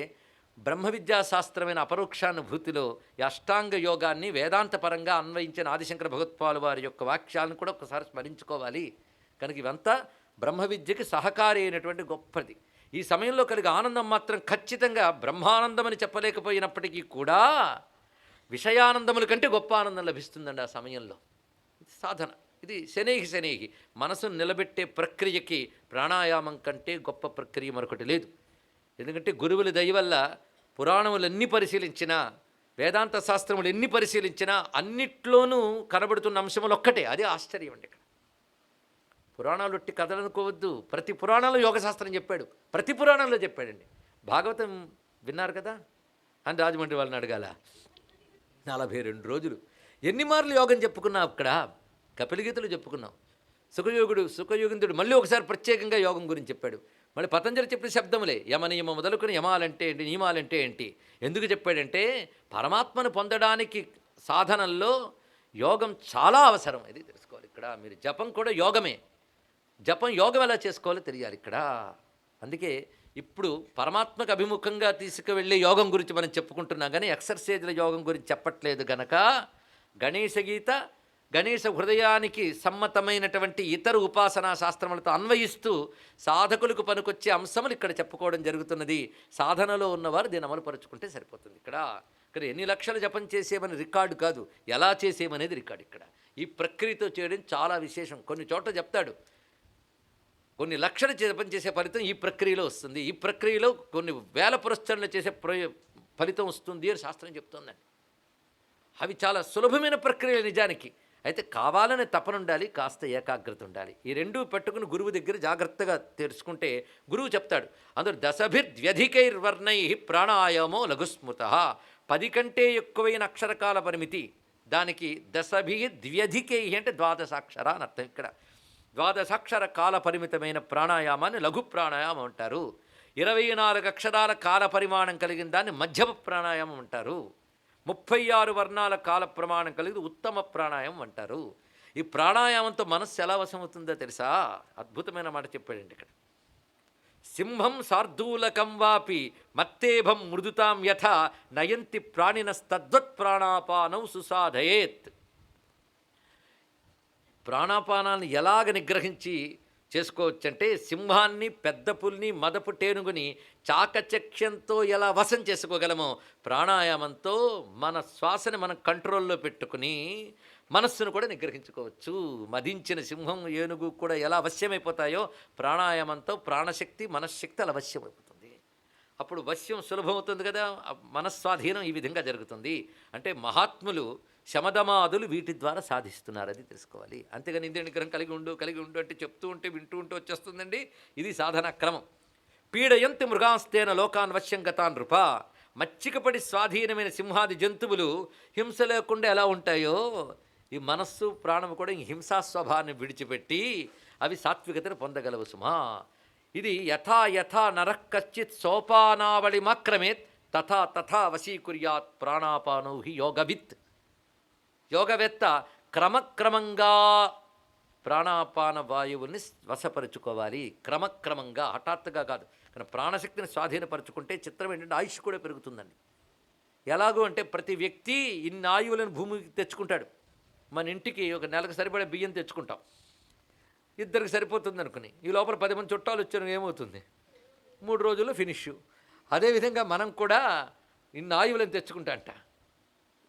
[SPEAKER 1] బ్రహ్మ విద్యాశాస్త్రమైన అపరోక్షానుభూతిలో ఈ అష్టాంగ యోగాన్ని వేదాంతపరంగా అన్వయించిన ఆదిశంకర భగవత్పాలు వారి యొక్క వాక్యాలను కూడా ఒకసారి స్మరించుకోవాలి. కనుక ఇవంతా బ్రహ్మ విద్యకి సహకారి అయినటువంటి గొప్పది. ఈ సమయంలో కలిగే ఆనందం మాత్రం ఖచ్చితంగా బ్రహ్మానందం అని చెప్పలేకపోయినప్పటికీ కూడా విషయానందముల కంటే గొప్ప ఆనందం లభిస్తుందండి ఆ సమయంలో. ఇది సాధన, ఇది శనేహి మనసును నిలబెట్టే ప్రక్రియకి ప్రాణాయామం కంటే గొప్ప ప్రక్రియ మరొకటి లేదు. ఎందుకంటే గురువుల దయ వల్ల పురాణములన్నీ పరిశీలించినా, వేదాంత శాస్త్రములు ఎన్ని పరిశీలించినా అన్నిట్లోనూ కనబడుతున్న అంశములు ఒక్కటే. అదే ఆశ్చర్యం అండి. ఇక్కడ పురాణాలు ఒట్టి కథలు అనుకోవద్దు. ప్రతి పురాణంలో యోగశాస్త్రం చెప్పాడు, ప్రతి పురాణంలో చెప్పాడండి. భాగవతం విన్నారు కదా అని రాజమండ్రి వాళ్ళని అడగాల. 42 రోజులు ఎన్ని మార్లు యోగం చెప్పుకున్నాం. అక్కడ కపిలగీతలు చెప్పుకున్నాం. సుఖయోగిందుడు మళ్ళీ ఒకసారి ప్రత్యేకంగా యోగం గురించి చెప్పాడు. మళ్ళీ పతంజలి చెప్పిన శబ్దములే యమనియమ మొదలుకొని యమాలంటే ఏంటి, నియమాలంటే ఏంటి. ఎందుకు చెప్పాడంటే పరమాత్మను పొందడానికి సాధనల్లో యోగం చాలా అవసరం. ఇది తెలుసుకోవాలి. ఇక్కడ మీరు జపం కూడా యోగమే. యోగం ఎలా చేసుకోవాలో తెలియాలి ఇక్కడ. అందుకే ఇప్పుడు పరమాత్మకు అభిముఖంగా తీసుకువెళ్ళే యోగం గురించి మనం చెప్పుకుంటున్నాం, కానీ ఎక్సర్సైజ్ల యోగం గురించి చెప్పట్లేదు. గనక గణేశ గీత గణేశ హృదయానికి సమ్మతమైనటువంటి ఇతర ఉపాసనా శాస్త్రములతో అన్వయిస్తూ సాధకులకు పనికొచ్చే అంశములు ఇక్కడ చెప్పుకోవడం జరుగుతున్నది. సాధనలో ఉన్నవారు దీన్ని అమలుపరుచుకుంటే సరిపోతుంది. ఇక్కడ ఎన్ని లక్షల జపం చేసేమని రికార్డు కాదు, ఎలా చేసేమనేది రికార్డు. ఇక్కడ ఈ ప్రక్రియతో చేయడం చాలా విశేషం. కొన్ని చోట్ల చెప్తాడు కొన్ని లక్షల జపం చేసే ఫలితం ఈ ప్రక్రియలో వస్తుంది, ఈ ప్రక్రియలో కొన్ని వేల పురస్చరణలు చేసే ఫలితం వస్తుంది అని శాస్త్రం చెప్తుందండి. అవి చాలా సులభమైన ప్రక్రియలు నిజానికి. అయితే కావాలనే తపన ఉండాలి, కాస్త ఏకాగ్రత ఉండాలి. ఈ రెండూ పెట్టుకుని గురువు దగ్గర జాగ్రత్తగా తెలుసుకుంటే గురువు చెప్తాడు. అందులో దశభిర్ద్వ్యధికైర్వర్ణై ప్రాణాయామో లఘుస్మృత, 10 కంటే ఎక్కువైన అక్షరకాల పరిమితి. దానికి దశభిర్ద్వ్యధికై అంటే 12 అక్షర అని అర్థం. ఇక్కడ 12 అక్షర కాల పరిమితమైన ప్రాణాయామాన్ని లఘు ప్రాణాయామం అంటారు. 24 అక్షరాల కాల పరిమాణం కలిగిన దాన్ని మధ్యమ ప్రాణాయామం అంటారు. 36 వర్ణాల కాల ప్రమాణం కలిగి ఉత్తమ ప్రాణాయామం అంటారు. ఈ ప్రాణాయామంతో మనస్సు ఎలా వశమవుతుందో తెలుసా? అద్భుతమైన మాట చెప్పాడండి ఇక్కడ. సింహం శార్దూలకం వాపి మత్తేభం మృదుతాం యథ నయంతి ప్రాణినస్తద్వత్ ప్రాణాపానౌ సుసాధయేత్. ప్రాణాపానాన్ని ఎలాగ నిగ్రహించి చేసుకోవచ్చంటే, సింహాన్ని, పెద్ద పుల్ని, మదపు టేనుగుని చాకచక్యంతో ఎలా వశం చేసుకోగలమో ప్రాణాయామంతో మన శ్వాసని మనం కంట్రోల్లో పెట్టుకుని మనస్సును కూడా నిగ్రహించుకోవచ్చు. మదించిన సింహం, ఏనుగు కూడా ఎలా వశ్యమైపోతాయో ప్రాణాయామంతో ప్రాణశక్తి, మనశ్శక్తి అలా వశ్యమైపోతుంది. అప్పుడు వశ్యం సులభమవుతుంది కదా. మనస్వాధీనం ఈ విధంగా జరుగుతుంది. అంటే మహాత్ములు శమదమాదులు వీటి ద్వారా సాధిస్తున్నారు, అది తెలుసుకోవాలి. అంతేగాని ఇంద్రియ నిగ్రహం కలిగి ఉండు అంటే చెప్తూ ఉంటే వింటూ ఉంటే వచ్చేస్తుందండి. ఇది సాధన క్రమం. పీడయంతి మృగాంస్తేన లోకాన్ వశ్యం గతాన్ నృప. మచ్చికపడి స్వాధీనమైన సింహాది జంతువులు హింస లేకుండా ఎలా ఉంటాయో ఈ మనస్సు, ప్రాణము కూడా ఈ హింసా స్వభావాన్ని విడిచిపెట్టి అవి సాత్వికతను పొందగలవు సుమా. ఇది యథా యథా నరః కశ్చిత్ సోపానావళి మాక్రమేత్ తథా తథా వశీకుర్యాత్ ప్రాణాపానౌ హి యోగవిత్. యోగవేత్త క్రమక్రమంగా ప్రాణాపాన వాయువుల్ని వశపరుచుకోవాలి. క్రమక్రమంగా, హఠాత్తుగా కాదు. కానీ ప్రాణశక్తిని స్వాధీనపరుచుకుంటే చిత్రం ఏంటంటే ఆయుష్ కూడా పెరుగుతుందండి. ఎలాగో అంటే ప్రతి వ్యక్తి ఇన్ని ఆయువులను భూమికి తెచ్చుకుంటాడు. మన ఇంటికి ఒక నెలకు సరిపడే బియ్యం తెచ్చుకుంటాం, ఇద్దరికి సరిపోతుంది అనుకుని. ఈ లోపల 10 మంది చుట్టాలు వచ్చారు, ఏమవుతుంది? 3 రోజుల్లో ఫినిష్. అదేవిధంగా మనం కూడా ఇన్ని ఆయువులను తెచ్చుకుంటా అంట.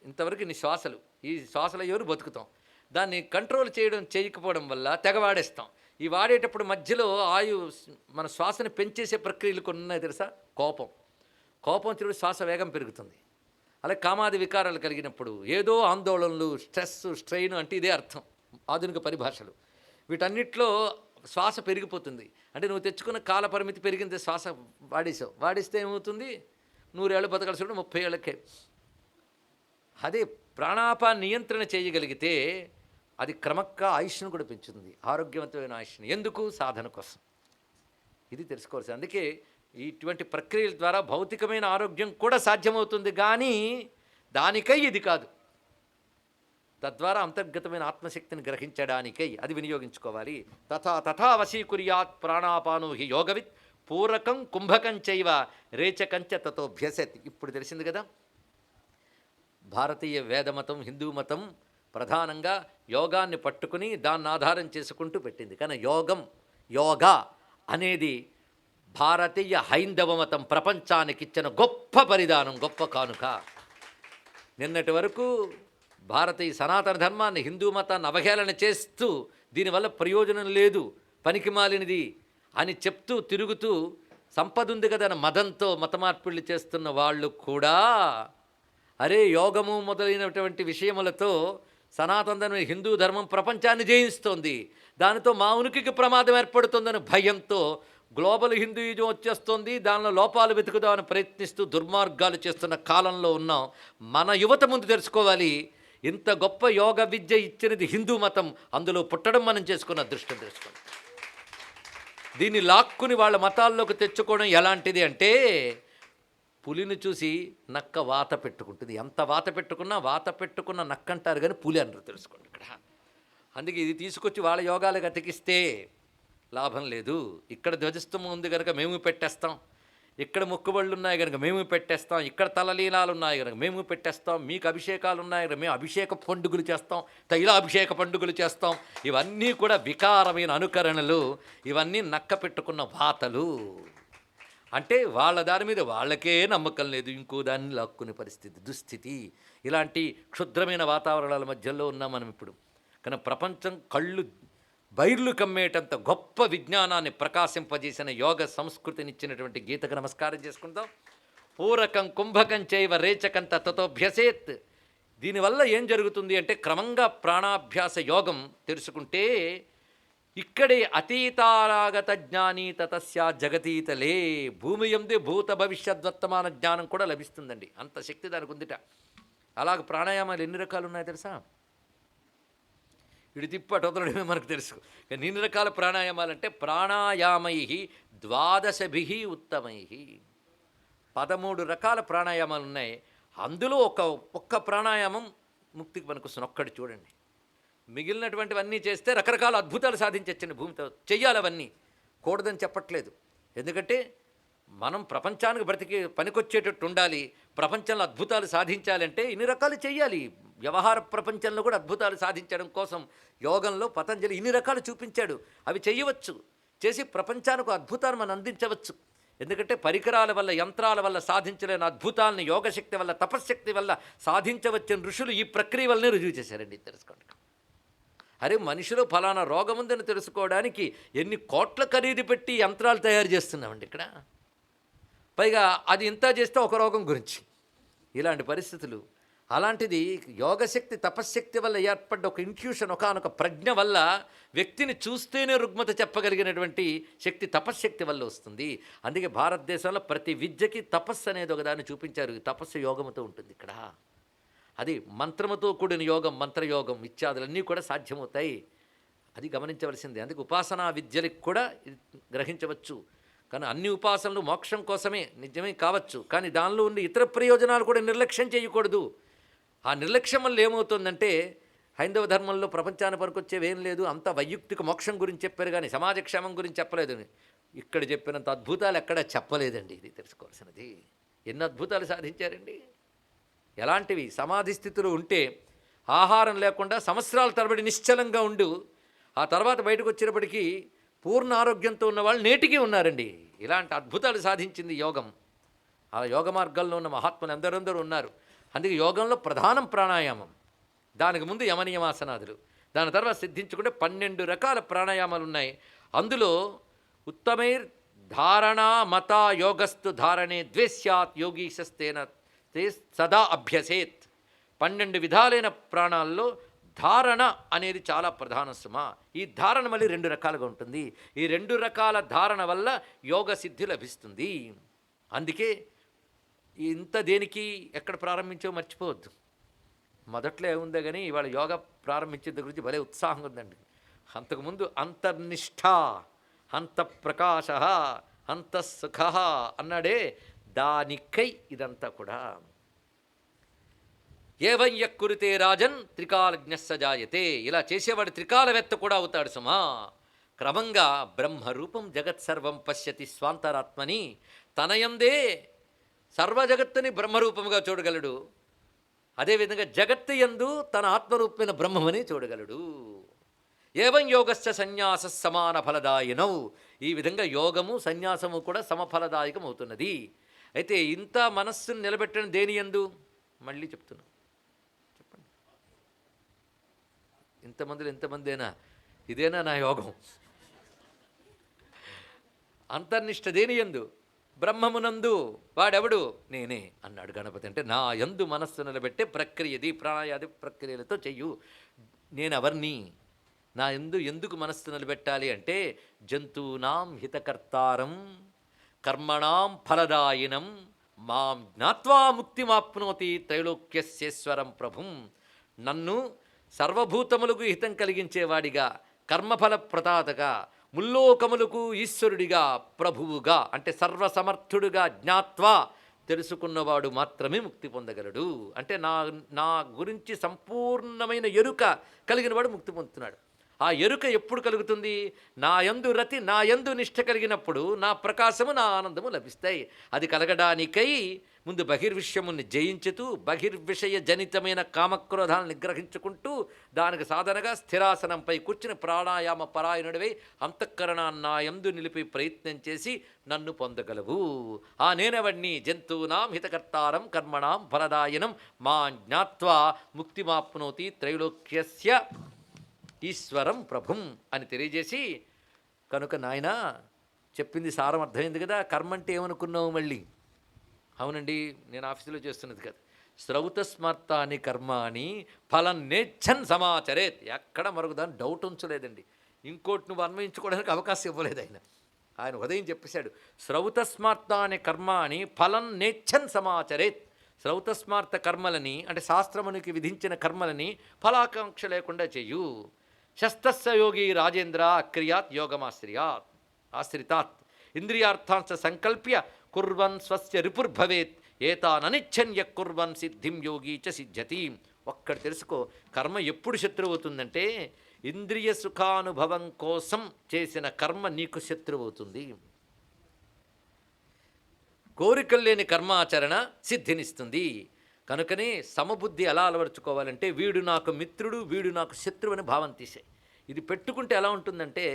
[SPEAKER 1] ఇంతవరకు ఇన్ని శ్వాసలు, ఈ శ్వాసల ఎవరు బతుకుతాం. దాన్ని కంట్రోల్ చేయకపోవడం వల్ల తెగ వాడేస్తాం. ఈ వాడేటప్పుడు మధ్యలో మన శ్వాసను పెంచేసే ప్రక్రియలు కొన్ని ఉన్నాయి తెలుసా? కోపం వచ్చినప్పుడు శ్వాస వేగం పెరుగుతుంది. అలాగే కామాది వికారాలు కలిగినప్పుడు ఏదో ఆందోళనలు, స్ట్రెస్, స్ట్రెయిన్ అంటే ఇదే అర్థం ఆధునిక పరిభాషలు. వీటన్నిటిలో శ్వాస పెరిగిపోతుంది. అంటే నువ్వు తెచ్చుకున్న కాల పరిమితి పెరిగింది, శ్వాస వాడిస్తే ఏమవుతుంది? 100 ఏళ్ళు బతకాల్సి 30 ఏళ్ళకే. అదే ప్రాణాపాన నియంత్రణ చేయగలిగితే అది క్రమక్కా ఆయుష్ను కూడా పెంచుతుంది, ఆరోగ్యవంతమైన ఆయుష్ని. ఎందుకు? సాధన కోసం. ఇది తెలుసుకోవాల్సి. అందుకే ఇటువంటి ప్రక్రియల ద్వారా భౌతికమైన ఆరోగ్యం కూడా సాధ్యమవుతుంది, కానీ దానికై ఇది కాదు. తద్వారా అంతర్గతమైన ఆత్మశక్తిని గ్రహించడానికై అది వినియోగించుకోవాలి. తథా వశీకుర్యాత్ ప్రాణాపానో హి యోగవిత్ పూరకం కుంభకం చైవ రేచకంచ తతోభ్యసత్. ఇప్పుడు తెలిసింది కదా, భారతీయ వేదమతం, హిందూ మతం ప్రధానంగా యోగాన్ని పట్టుకుని దాన్ని ఆధారం చేసుకుంటూ పెట్టింది. కానీ యోగా అనేది భారతీయ హైందవ మతం ప్రపంచానికి ఇచ్చిన గొప్ప పరిధానం, గొప్ప కానుక. నిన్నటి వరకు భారతీయ సనాతన ధర్మాన్ని, హిందూ మతాన్ని అవహేళన చేస్తూ దీనివల్ల ప్రయోజనం లేదు, పనికిమాలినది అని చెప్తూ తిరుగుతూ సంపద ఉంది కదా అని మదంతో మత మార్పిళ్ళు చేస్తున్న వాళ్ళు కూడా అరే యోగము మొదలైనటువంటి విషయములతో సనాతన హిందూ ధర్మం ప్రపంచాన్ని జయిస్తోంది, దానితో మా ఉనికికి ప్రమాదం ఏర్పడుతుందని భయంతో గ్లోబల్ హిందూయిజం వచ్చేస్తుంది, దానిలో లోపాలు వెతుకుదామని ప్రయత్నిస్తూ దుర్మార్గాలు చేస్తున్న కాలంలో ఉన్నాం. మన యువత ముందు తెలుసుకోవాలి, ఇంత గొప్ప యోగ విద్య ఇచ్చినది హిందూ మతం, అందులో పుట్టడం మనం చేసుకున్న అదృష్టం తెలుసుకోండి. దీన్ని లాక్కుని వాళ్ళ మతాల్లోకి తెచ్చుకోవడం ఎలాంటిది అంటే, పులిని చూసి నక్క వాత పెట్టుకుంటుంది. ఎంత వాత పెట్టుకున్న నక్క అంటారు, కానీ పులి అనరు, తెలుసుకోండి ఇక్కడ. అందుకే ఇది తీసుకొచ్చి వాళ్ళ యోగాలకు అతికిస్తే లాభం లేదు. ఇక్కడ ధ్వజస్తంభం ఉంది కనుక మేము పెట్టేస్తాం, ఇక్కడ మొక్కుబళ్ళు ఉన్నాయి కనుక మేము పెట్టేస్తాం, ఇక్కడ తలలీలాలు ఉన్నాయి కనుక మేము పెట్టేస్తాం, మీకు అభిషేకాలు ఉన్నాయి కనుక మేము అభిషేక పండుగలు చేస్తాం, తైలాభిషేక పండుగలు చేస్తాం. ఇవన్నీ కూడా వికారమైన అనుకరణలు, ఇవన్నీ నక్క పెట్టుకున్న వాతలు. అంటే వాళ్ళ దాని మీద వాళ్ళకే నమ్మకం లేదు, ఇంకో దాన్ని లాక్కునే పరిస్థితి, దుస్థితి. ఇలాంటి క్షుద్రమైన వాతావరణాల మధ్యలో ఉన్నాం మనం ఇప్పుడు. కానీ ప్రపంచం కళ్ళు బైర్లు కమ్మేటంత గొప్ప విజ్ఞానాన్ని ప్రకాశింపజేసిన యోగ సంస్కృతినిచ్చినటువంటి గీతకు నమస్కారం చేసుకుందాం. పూరకం కుంభకం చైవ రేచకం తతోభ్యసేత్. దీనివల్ల ఏం జరుగుతుంది అంటే క్రమంగా ప్రాణాభ్యాస యోగం తెలుసుకుంటే ఇక్కడే అతీతారాగత జ్ఞానీ తతస్యా జగతీతలే. భూమి యందే భూత భవిష్యద్వర్తమాన జ్ఞానం కూడా లభిస్తుందండి. అంత శక్తి దానికి ఉందిట. అలాగ ప్రాణాయామాలు ఎన్ని రకాలు ఉన్నాయో తెలుసా? ఇటు తిప్పటి వదలడమే మనకు తెలుసు. కానీ ఎన్ని రకాల ప్రాణాయామాలంటే ప్రాణాయామై ద్వాదశభి ఉత్తమై 13 రకాల ప్రాణాయామాలు ఉన్నాయి. అందులో ఒక్క ప్రాణాయామం ముక్తికి పనికొస్తుంది. ఒక్కటి చూడండి. మిగిలినటువంటివన్నీ చేస్తే రకరకాల అద్భుతాలు సాధించవచ్చండి. భూమితో చెయ్యాలి. అవన్నీ కూడదని చెప్పట్లేదు. ఎందుకంటే మనం ప్రపంచానికి బ్రతికి పనికొచ్చేటట్టు ఉండాలి. ప్రపంచంలో అద్భుతాలు సాధించాలంటే ఇన్ని రకాలు చెయ్యాలి. వ్యవహార ప్రపంచంలో కూడా అద్భుతాలు సాధించడం కోసం యోగంలో పతంజలి ఇన్ని రకాలు చూపించాడు. అవి చెయ్యవచ్చు. చేసి ప్రపంచానికి అద్భుతాన్ని మనం అందించవచ్చు. ఎందుకంటే పరికరాల వల్ల, యంత్రాల వల్ల సాధించలేని అద్భుతాలను యోగశక్తి వల్ల, తపశ్శక్తి వల్ల సాధించవచ్చని ఋషులు ఈ ప్రక్రియ వల్లనే రుజువు చేశారండి. తెలుసుకోండి. అరే మనిషిలో ఫలానా రోగం ఉందని తెలుసుకోవడానికి ఎన్ని కోట్ల ఖరీదు పెట్టి యంత్రాలు తయారు చేస్తున్నామండి ఇక్కడ. పైగా అది ఇంత చేస్తే ఒక రోగం గురించి. ఇలాంటి పరిస్థితులు. అలాంటిది యోగశక్తి తపశ్శక్తి వల్ల ఏర్పడ్డ ఒక ఇన్ఫ్యూషన్, ఒకనొక ప్రజ్ఞ వల్ల వ్యక్తిని చూస్తేనే రుగ్మత చెప్పగలిగినటువంటి శక్తి తపశ్శక్తి వల్ల వస్తుంది. అందుకే భారతదేశంలో ప్రతి విద్యకి తపస్సు అనేది ఒకదాన్ని చూపించారు. తపస్సు యోగముతో ఉంటుంది ఇక్కడ. అది మంత్రముతో కూడిన యోగం, మంత్రయోగం ఇత్యాదులన్నీ కూడా సాధ్యమవుతాయి. అది గమనించవలసిందే. అందుకే ఉపాసనా విద్యలకు కూడా గ్రహించవచ్చు. కానీ అన్ని ఉపాసనలు మోక్షం కోసమే నిజమే కావచ్చు. కానీ దానిలో ఉండే ఇతర ప్రయోజనాలు కూడా నిర్లక్ష్యం చేయకూడదు. ఆ నిర్లక్ష్యం వల్ల ఏమవుతుందంటే హైందవ ధర్మంలో ప్రపంచాన్ని పనికొచ్చేవేం లేదు, అంత వైయక్తిక మోక్షం గురించి చెప్పారు కానీ సమాజ క్షేమం గురించి చెప్పలేదు. ఇక్కడ చెప్పినంత అద్భుతాలు ఎక్కడా చెప్పలేదండి. ఇది తెలుసుకోవాల్సినది. ఎన్ని అద్భుతాలు సాధించారండి. ఎలాంటివి? సమాధి స్థితిలో ఉంటే ఆహారం లేకుండా సంవత్సరాల తరబడి నిశ్చలంగా ఉండు, ఆ తర్వాత బయటకు వచ్చినప్పటికీ పూర్ణ ఆరోగ్యంతో ఉన్న వాళ్ళు నేటికి ఉన్నారండి. ఇలాంటి అద్భుతాలు సాధించింది యోగం. ఆ యోగ మార్గాల్లో ఉన్న మహాత్ములు ఎందరందరూ ఉన్నారు. అందుకే యోగంలో ప్రధానం ప్రాణాయామం, దానికి ముందు యమనియమాసనాదులు, దాని తర్వాత సిద్ధించుకుంటే 12 రకాల ప్రాణాయామాలు ఉన్నాయి. అందులో ఉత్తమైర్ ధారణా మత యోగస్తు ధారణే ద్వేష్యాత్ యోగీశస్తేన తే సదా అభ్యసేత్. 12 విధాలైన ప్రాణాల్లో ధారణ అనేది చాలా ప్రధాన సుమ. ఈ ధారణ మళ్ళీ 2 రకాలుగా ఉంటుంది. ఈ 2 రకాల ధారణ వల్ల యోగ సిద్ధి లభిస్తుంది. అందుకే ఇంత దేనికి ఎక్కడ ప్రారంభించో మర్చిపోవద్దు. మొదట్లో ఏముందో కానీ ఇవాళ యోగా ప్రారంభించే గురించి భలే ఉత్సాహంగా ఉందండి. అంతకుముందు అంతర్నిష్ట, అంతఃప్రకాశ, అంతఃసుఖ అన్నాడే, దానికై ఇదంతా కూడా. ఏవం యక్కురితే రాజన్ త్రికాలజ్ఞస్స జాయతే. ఇలా చేసేవాడు త్రికాలవేత్త కూడా అవుతాడు సుమా. క్రమంగా బ్రహ్మరూపం జగత్సర్వం పశ్యతి స్వాంతరాత్మని. తనయందే సర్వజగత్తుని బ్రహ్మరూపముగా చూడగలడు. అదేవిధంగా జగత్తు యందు తన ఆత్మరూపమైన బ్రహ్మమని చూడగలడు. ఏవం యోగస్య సన్యాస సమాన ఫలదాయినౌ. ఈ విధంగా యోగము సన్యాసము కూడా సమఫలదాయకం అవుతున్నది. అయితే ఇంత మనస్సును నిలబెట్టడం దేని యందు? మళ్ళీ చెప్తున్నా, చెప్పండి. ఇంతమందిలో ఎంతమందేనా ఇదేనా నా యోగం? అంతర్నిష్ట దేని యందు? బ్రహ్మమునందు. వాడెవడు? నేనే అన్నాడు గణపతి. అంటే నా యందు మనస్సు నిలబెట్టే ప్రక్రియది. ప్రాణాయాది ప్రక్రియలతో చెయ్యు. నేనెవర్ని? నా యందు ఎందుకు మనస్సు నిలబెట్టాలి అంటే జంతూనాం హితకర్తారం కర్మణాం ఫలదాయినం మాం జ్ఞాత్వా ముక్తిమాప్నోతి త్రైలోక్యస్యేశ్వరం ప్రభుం. నన్ను సర్వభూతములకు హితం కలిగించేవాడిగా, కర్మఫల ప్రదాతగా, ముల్లోకములకు ఈశ్వరుడిగా, ప్రభువుగా అంటే సర్వసమర్థుడుగా జ్ఞాత్వా తెలుసుకున్నవాడు మాత్రమే ముక్తి పొందగలడు. అంటే నా గురించి సంపూర్ణమైన ఎరుక కలిగినవాడు ముక్తి పొందుతున్నాడు. ఆ ఎరుక ఎప్పుడు కలుగుతుంది? నా యందు రతి నా యందు నిష్ఠ కలిగినప్పుడు నా ప్రకాశము నా ఆనందము లభిస్తాయి. అది కలగడానికై ముందు బహిర్విషయముని జయించుతూ బహిర్విషయ జనితమైన కామక్రోధాలను నిగ్రహించుకుంటూ దానికి సాధనగా స్థిరాసనంపై కూర్చుని ప్రాణాయామ పరాయణుడివై అంతఃకరణాన్ని నా యందు నిలిపి ప్రయత్నం చేసి నన్ను పొందగలవు. ఆ నేనవన్నీ జంతూనాం హితకర్తారం కర్మణాం ఫలదాయనం మా జ్ఞాత్వా ముక్తిమాప్నోతి త్రైలోక్యస్య ఈశ్వరం ప్రభుం అని తెలియజేసి, కనుక నాయనా చెప్పింది సారం అర్థమైంది కదా. కర్మ అంటే ఏమనుకున్నావు మళ్ళీ? అవునండి, నేను ఆఫీసులో చేస్తున్నది కదా. శ్రౌతస్మర్త అని కర్మ అని ఫలం నేచ్చన్ సమాచరేత్. ఎక్కడ మరొక దాన్ని డౌట్ ఉంచలేదండి. ఇంకోటి నువ్వు అన్వయించుకోవడానికి అవకాశం ఇవ్వలేదు ఆయన ఉదయం చెప్పేశాడు. శ్రౌతస్మార్త అనే కర్మ అని ఫలం నేచ్చన్ సమాచరేత్. శ్రౌతస్మార్త కర్మలని అంటే శాస్త్రమునికి విధించిన కర్మలని ఫలాకాంక్ష లేకుండా చెయ్యు. శస్తస్య యోగి రాజేంద్ర అక్రియాత్ యోగమాశ్రియాత్ ఆశ్రితాత్ ఇంద్రియార్థాంశ సంకల్ప్య కుర్వన్ స్వస్య రిపుర్భవేత్ ఏతాననిచ్చన్య కుర్వన్ సిద్ధిం యోగి చ సిద్ధ్యతి. ఒక్కడు తెలుసుకో, కర్మ ఎప్పుడు శత్రువు అవుతుందంటే ఇంద్రియ సుఖానుభవం కోసం చేసిన కర్మ నీకు శత్రువు అవుతుంది. కోరికలు లేని కర్మాచరణ సిద్ధినిస్తుంది. కనుకనే సమబుద్ధి ఎలా అలవరుచుకోవాలంటే వీడు నాకు మిత్రుడు వీడు నాకు శత్రువు అని భావం తీసే. ఇది పెట్టుకుంటే ఎలా ఉంటుందంటే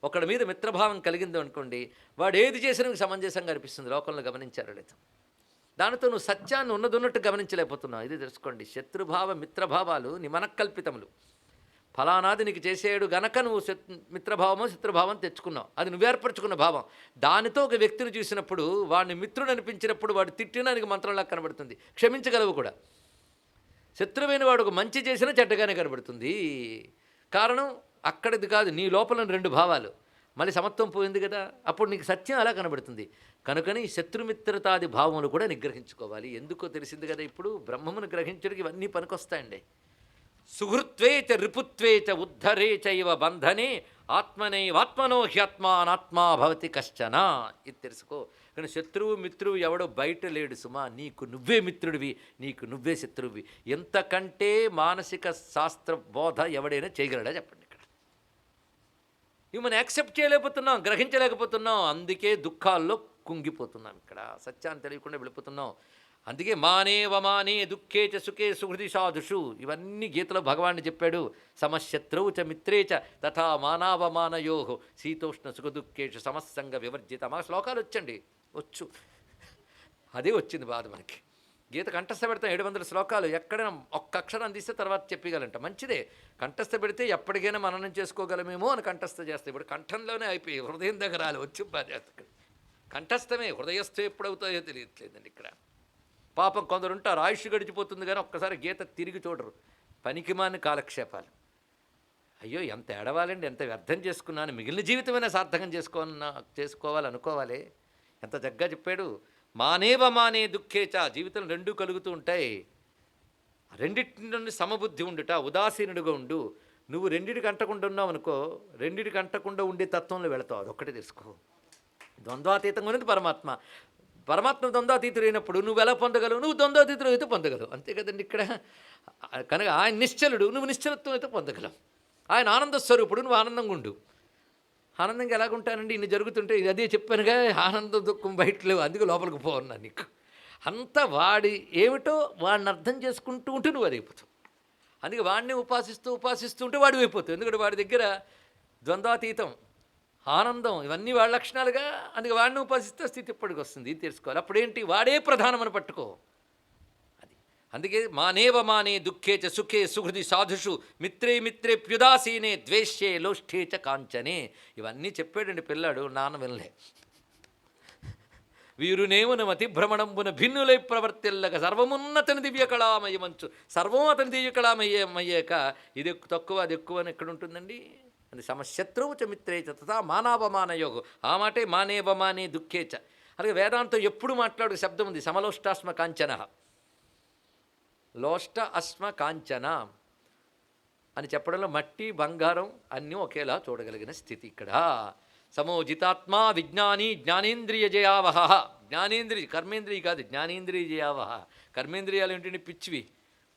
[SPEAKER 1] ఒకడి మీద మిత్రభావం కలిగింది అనుకోండి, వాడు ఏది చేసినా నీకు సమంజసంగా అనిపిస్తుంది. లోకంలో గమనించారో లేదు. దానితో నువ్వు సత్యాన్ని ఉన్నదున్నట్టు గమనించలేకపోతున్నావు. ఇది తెలుసుకోండి. శత్రుభావ మిత్రభావాలు నీ మనఃకల్పితములు. ఫలానాది నీకు చేసేడు గనక నువ్వు మిత్రభావమో శత్రుభావం తెచ్చుకున్నావు. అది నువ్వు ఏర్పరచుకున్న భావం. దానితో ఒక వ్యక్తిని చూసినప్పుడు వాడిని మిత్రుడు అనిపించినప్పుడు వాడు తిట్టినా నీకు మంత్రంలా కనబడుతుంది, క్షమించగలవు కూడా. శత్రువైన వాడు ఒక మంచి చేసినా చెడ్డగానే కనబడుతుంది. కారణం అక్కడిది కాదు, నీ లోపల రెండు భావాలు. మళ్ళీ సమత్వం పోయింది కదా, అప్పుడు నీకు సత్యం అలా కనబడుతుంది. కనుకని శత్రుమిత్రతాది భావములు కూడా నిగ్రహించుకోవాలి. ఎందుకో తెలిసింది కదా. ఇప్పుడు బ్రహ్మమును గ్రహించడానికి ఇవన్నీ పనికొస్తాయండి. సుహృత్వేచ రిపుత్వేచ ఉద్ధరే చైవ బంధనే ఆత్మనైవాత్మనో హ్యాత్మానాత్మా భవతి కశ్చన. ఇది తెలుసుకో. కానీ శత్రువు మిత్రువు ఎవడో బయట లేడు సుమా, నీకు నువ్వే మిత్రుడివి, నీకు నువ్వే శత్రువువి. ఎంతకంటే మానసిక శాస్త్ర బోధ ఎవడైనా చేయగలడా చెప్పండి. ఇక్కడ ఇవి మనం యాక్సెప్ట్ చేయలేకపోతున్నాం, గ్రహించలేకపోతున్నాం. అందుకే దుఃఖాల్లో కుంగిపోతున్నాం. ఇక్కడ సత్యాన్ని తెలియకుండా వెళ్ళిపోతున్నాం. అందుకే మానే దుఃఖే చ సుఖే సుహృది సాధుషు. ఇవన్నీ గీతలో భగవాన్ని చెప్పాడు. సమశత్రువు చ మిత్రే చ తథా మానావమానయో శీతోష్ణ సుఖ దుఃఖేషు సమస్సంగ వివర్జిత. మా శ్లోకాలు వచ్చండి, వచ్చు. అదే వచ్చింది బాధ మనకి. గీత కంఠస్థ పెడతాం 700 శ్లోకాలు. ఎక్కడైనా ఒక్క అక్షరం అందిస్తే తర్వాత చెప్పగలంట. మంచిదే, కంఠస్థ పెడితే ఎప్పటికైనా మననం చేసుకోగలమేమో అని కంఠస్థ చేస్తే. ఇప్పుడు కంఠంలోనే అయిపోయి హృదయం దగ్గర రాలి వచ్చి బాధ్యత. కంఠస్థమే, హృదయస్థం ఎప్పుడవుతాయో తెలియట్లేదండి. ఇక్కడ పాపం కొందరు ఉంటారు, ఆయుష్ గడిచిపోతుంది కానీ ఒక్కసారి గీత తిరిగి చూడరు. పనికిమాని కాలక్షేపాలు. అయ్యో ఎంత ఏడవాలండి, ఎంత వ్యర్థం చేసుకున్నాను, మిగిలిన జీవితమైనా సార్థకం చేసుకోవాలనుకోవాలి. ఎంత చక్కగా చెప్పాడు. మానే దుఃఖేచ. జీవితం రెండూ కలుగుతూ ఉంటాయి. రెండింటి నుండి సమబుద్ధి ఉండుట, ఉదాసీనుడిగా ఉండు. నువ్వు రెండిటికి అంటకుండా ఉన్నావు అనుకో, రెండిటికి అంటకుండా ఉండే తత్వంలో వెళతావు. అదొక్కటే తెలుసుకో. ద్వంద్వాతీతంగా ఉన్నది పరమాత్మ. పరమాత్మ ద్వంద్వాతీతుడు అయినప్పుడు నువ్వు ఎలా పొందగలవు? నువ్వు ద్వంద్వాతీతుడు అయితే పొందగలవు, అంతే కదండి ఇక్కడ. కనుక ఆయన నిశ్చలుడు, నువ్వు నిశ్చలత్వం అయితే పొందగలవు. ఆయన ఆనంద స్వరూపుడు, నువ్వు ఆనందంగా ఉండు. ఆనందంగా ఎలాగుంటానండి, ఇన్ని జరుగుతుంటే అదే చెప్పానుగా, ఆనందం దుఃఖం బయటలేవు, అందుకే లోపలికి పోవన్నా నీకు. అంతా వాడి ఏమిటో వాడిని అర్థం చేసుకుంటూ ఉంటే నువ్వు అది అయిపోతావు. అందుకే వాడిని ఉపాసిస్తూ ఉంటే వాడి అయిపోతావు. ఎందుకంటే వాడి దగ్గర ద్వంద్వాతీతం, ఆనందం ఇవన్నీ వాడి లక్షణాలుగా. అందుకే వాడిని ఉపాసిస్తే స్థితి ఇప్పటికి వస్తుంది. ఇది తెలుసుకోవాలి. అప్పుడేంటి, వాడే ప్రధానమని పట్టుకో. అది అందుకే మానే దుఃఖే చ సుఖే సుహృది సాధుషు మిత్రే ప్యుదాసీనే ద్వేష్యే లోష్ఠే చ కాంచనే. ఇవన్నీ చెప్పాడండి పిల్లాడు, నాన్న వినలే. వీరునేమున మతిభ్రమణంబున భిన్నులై ప్రవర్తిల్లక సర్వమున్నతని దివ్యకళామయమంచు. సర్వం అతని దివ్యకళామయ్యాక ఇది తక్కువ అది ఎక్కువ అని ఎక్కడుంటుందండి. అది సమశత్రువు చ మిత్రే చ తథా మానావమానయోగం. ఆ మాటే మానే దుఃఖేచ. అలాగే వేదాంతం ఎప్పుడు మాట్లాడు శబ్దం ఉంది, సమలోష్టాస్మ కాంచన. లోష్ట అస్మ కాంచన అని చెప్పడంలో మట్టి బంగారం అన్నీ ఒకేలా చూడగలిగిన స్థితి ఇక్కడ. సమోజితాత్మ విజ్ఞాని జ్ఞానేంద్రియ జయావహ. జ్ఞానేంద్రియ, కర్మేంద్రియ కాదు, జ్ఞానేంద్రియ జయావహ. కర్మేంద్రియాలు ఏంటంటే పిచ్చివి,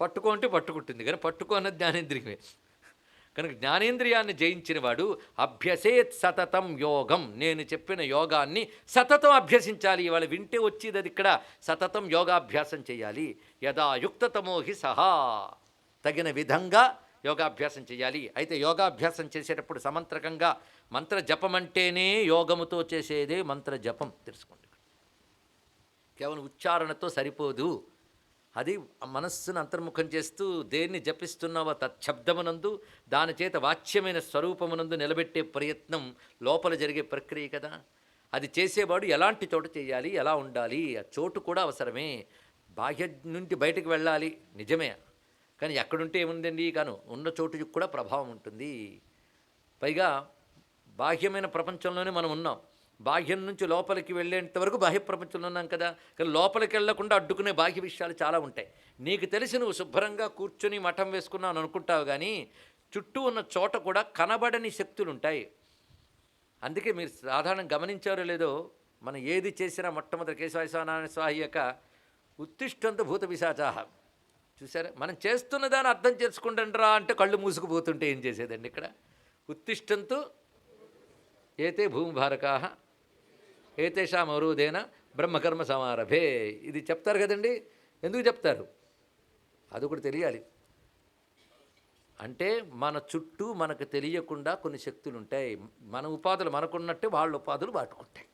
[SPEAKER 1] పట్టుకో అంటే పట్టుకుంటుంది కానీ పట్టుకో అన్నది జ్ఞానేంద్రియమే. కనుక జ్ఞానేంద్రియాన్ని జయించిన వాడు అభ్యసేత్ సతతం యోగం, నేను చెప్పిన యోగాన్ని సతతం అభ్యసించాలి. ఇవాళ వింటే వచ్చేది అది ఇక్కడ, సతతం యోగాభ్యాసం చేయాలి. యదా యుక్తతమోహి సహా, తగిన విధంగా యోగాభ్యాసం చేయాలి. అయితే యోగాభ్యాసం చేసేటప్పుడు సమంత్రకంగా మంత్ర జపం అంటేనే యోగముతో చేసేదే మంత్ర జపం, తెలుసుకోండి. కేవలం ఉచ్చారణతో సరిపోదు. అది మనస్సును అంతర్ముఖం చేస్తూ దేన్ని జపిస్తున్నావో తచ్చబ్దమునందు దాని చేత వాచ్యమైన స్వరూపమునందు నిలబెట్టే ప్రయత్నం లోపల జరిగే ప్రక్రియ కదా. అది చేసేవాడు ఎలాంటి చోటు చేయాలి, ఎలా ఉండాలి, ఆ చోటు కూడా అవసరమే. బాహ్య నుండి బయటకు వెళ్ళాలి నిజమే, కానీ ఎక్కడుంటే ఏముందండి, కాను ఉన్న చోటుకి కూడా ప్రభావం ఉంటుంది. పైగా బాహ్యమైన ప్రపంచంలోనే మనం ఉన్నాం. బాహ్యం నుంచి లోపలికి వెళ్ళేంత వరకు బాహ్య ప్రపంచంలో ఉన్నాం కదా. కానీ లోపలికి వెళ్లకుండా అడ్డుకునే బాహ్య విషయాలు చాలా ఉంటాయి. నీకు తెలిసి నువ్వు శుభ్రంగా కూర్చొని మఠం వేసుకున్నావు అని అనుకుంటావు, కానీ చుట్టూ ఉన్న చోట కూడా కనబడని శక్తులు ఉంటాయి. అందుకే మీరు సాధారణం గమనించారో లేదో, మనం ఏది చేసినా మొట్టమొదటి కేశవాయస్వానారాయణ స్వాహ్యక ఉత్తిష్టంత భూత పిశాచాహ, చూసారా? మనం చేస్తున్న దాన్ని అర్థం చేసుకుంటాండ్రా అంటే కళ్ళు మూసుకుపోతుంటే ఏం చేసేదండి ఇక్కడ. ఉత్తిష్టంతు ఏతే భూమిభారకాహ ఏతేషాం అవరోధేన బ్రహ్మకర్మ సమారభే, ఇది చెప్తారు కదండి. ఎందుకు చెప్తారు అది కూడా తెలియాలి. అంటే మన చుట్టూ మనకు తెలియకుండా కొన్ని శక్తులు ఉంటాయి. మన ఉపాధులు మనకున్నట్టే వాళ్ళ ఉపాధులు వాటుకుంటాయి.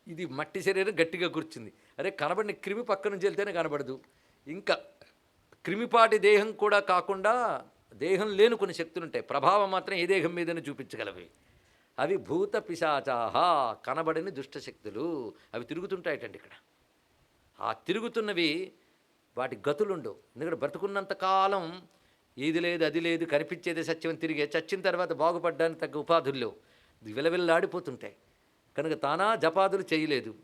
[SPEAKER 1] ఇది మట్టి శరీరం గట్టిగా కూర్చుంది, అరే కనబడిన క్రిమి పక్క నుంచి వెళ్తేనే కనబడదు. ఇంకా క్రిమిపాటి దేహం కూడా కాకుండా దేహం లేని కొన్ని శక్తులు ఉంటాయి, ప్రభావం మాత్రం ఏ దేహం మీదనే చూపించగలవి. అవి భూత పిశాచాహ, కనబడని దుష్టశక్తులు. అవి తిరుగుతుంటాయటండి ఇక్కడ. ఆ తిరుగుతున్నవి వాటి గతులుండవు. ఎందుకంటే బ్రతుకున్నంతకాలం ఇది లేదు అది లేదు, కనిపించేదే సత్యం తిరిగే, చచ్చిన తర్వాత బాగుపడ్డానికి తగ్గ ఉపాధుల్లో విలవిల్లాడిపోతుంటాయి. కనుక తానా జపాదులు చేయలేదు,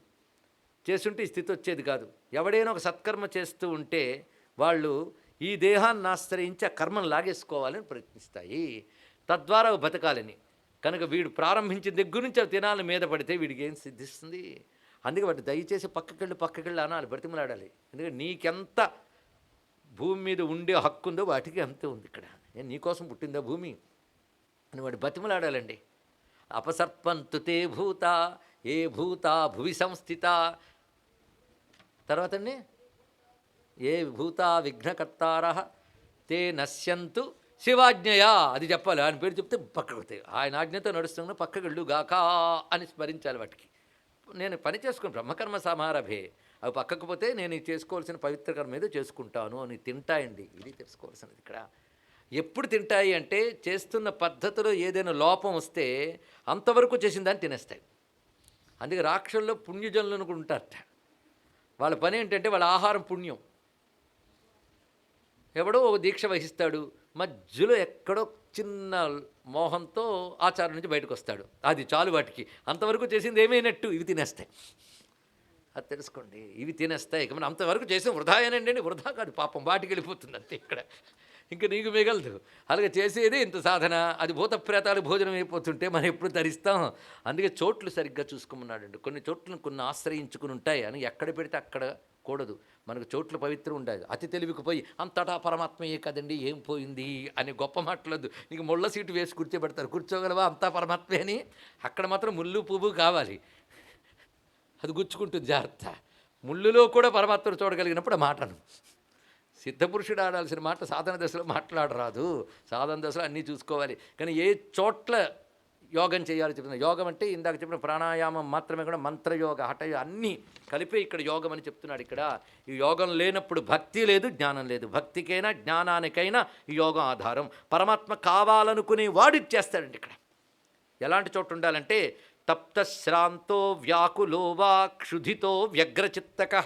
[SPEAKER 1] చేస్తుంటే ఈ స్థితి వచ్చేది కాదు. ఎవడైనా ఒక సత్కర్మ చేస్తూ ఉంటే వాళ్ళు ఈ దేహాన్ని ఆశ్రయించి ఆ కర్మను లాగేసుకోవాలని ప్రయత్నిస్తాయి, తద్వారా బతకాలని. కనుక వీడు ప్రారంభించిన దగ్గర నుంచి అవి తినాలని మీద పడితే వీడికి ఏం సిద్ధిస్తుంది. అందుకే వాటి దయచేసి పక్కకెళ్ళి అనాలి, బ్రతిమలాడాలి. ఎందుకంటే నీకెంత భూమి మీద ఉండే హక్కు ఉందో వాటికి అంతే ఉంది. ఇక్కడ నీకోసం పుట్టిందా భూమి అని వాడు బతిమలాడాలండి. అపసర్పంతు తే భూత ఏ భూత భువి సంస్థిత, తర్వాత అండి ఏ భూత విఘ్నకర్తార తే నశ్యంతు శివాజ్ఞయా, అది చెప్పాలి. ఆయన పేరు చెప్తే పక్కకు వస్తాయి. ఆయన ఆజ్ఞతో నడుస్తున్నా పక్కకెళ్ళు గాకా అని స్మరించాలి. వాటికి నేను పని చేసుకుని బ్రహ్మకర్మ సమారభే, అవి పక్కకు పోతే నేను చేసుకోవాల్సిన పవిత్ర కర్మ ఏదో చేసుకుంటాను అని తింటాయండి. ఇది తెలుసుకోవాల్సినది ఇక్కడ. ఎప్పుడు తింటాయి అంటే చేస్తున్న పద్ధతిలో ఏదైనా లోపం వస్తే అంతవరకు చేసిన దాన్ని తినేస్తాయి. అందుకే రాక్షసుల్లో పుణ్యజనులు అనుకుంటారట. వాళ్ళ పని ఏంటంటే వాళ్ళ ఆహారం పుణ్యం. ఎవడో ఒక దీక్ష వహిస్తాడు, మధ్యలో ఎక్కడో చిన్న మోహంతో ఆచారం నుంచి బయటకు వస్తాడు, అది చాలు వాటికి. అంతవరకు చేసింది ఏమైనట్టు, ఇవి తినేస్తాయి. అది తెలుసుకోండి, ఇవి తినేస్తాయి. ఇక మనం అంతవరకు చేసిన వృధాయేనండి, వృధా కాదు, పాపం వాటికి వెళ్ళిపోతుంది అంతే. ఇక్కడ ఇంకా నీకు మిగలదు. అలాగే చేసేదే ఇంత సాధన, అది భూత ప్రేతాలు భోజనం అయిపోతుంటే మనం ఎప్పుడు ధరిస్తాం. అందుకే చోట్లు సరిగ్గా చూసుకోమన్నాడండి. కొన్ని చోట్లను కొన్ని ఆశ్రయించుకుని ఉంటాయి అని ఎక్కడ పెడితే అక్కడ కూడదు. మనకు చోట్ల పవిత్రం ఉండాలి. అతి తెలివికి పోయి అంతటా పరమాత్మయే కదండి ఏం పోయింది అని గొప్ప మాట్లాడదు. నీకు ముళ్ళ సీటు వేసి కూర్చోబెడతారు, కూర్చోగలవా అంతా పరమాత్మే అని. అక్కడ మాత్రం ముళ్ళు పువ్వు కావాలి, అది గుచ్చుకుంటుంది, జాగ్రత్త. ముళ్ళులో కూడా పరమాత్మను చూడగలిగినప్పుడు ఆ మాటను. సిద్ధపురుషుడు ఆడాల్సిన మాట సాధన దశలో మాట్లాడరాదు. సాధన దశలో అన్నీ చూసుకోవాలి. కానీ ఏ చోట్ల యోగం చేయాలో చెప్తున్నా. యోగం అంటే ఇందాక చెప్పిన ప్రాణాయామం మాత్రమే కూడా మంత్రయోగ హఠ అన్నీ కలిపే ఇక్కడ యోగం అని చెప్తున్నాడు. ఇక్కడ ఈ యోగం లేనప్పుడు భక్తి లేదు, జ్ఞానం లేదు. భక్తికైనా జ్ఞానానికైనా ఈ యోగం ఆధారం. పరమాత్మ కావాలనుకునే వాడు ఇచ్చేస్తాడండి. ఇక్కడ ఎలాంటి చోటు ఉండాలంటే తప్తశ్రాంతో వ్యాకులో వా క్షుధితో వ్యగ్రచిత్తక.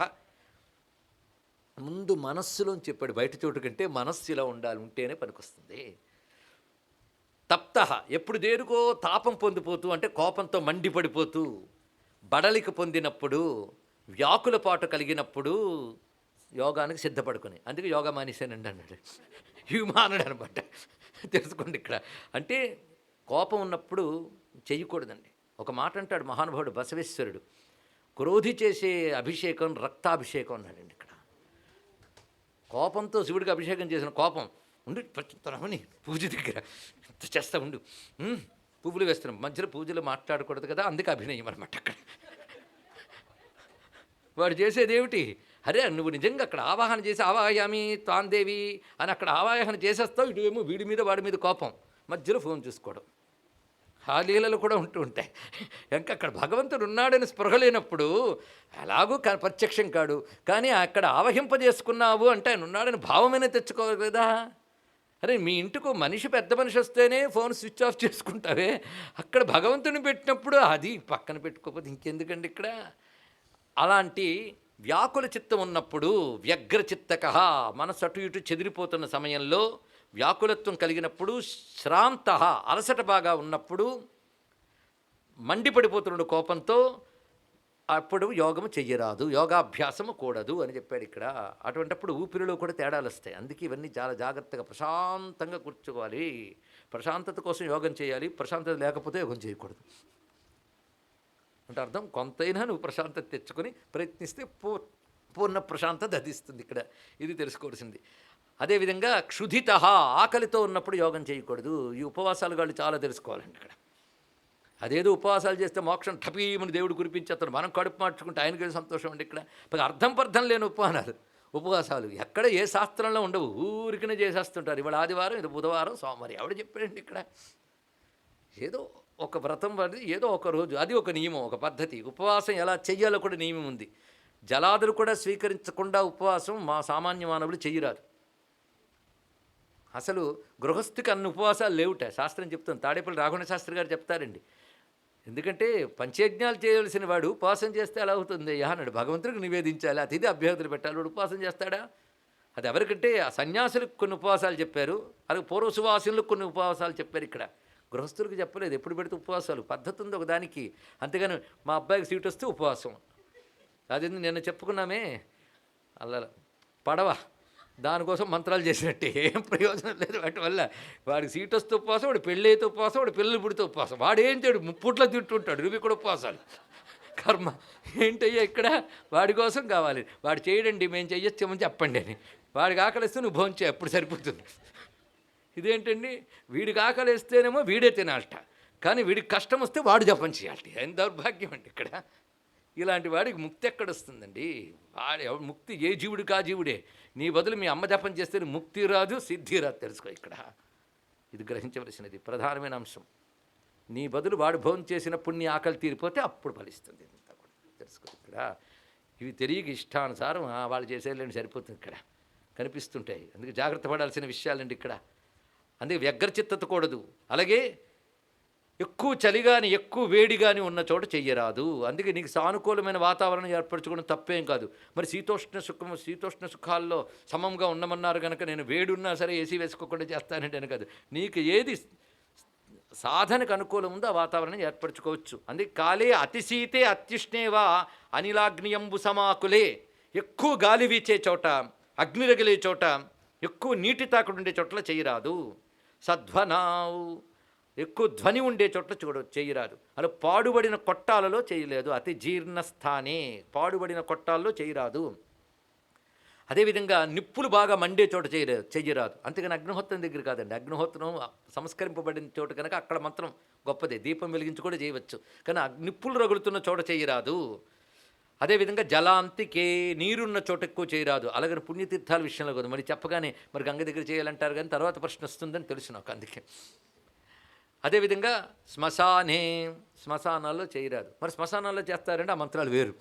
[SPEAKER 1] ముందు మనస్సులోని చెప్పాడు, బయట చోటు కంటే మనస్సు ఇలా ఉండాలి, ఉంటేనే పనికొస్తుంది. తప్త ఎప్పుడు దేనికో తాపం పొందిపోతూ అంటే కోపంతో మండిపడిపోతూ బడలిక పొందినప్పుడు వ్యాకుల పాటు కలిగినప్పుడు యోగానికి సిద్ధపడుకుని, అందుకే యోగా మానేశానండి అన్నాడు. ఇవి మానడు అనమాట. తెలుసుకోండి ఇక్కడ. అంటే కోపం ఉన్నప్పుడు చెయ్యకూడదండి. ఒక మాట అంటాడు మహానుభావుడు బసవేశ్వరుడు, క్రోధి చేసే అభిషేకం రక్తాభిషేకం అన్నాడండి. ఇక్కడ కోపంతో శివుడికి అభిషేకం చేసిన కోపం ఉండు రమణి పూజ దగ్గర ఇంత చేస్తా ఉండు. పువ్వులు వేస్తున్నాం, మధ్యలో పూజలు మాట్లాడకూడదు కదా, అందుకే అభినయం అనమాట అక్కడ. వాడు చేసేది ఏమిటి? అరే నువ్వు నిజంగా అక్కడ ఆవాహన చేసి ఆవాహయామి తాందేవి అని అక్కడ ఆవాహన చేసేస్తావు, ఇటు ఏమో వీడి మీద వాడి మీద కోపం, మధ్యలో ఫోన్ చూసుకోవడం. ఆ లీలలు కూడా ఉంటూ ఉంటాయి. ఇంకా అక్కడ భగవంతుడు ఉన్నాడని స్పృహ లేనప్పుడు ఎలాగూ ప్రత్యక్షం కాడు, కానీ అక్కడ ఆవహింపజేసుకున్నావు అంటే ఆయన ఉన్నాడని భావమైనా తెచ్చుకోవాలి కదా. అరే మీ ఇంటికి మనిషి, పెద్ద మనిషి వస్తేనే ఫోన్ స్విచ్ ఆఫ్ చేసుకుంటావే, అక్కడ భగవంతుని పెట్టినప్పుడు అది పక్కన పెట్టుకోకపోతే ఇంకెందుకండి ఇక్కడ. అలాంటి వ్యాకుల చిత్తం ఉన్నప్పుడు, వ్యగ్ర చిత్తక మనసు అటు ఇటు చెదిరిపోతున్న సమయంలో, వ్యాకులత్వం కలిగినప్పుడు, శ్రాంత అలసట బాగా ఉన్నప్పుడు, మండిపడిపోతున్న కోపంతో, అప్పుడు యోగము చెయ్యరాదు, యోగాభ్యాసము కూడదు అని చెప్పాడు ఇక్కడ. అటువంటిప్పుడు ఊపిరిలో కూడా తేడాలు వస్తాయి. అందుకే ఇవన్నీ చాలా జాగ్రత్తగా ప్రశాంతంగా కూర్చోవాలి. ప్రశాంతత కోసం యోగం చేయాలి, ప్రశాంతత లేకపోతే యోగం చేయకూడదు అంటే అర్థం. కొంతైనా నువ్వు ప్రశాంతత తెచ్చుకొని ప్రయత్నిస్తే పూర్ణ ప్రశాంతత అధిస్తుంది ఇక్కడ. ఇది తెలుసుకోవాల్సింది. అదేవిధంగా క్షుధిత, ఆకలితో ఉన్నప్పుడు యోగం చేయకూడదు. ఈ ఉపవాసాలు వాళ్ళు చాలా తెలుసుకోవాలండి ఇక్కడ. అదేదో ఉపవాసాలు చేస్తే మోక్షం టపీమని దేవుడు కురిపించేస్తాడు, మనం కడుపు మార్చుకుంటే ఆయనకి సంతోషం అండి ఇక్కడ. అర్థం పర్థం లేని ఉపవాసాలు ఎక్కడ ఏ శాస్త్రంలో ఉండవు, ఊరికనే చేసేస్తుంటారు. ఇవాళ ఆదివారం, ఇది బుధవారం, సోమవారం, ఎవడు చెప్పాడండి ఇక్కడ. ఏదో ఒక వ్రతం పడి ఏదో ఒక రోజు, అది ఒక నియమం, ఒక పద్ధతి. ఉపవాసం ఎలా చెయ్యాలో కూడా నియమం ఉంది. జలాదులు కూడా స్వీకరించకుండా ఉపవాసం మా సామాన్య మానవులు చెయ్యరాదు. అసలు గృహస్థికి అన్ని ఉపవాసాలు లేవుట, శాస్త్రం చెప్తుంది. తాడేపల్లి రాఘవ శాస్త్రి గారు చెప్తారండి. ఎందుకంటే పంచయజ్ఞాలు చేయవలసిన వాడు ఉపవాసం చేస్తే ఎలా అవుతుంది అన్నాడు. భగవంతుడికి నివేదించాలి, అతిథి అభ్యర్థులు పెట్టాలి, వాడు ఉపవాసం చేస్తాడా? అది ఎవరికంటే ఆ సన్యాసులకు కొన్ని ఉపవాసాలు చెప్పారు, అలాగే పూర్వసువాసులకు కొన్ని ఉపవాసాలు చెప్పారు. ఇక్కడ గృహస్థులకు చెప్పలేదు. ఎప్పుడు పెడితే ఉపవాసాలు పద్ధతి ఉంది ఒకదానికి. అంతేగాని మా అబ్బాయికి సీట్ వస్తే ఉపవాసం, అది నిన్న చెప్పుకున్నామే అలా పడవ, దానికోసం మంత్రాలు చేసినట్టే ఏం ప్రయోజనం లేదు. వాటి వల్ల వాడికి సీట్ వస్తే ఉపవాసం, వాడు పెళ్ళి అయితే ఉపవాసం, వాడు పిల్లలు పుడితే ఉపవాసం, వాడు ఏం చేయడు, ముప్పుట్లో తింటుంటాడు. నువ్వు కూడా ఉపవాసాలు కర్మ ఏంటయ్యా ఇక్కడ. వాడి కోసం కావాలి, వాడు చేయడండి మేము చెయ్యొచ్చామని చెప్పండి అని. వాడికి ఆకలిస్తే నువ్వు భోంచే, ఎప్పుడు సరిపోతుంది. ఇదేంటండి, వీడికి ఆకలిస్తేనేమో వీడే తినాలట, కానీ వీడికి కష్టం వస్తే వాడు జపం చేయాలట. ఏం దౌర్భాగ్యం అండి ఇక్కడ. ఇలాంటి వాడికి ముక్తి ఎక్కడొస్తుందండి? వాడి ముక్తి ఏ జీవుడికి ఆ జీవుడే. నీ బదులు మీ అమ్మ జపం చేస్తే ముక్తి రాదు, సిద్ధి రాదు. తెలుసుకో ఇక్కడ, ఇది గ్రహించవలసినది ప్రధానమైన అంశం. నీ బదులు వాడు భోజనం చేసినప్పుడు నీ ఆకలి తీరిపోతే అప్పుడు ఫలిస్తుంది. ఇంత కూడా తెలుసుకో ఇక్కడ. ఇవి తెలియక ఇష్టానుసారం వాళ్ళు చేసేళ్ళని సరిపోతుంది ఇక్కడ, కనిపిస్తుంటాయి. అందుకే జాగ్రత్త పడాల్సిన విషయాలండి ఇక్కడ. అందుకే వ్యగ్రచిత్తత కూడదు. అలాగే ఎక్కువ చలి కానీ ఎక్కువ వేడి కానీ ఉన్న చోట చెయ్యరాదు. అందుకే నీకు సానుకూలమైన వాతావరణం ఏర్పరచుకోవడం తప్పేం కాదు. మరి శీతోష్ణ సుఖాల్లో సమంగా ఉండమన్నారు కనుక నేను వేడి ఉన్నా సరే ఏసీ వేసుకోకుండా చేస్తానంటే అని కాదు. నీకు ఏది సాధనకు అనుకూలం ఉందో ఆ వాతావరణం ఏర్పరచుకోవచ్చు. అందుకే కాలే అతిశీతే అత్యుష్ణేవా అనిలాగ్నియంబు సమాకులే. ఎక్కువ గాలి వీచే చోట, అగ్ని రగిలే చోట, ఎక్కువ నీటి తాకుడు ఉండే చోట్ల చేయరాదు. సధ్వనావు, ఎక్కువ ధ్వని ఉండే చోట్ల చేయరాదు. అలా పాడుబడిన కొట్టాలలో చేయలేదు. అతి జీర్ణస్థానే, పాడుబడిన కొట్టాల్లో చేయరాదు. అదేవిధంగా నిప్పులు బాగా మండే చోట చెయ్యరాదు. అంతేగాని అగ్నిహోత్రం దగ్గర కాదండి. అగ్నిహోత్రం సంస్కరింపబడిన చోట కనుక అక్కడ మాత్రం గొప్పదే, దీపం వెలిగించి కూడా చేయవచ్చు. కానీ నిప్పులు రగులుతున్న చోట చేయరాదు. అదేవిధంగా జలాంతికే, నీరున్న చోట ఎక్కువ చేయరాదు. అలాగని పుణ్యతీర్థాల విషయంలో కదా మరి చెప్పగానే మరి గంగ దగ్గర చేయాలంటారు, కానీ తర్వాత ప్రశ్న వస్తుందని తెలుసు నాకు. అందుకే అదేవిధంగా శ్మశానాల్లో చేయరాదు. మరి శ్మశానాల్లో చేస్తారంటే ఆ మంత్రాలు వేరు.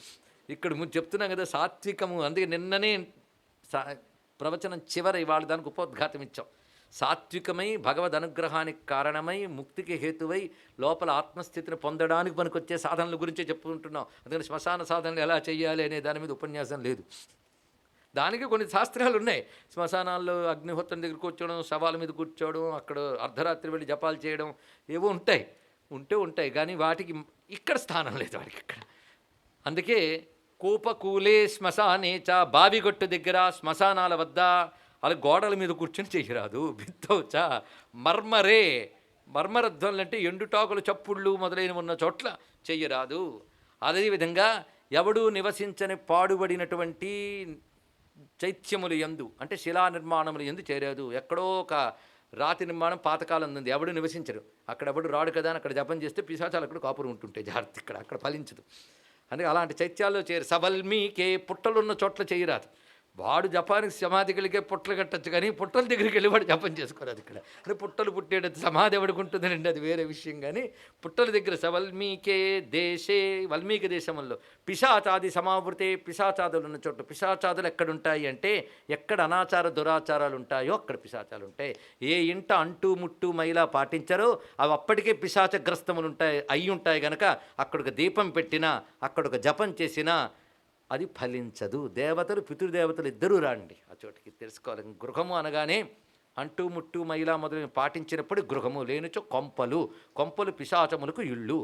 [SPEAKER 1] ఇక్కడ ముందు చెప్తున్నాం కదా సాత్వికము. అందుకే నిన్ననే ప్రవచనం చివర ఇవాళ దానికి ఉపోద్ఘాతం ఇచ్చాం. సాత్వికమై భగవద్ అనుగ్రహానికి కారణమై ముక్తికి హేతువై లోపల ఆత్మస్థితిని పొందడానికి పనికొచ్చే సాధనల గురించే చెప్పుకుంటున్నాం. అందుకని శ్మశాన సాధనలు ఎలా చేయాలి అనే దాని మీద ఉపన్యాసం లేదు. దానికి కొన్ని శాస్త్రాలు ఉన్నాయి. శ్మశానాల్లో అగ్నిహోత్రం దగ్గర కూర్చోవడం, శవాల మీద కూర్చోవడం, అక్కడ అర్ధరాత్రి వెళ్ళి జపాలు చేయడం ఏవో ఉంటాయి కానీ వాటికి ఇక్కడ స్థానం లేదు వాడికి ఇక్కడ. అందుకే కూపకూలే శ్మశానేచ, బావిగొట్టు దగ్గర శ్మశానాల వద్ద అలా గోడల మీద కూర్చొని చేయరాదు. బిత్తౌచ మర్మరే, మర్మరధ్వనులు అంటే ఎండుటాకులు చప్పుళ్ళు మొదలైన ఉన్న చోట్ల చెయ్యరాదు. అదేవిధంగా ఎవడూ నివసించని పాడుబడినటువంటి చైత్యములు యందు అంటే శిలా నిర్మాణములు యందు చేరదు. ఎక్కడో ఒక రాతి నిర్మాణం పాతకాలం ఉంది, ఎవడు నివసించరు. అక్కడ ఎవడు రాడు కదా అని అక్కడ జపం చేస్తే పిశాచాలు అక్కడ కాపురం ఉంటుంటాయి. జాగ్రత్త, అక్కడ ఫలించదు. అందుకే అలాంటి చైత్యాల్లో చేరు. సవల్మీకే పుట్టలున్న చోట్ల చేయరాదు. వాడు జపానికి సమాధికి పుట్టలు కట్టచ్చు, కానీ పుట్టల దగ్గరికి వెళ్ళి వాడు జపం చేసుకోరాదు. ఇక్కడ అంటే పుట్టలు పుట్టేటట్టు సమాధి ఎవడికి ఉంటుందండి, అది వేరే విషయం. కానీ పుట్టల దగ్గర సవల్మీకే దేశే, వల్మీకి దేశంలో పిశాచాది సమావృతే, పిశాచాదులు ఉన్న చోట. పిశాచాదులు ఎక్కడుంటాయి అంటే ఎక్కడ అనాచార దురాచారాలు ఉంటాయో అక్కడ పిశాచాలు ఉంటాయి. ఏ ఇంట అంటూ ముట్టు మైలా పాటించారో అవి అప్పటికే పిశాచగ్రస్తములు అయి ఉంటాయి కనుక అక్కడికి దీపం పెట్టినా, అక్కడొక జపం చేసినా అది ఫలించదు. దేవతలు పితృదేవతలు ఇద్దరూ రాండి ఆ చోటికి, తెలుసుకోవాలి. గృహము అనగానే అంటూ ముట్టు మైలా మొదలైన పాటించినప్పుడు గృహము, లేనిచో కొంపలు, కొంపలు పిశాచములకు ఇళ్ళు.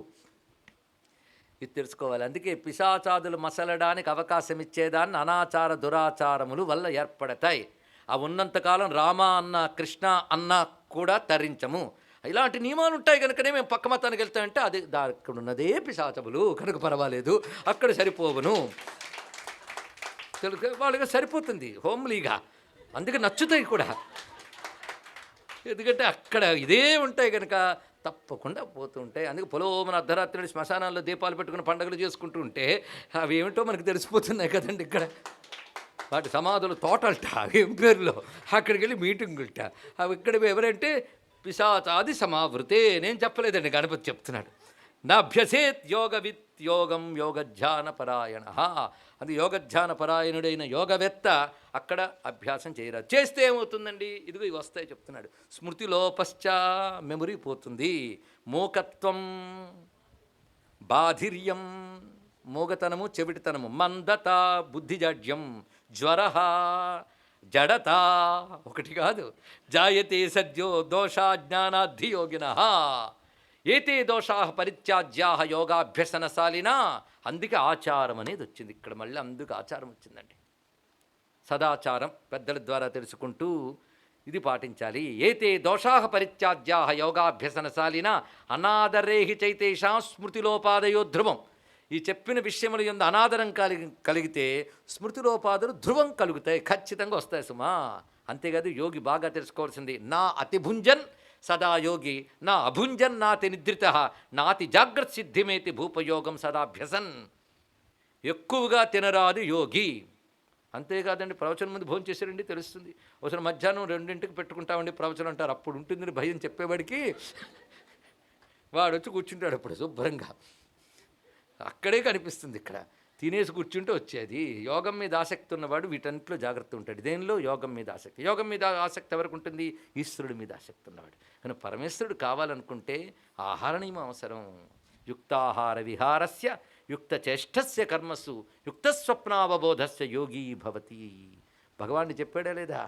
[SPEAKER 1] ఇది తెలుసుకోవాలి. అందుకే పిశాచాదులు మసలడానికి అవకాశం ఇచ్చేదాన్ని అనాచార దురాచారములు వల్ల ఏర్పడతాయి. ఆ ఉన్నంతకాలం రామ అన్న కృష్ణ అన్న కూడా తరించము. ఇలాంటి నియమాలు ఉంటాయి కనుకనే మేము పక్క మతానికి వెళ్తామంటే అది అక్కడ ఉన్నదే పిశాచములు కనుక పర్వాలేదు, అక్కడ సరిపోవును. తెలుగు వాళ్ళగా సరిపోతుంది హోమ్లీగా, అందుకే నచ్చుతాయి కూడా. ఎందుకంటే అక్కడ ఇదే ఉంటాయి కనుక తప్పకుండా పోతూ ఉంటాయి. అందుకే పొలోమన అర్ధరాత్రి శ్మశానాల్లో దీపాలు పెట్టుకుని పండుగలు చేసుకుంటూ ఉంటే అవి ఏమిటో మనకు తెలిసిపోతున్నాయి కదండి. ఇక్కడ వాటి సమాధులు తోటల్ట, ఏం పేరులో అక్కడికి వెళ్ళి మీటింగుల్ట. అవి ఇక్కడ ఎవరంటే పిశాచాది సమావృతే. నేను చెప్పలేదండి, గణపతి చెప్తున్నాడు. నాభ్యసేత్ యోగవిత్ యోగం యోగధ్యాన పరాయణ. అది యోగధ్యాన పరాయణుడైన యోగవేత్త అక్కడ అభ్యాసం చేయరాదు. చేస్తే ఏమవుతుందండి, ఇదిగో ఇవి వస్తాయి చెప్తున్నాడు. స్మృతిలోపశ్చ, మెమరీ పోతుంది. మూకత్వం, బాధిర్యం, మూగతనము చెవిటితనము, మందత, బుద్ధిజాడ్యం, జ్వర, జడత, ఒకటి కాదు. జాయతే సద్యో దోషా జ్ఞానాధియోగిన. ఏతే దోషా పరిత్యాజ్యా యోగాభ్యసనశాలినా. అందుకే ఆచారం అనేది వచ్చింది ఇక్కడ. మళ్ళీ అందుకు ఆచారం వచ్చిందండి. సదాచారం పెద్దల ద్వారా తెలుసుకుంటూ ఇది పాటించాలి. ఏతే దోషా పరిత్యాజ్యా యోగాభ్యసనశాలినా అనాదరేహి చైతేషా స్మృతిలోపాదయో ధ్రువం. ఈ చెప్పిన విషయముల యందు అనాదరం కలిగితే స్మృతిలోపాదులు ధ్రువం కలుగుతాయి, ఖచ్చితంగా వస్తాయి సుమా. అంతేకాదు యోగి బాగా తెలుసుకోవాల్సింది, నా అతిభుంజన్ సదా యోగి, నా అభుంజన్ నాతి నిద్రిత, నాతి జాగ్రత్త సిద్ధిమేతి భూపయోగం సదాభ్యసన్. ఎక్కువగా తినరాదు యోగి. అంతేకాదండి, ప్రవచనం ముందు భోజనం చేశారండి తెలుస్తుంది. ఒకసారి మధ్యాహ్నం 2ంటికి పెట్టుకుంటామండి ప్రవచనం అంటారు. అప్పుడు ఉంటుందని భయం చెప్పేవాడికి వాడు వచ్చి కూర్చుంటాడు అప్పుడు శుభ్రంగా. అక్కడే కనిపిస్తుంది. ఇక్కడ తినేసి కూర్చుంటే వచ్చేది. యోగం మీద ఆసక్తి ఉన్నవాడు వీటన్నిటిలో జాగ్రత్త ఉంటాడు. దేనిలో? యోగం మీద ఆసక్తి. యోగం మీద ఆసక్తి ఎవరికి ఉంటుంది? ఈశ్వరుడి మీద ఆసక్తి ఉన్నవాడు. కానీ పరమేశ్వరుడు కావాలనుకుంటే ఆహార నియమం అవసరం. యుక్తాహార విహారస్య యుక్త చేష్టస్య కర్మసు యుక్తస్వప్నావబోధస్య యోగీ భవతి. భగవాన్ని చెప్పాడా లేదా?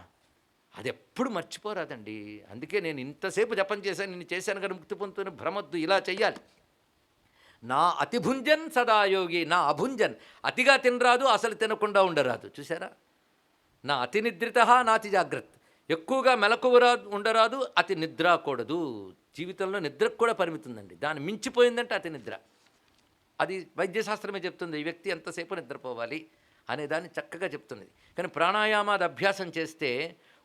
[SPEAKER 1] అది ఎప్పుడు మర్చిపోరాదండి. అందుకే నేను ఇంతసేపు జపం చేశాను, నిన్ను చేశాను కానీ ముక్తి పొందుతున్న భ్రమద్దు, ఇలా చెయ్యాలి. నా అతిభుంజన్ సదాయోగి, నా అభుంజన్, అతిగా తినరాదు, అసలు తినకుండా ఉండరాదు. చూసారా? నా అతి నిద్రిత, నాతి జాగ్రత్త, ఎక్కువగా మెలకువరాదు ఉండరాదు, అతి నిద్రకూడదు. జీవితంలో నిద్రకు కూడా పరిమితి ఉందండి. దాన్ని మించిపోయిందంటే అతి నిద్ర. అది వైద్యశాస్త్రమే చెప్తుంది, ఈ వ్యక్తి ఎంతసేపు నిద్రపోవాలి అనేదాన్ని చక్కగా చెప్తున్నది. కానీ ప్రాణాయామాది అభ్యాసం చేస్తే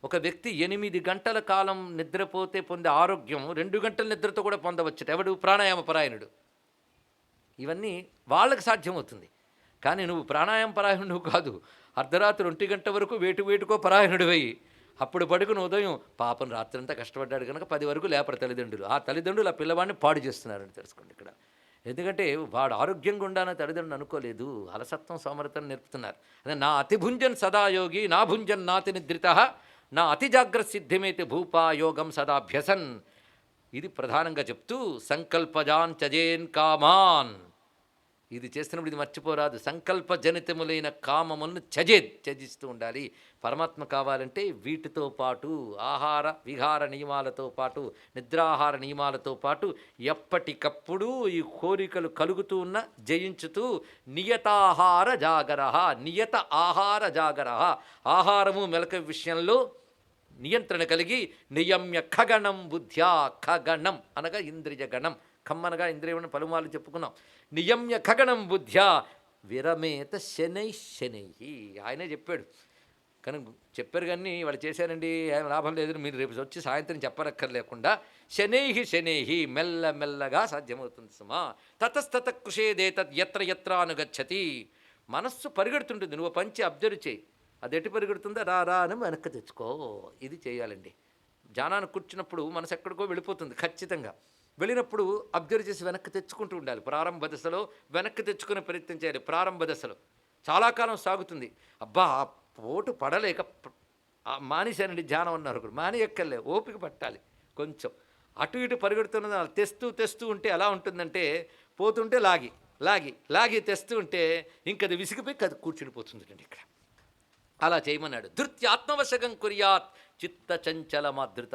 [SPEAKER 1] ఒక వ్యక్తి 8 గంటల కాలం నిద్రపోతే పొందే ఆరోగ్యం 2 గంటల నిద్రతో కూడా పొందవచ్చు. ఎవడు? ప్రాణాయామ పరాయణుడు. ఇవన్నీ వాళ్ళకి సాధ్యమవుతుంది. కానీ నువ్వు ప్రాణాయామ పరాయణుడు కాదు. అర్ధరాత్రి 1 గంట వరకు వేటుకో పరాయణుడు అయ్యి అప్పుడు పడుకుని ఉదయం పాపం రాత్రంతా కష్టపడ్డాడు కనుక 10 వరకు లేపరు తల్లిదండ్రులు. ఆ తల్లిదండ్రులు ఆ పిల్లవాడిని పాడు చేస్తున్నారని తెలుసుకోండి ఇక్కడ. ఎందుకంటే వాడు ఆరోగ్యంగా ఉండాలని తల్లిదండ్రులు అనుకోలేదు, అలసత్వం సోమరతను నేర్పుతున్నారు. అదే నా అతిభుంజన్ సదాయోగి, నా భుంజన్ నాతి నిద్రిత, నా అతి జాగ్రత్త సిద్ధిమేతి భూపాయోగం సదాభ్యసన్. ఇది ప్రధానంగా చెప్తూ సంకల్పజాన్ చజేన్ కామాన్. ఇది చేస్తున్నప్పుడు ఇది మర్చిపోరాదు. సంకల్పజనితములైన కామములను త్యజిస్తూ ఉండాలి. పరమాత్మ కావాలంటే వీటితో పాటు ఆహార విహార నియమాలతో పాటు నిద్రాహార నియమాలతో పాటు ఎప్పటికప్పుడు ఈ కోరికలు కలుగుతూ ఉన్న జయించుతూ నియతాహార జాగర, నియత ఆహార జాగర, ఆహారము మెలక విషయంలో నియంత్రణ కలిగి నియమ్య ఖగణం బుద్ధ్యా, ఖగణం అనగా ఇంద్రియ గణం, ఖమ్మనగా ఇంద్రియం పలుమార్లు చెప్పుకున్నాం. నియమ్య ఖగణం బుద్ధ్యా విరమేత శనై. ఆయనే చెప్పాడు, కానీ చెప్పారు కానీ వాళ్ళు చేశారండి ఏం లాభం లేదు, మీరు రేపు వచ్చి సాయంత్రం చెప్పనక్కర్లేకుండా శనైహి మెల్లగా సాధ్యమవుతుంది సుమా. తతస్తత కృషేదేతత్ ఎత్ర ఎత్ర అనుగచ్చతి. మనస్సు పరిగెడుతుంటుంది, నువ్వు పంచి అబ్జర్వ్ చేయి, అది ఎటు పరిగెడుతుందో రా అని వెనక్కి తెచ్చుకో. ఇది చేయాలండి. ధ్యానానికి కూర్చున్నప్పుడు మనసు ఎక్కడికో వెళ్ళిపోతుంది ఖచ్చితంగా. వెళ్ళినప్పుడు అబ్జర్వ్ చేసి వెనక్కి తెచ్చుకుంటూ ఉండాలి. ప్రారంభ దశలో వెనక్కి తెచ్చుకునే ప్రయత్నం చేయాలి. ప్రారంభ దశలో చాలా కాలం సాగుతుంది. అబ్బా పోటు పడలేక మానేశానండి ధ్యానం అన్నారు కూడా, మాని ఎక్కర్లే, ఓపిక పట్టాలి. కొంచెం అటు ఇటు పరిగెడుతున్నది తెస్తూ ఉంటే ఎలా ఉంటుందంటే, పోతుంటే లాగి తెస్తూ ఉంటే ఇంకది విసిగిపోయి కది కూర్చునిపోతుందండి ఇక్కడ. అలా చేయమన్నాడు. ధృత్యాత్మవశకం కుర్యాత్ చిత్త చంచలమాధృత.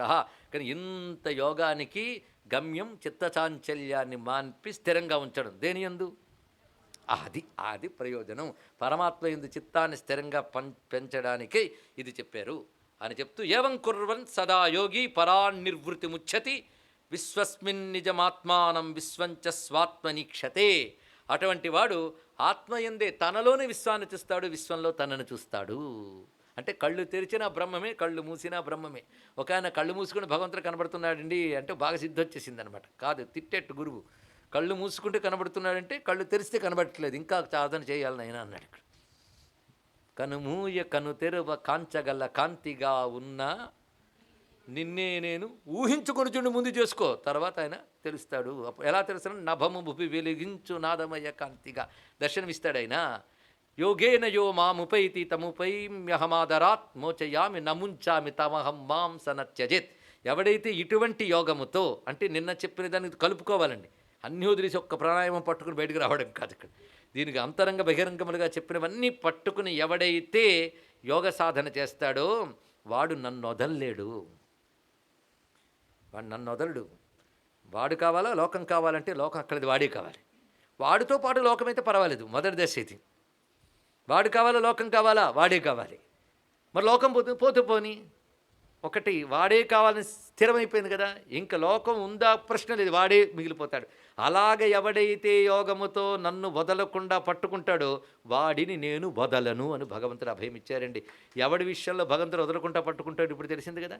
[SPEAKER 1] కానీ ఇంత యోగానికి గమ్యం చిత్తచాంచల్యాన్ని మాన్పి స్థిరంగా ఉంచడం. దేని యందు? అది ప్రయోజనం. పరమాత్మ యందు చిత్తాన్ని స్థిరంగా పెంచడానికే ఇది చెప్పారు అని చెప్తూ, ఏవం కుర్వన్ సదా యోగి పరాన్నిర్వృతి ముచ్చతి విశ్వస్మిన్ నిజమాత్మానం విశ్వంచ స్వాత్మనీక్షతే. అటువంటి వాడు ఆత్మయందే తనలోనే విశ్వాన్ని చూస్తాడు, విశ్వంలో తనను చూస్తాడు. అంటే కళ్ళు తెరిచినా బ్రహ్మమే, కళ్ళు మూసినా బ్రహ్మమే. ఒక ఆయన కళ్ళు మూసుకుని భగవంతుడు కనబడుతున్నాడండి అంటే బాగా సిద్ధి వచ్చేసింది అనమాట. కాదు, తిట్టేట్టు గురువు. కళ్ళు మూసుకుంటే కనబడుతున్నాడంటే కళ్ళు తెరిస్తే కనబడట్లేదు, ఇంకా సాధన చేయాలని ఆయన అన్నాడు ఇక్కడ. కనుమూయ కను తెరువ కాంచగల కాంతిగా ఉన్న నిన్నే నేను ఊహించుకొని చూడు, ముందు చేసుకో, తర్వాత ఆయన తెలుస్తాడు. అప్పుడు ఎలా తెలుస్తాడు? నభము భుపి వెలిగించు నాదమయ కాంతిగా దర్శనమిస్తాడు ఆయన. యోగేన యో మాముపైతి తముపై మ్యహమాదరాత్ మోచయామి నముంచామి తమహం మాం సనత్యజేత్. ఎవడైతే ఇటువంటి యోగముతో, అంటే నిన్న చెప్పిన దానికి కలుపుకోవాలండి, అన్నీ వదిలేసి ఒక్క ప్రాణాయామం పట్టుకుని బయటకు రావడం కాదు ఇక్కడ. దీనికి అంతరంగ బహిరంగములుగా చెప్పినవన్నీ పట్టుకుని ఎవడైతే యోగ సాధన చేస్తాడో వాడు నన్ను వదల్లేడు. వాడు నన్ను వదలడు. వాడు కావాలా, లోకం కావాలంటే లోకం అక్కడిది వాడే కావాలి. వాడితో పాటు లోకమైతే పర్వాలేదు, మొదటి దశ ఇది. వాడు కావాలా, లోకం కావాలా, వాడే కావాలి. మరి లోకం పోతే పోని ఒకటి వాడే కావాలని స్థిరమైపోయింది కదా, ఇంకా లోకం ఉందా ప్రశ్న లేదు, వాడే మిగిలిపోతాడు. అలాగ ఎవడైతే యోగముతో నన్ను వదలకుండా పట్టుకుంటాడో వాడిని నేను వదలను అని భగవంతుడు అభయం ఇచ్చారండి. ఎవడి విషయంలో భగవంతుడు వదలకుండా పట్టుకుంటాడు ఇప్పుడు తెలిసింది కదా.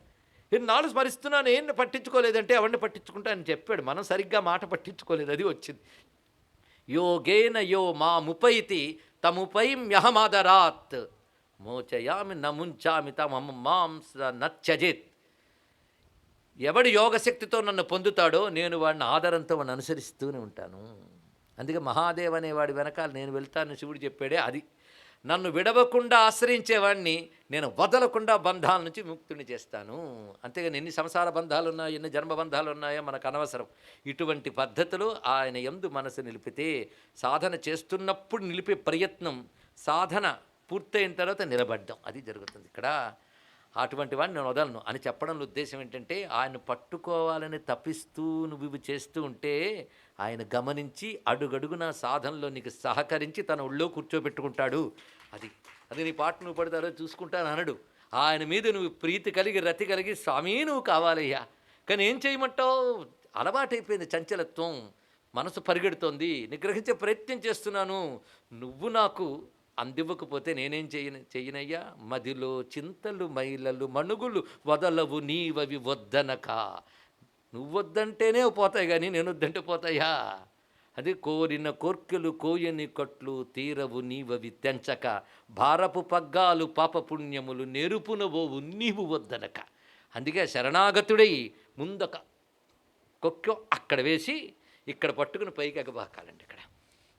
[SPEAKER 1] నాలుగు స్మరిస్తున్నాను, ఏం పట్టించుకోలేదంటే ఎవరిని పట్టించుకుంటా అని చెప్పాడు. మనం సరిగ్గా మాట పట్టించుకోలేదు, అది వచ్చింది. యోగేన యో మాముపైతి తముపై మ్యహమాదరాత్ మోచయామి నముంచామి తమహం మాం నత్యజేత్. ఎవడు యోగశక్తితో నన్ను పొందుతాడో నేను వాడిని ఆదరంతో వాడిని అనుసరిస్తూనే ఉంటాను. అందుకే మహాదేవ్ అనేవాడి వెనకాల నేను వెళ్తానని శివుడు చెప్పాడే అది. నన్ను విడవకుండా ఆశ్రయించేవాడిని నేను వదలకుండా బంధాల నుంచి ముక్తుని చేస్తాను. అంతేగాని ఎన్ని సంసార బంధాలు ఉన్నాయో, ఎన్ని జన్మ బంధాలు ఉన్నాయో మనకు అనవసరం. ఇటువంటి పద్ధతులు ఆయన యందు మనసు నిలిపితే, సాధన చేస్తున్నప్పుడు నిలిపే ప్రయత్నం, సాధన పూర్తయిన తర్వాత నిలబడ్డం, అది జరుగుతుంది ఇక్కడ. అటువంటి వాడిని నేను వదలను అని చెప్పడంలో ఉద్దేశం ఏంటంటే, ఆయన పట్టుకోవాలని తప్పిస్తూ నువ్వు ఇవి చేస్తూ ఉంటే ఆయన గమనించి అడుగడుగున సాధనలో నీకు సహకరించి తన ఒళ్ళో కూర్చోబెట్టుకుంటాడు. అది నీ పాట నువ్వు పడతారో చూసుకుంటాను అనడు. ఆయన మీద నువ్వు ప్రీతి కలిగి రతి కలిగి స్వామి నువ్వు కావాలయ్యా. కానీ ఏం చేయమంటావు? అలవాటైపోయింది చంచలత్వం, మనసు పరిగెడుతోంది, నిగ్రహించే ప్రయత్నం చేస్తున్నాను, నువ్వు నాకు అందివ్వకపోతే నేనేం చెయ్యనయ్యా. మదిలో చింతలు మైలలు మణుగులు వదలవు నీవవి వద్దనక. నువ్వొద్దంటేనే పోతాయి కానీ నేను వద్దంటే పోతాయా. అది కోరిన కోర్కెలు కోయని కట్లు తీరవు నీవవి తెంచక. భారపు పగ్గాలు పాపపుణ్యములు నెరుపునవోవు నీవు వద్దనక. అందుకే శరణాగతుడై ముందొక కొక్కు అక్కడ వేసి ఇక్కడ పట్టుకుని పైకి ఎగబాకాలండి ఇక్కడ.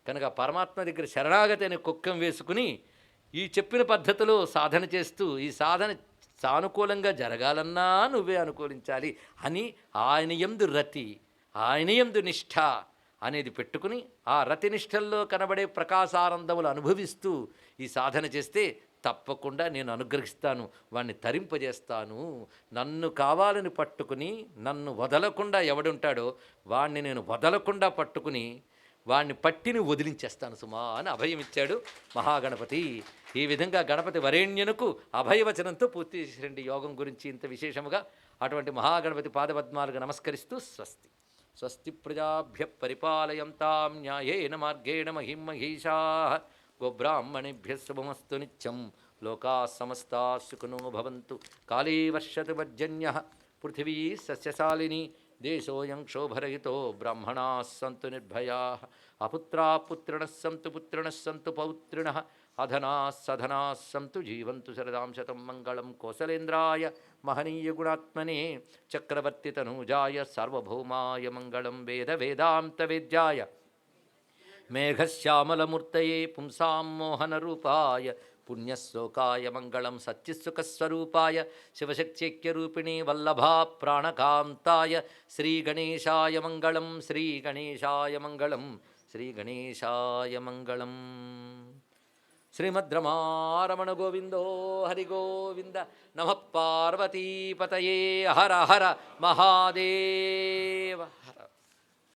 [SPEAKER 1] కనుక పరమాత్మ దగ్గర శరణాగతి అనే కుక్కం వేసుకుని ఈ చెప్పిన పద్ధతిలో సాధన చేస్తూ, ఈ సాధన సానుకూలంగా జరగాలన్నా నువ్వే అనుకూలించాలి అని ఆయన యందు రతి, ఆయన యందు నిష్ఠ అనేది పెట్టుకుని ఆ రతినిష్టల్లో కనబడే ప్రకాశానందములు అనుభవిస్తూ ఈ సాధన చేస్తే తప్పకుండా నేను అనుగ్రహిస్తాను, వాణ్ణి తరింపజేస్తాను. నన్ను కావాలని పట్టుకుని నన్ను వదలకుండా ఎవడుంటాడో వాణ్ణి నేను వదలకుండా పట్టుకుని వాణ్ణి పట్టిని వదిలించేస్తాను సుమా అని అభయం ఇచ్చాడు మహాగణపతి. ఈ విధంగా గణపతి వరేణ్యనుకు అభయవచనంతో పూర్తి చేసిరండి యోగం గురించి ఇంత విశేషముగా. అటువంటి మహాగణపతి పాదపద్మాలకు నమస్కరిస్తూ స్వస్తి. స్వస్తి ప్రజాభ్య పరిపాలయంతాం న్యాయేన మార్గేణ మహిం మహీషా. గోబ్రాహ్మణేభ్య శుభమస్తు నిత్యం. లోకా సమస్తా సుఖినో భవంతు. కాళీ వర్షతు పర్జన్యః పృథివీ సస్యశాలిని దేశోయం క్షోభరహితో బ్రాహ్మణా సంతు నిర్భయా. అపుత్రా పుత్రిణః సంతు పుత్రిణః సంతు పౌత్రిణః అధనా సధనా సంతు జీవంతు శరదాం శతం. మంగళం కోసలేంద్రాయ మహనీయ గుణాత్మనే చక్రవర్తి తనూజాయ సార్వభౌమాయ మంగళం. వేద వేదాంత వేద్యాయ మేఘశ్యామలమూర్తయే పుంసాం మోహనరూపాయ పుణ్యశ్లోకాయ మంగళం. సత్యసుఖస్వరూపాయ శివశక్త్యైక్యరూపిణి వల్లభా ప్రాణకాంతాయ శ్రీగణేశాయ మంగళం. శ్రీగణేశాయ మంగళం. శ్రీగణేశాయ మంగళం. శ్రీమద్రమారమణ గోవిందో హరి గోవింద. నమః పార్వతీపతయే. హర హర మహాదేవ.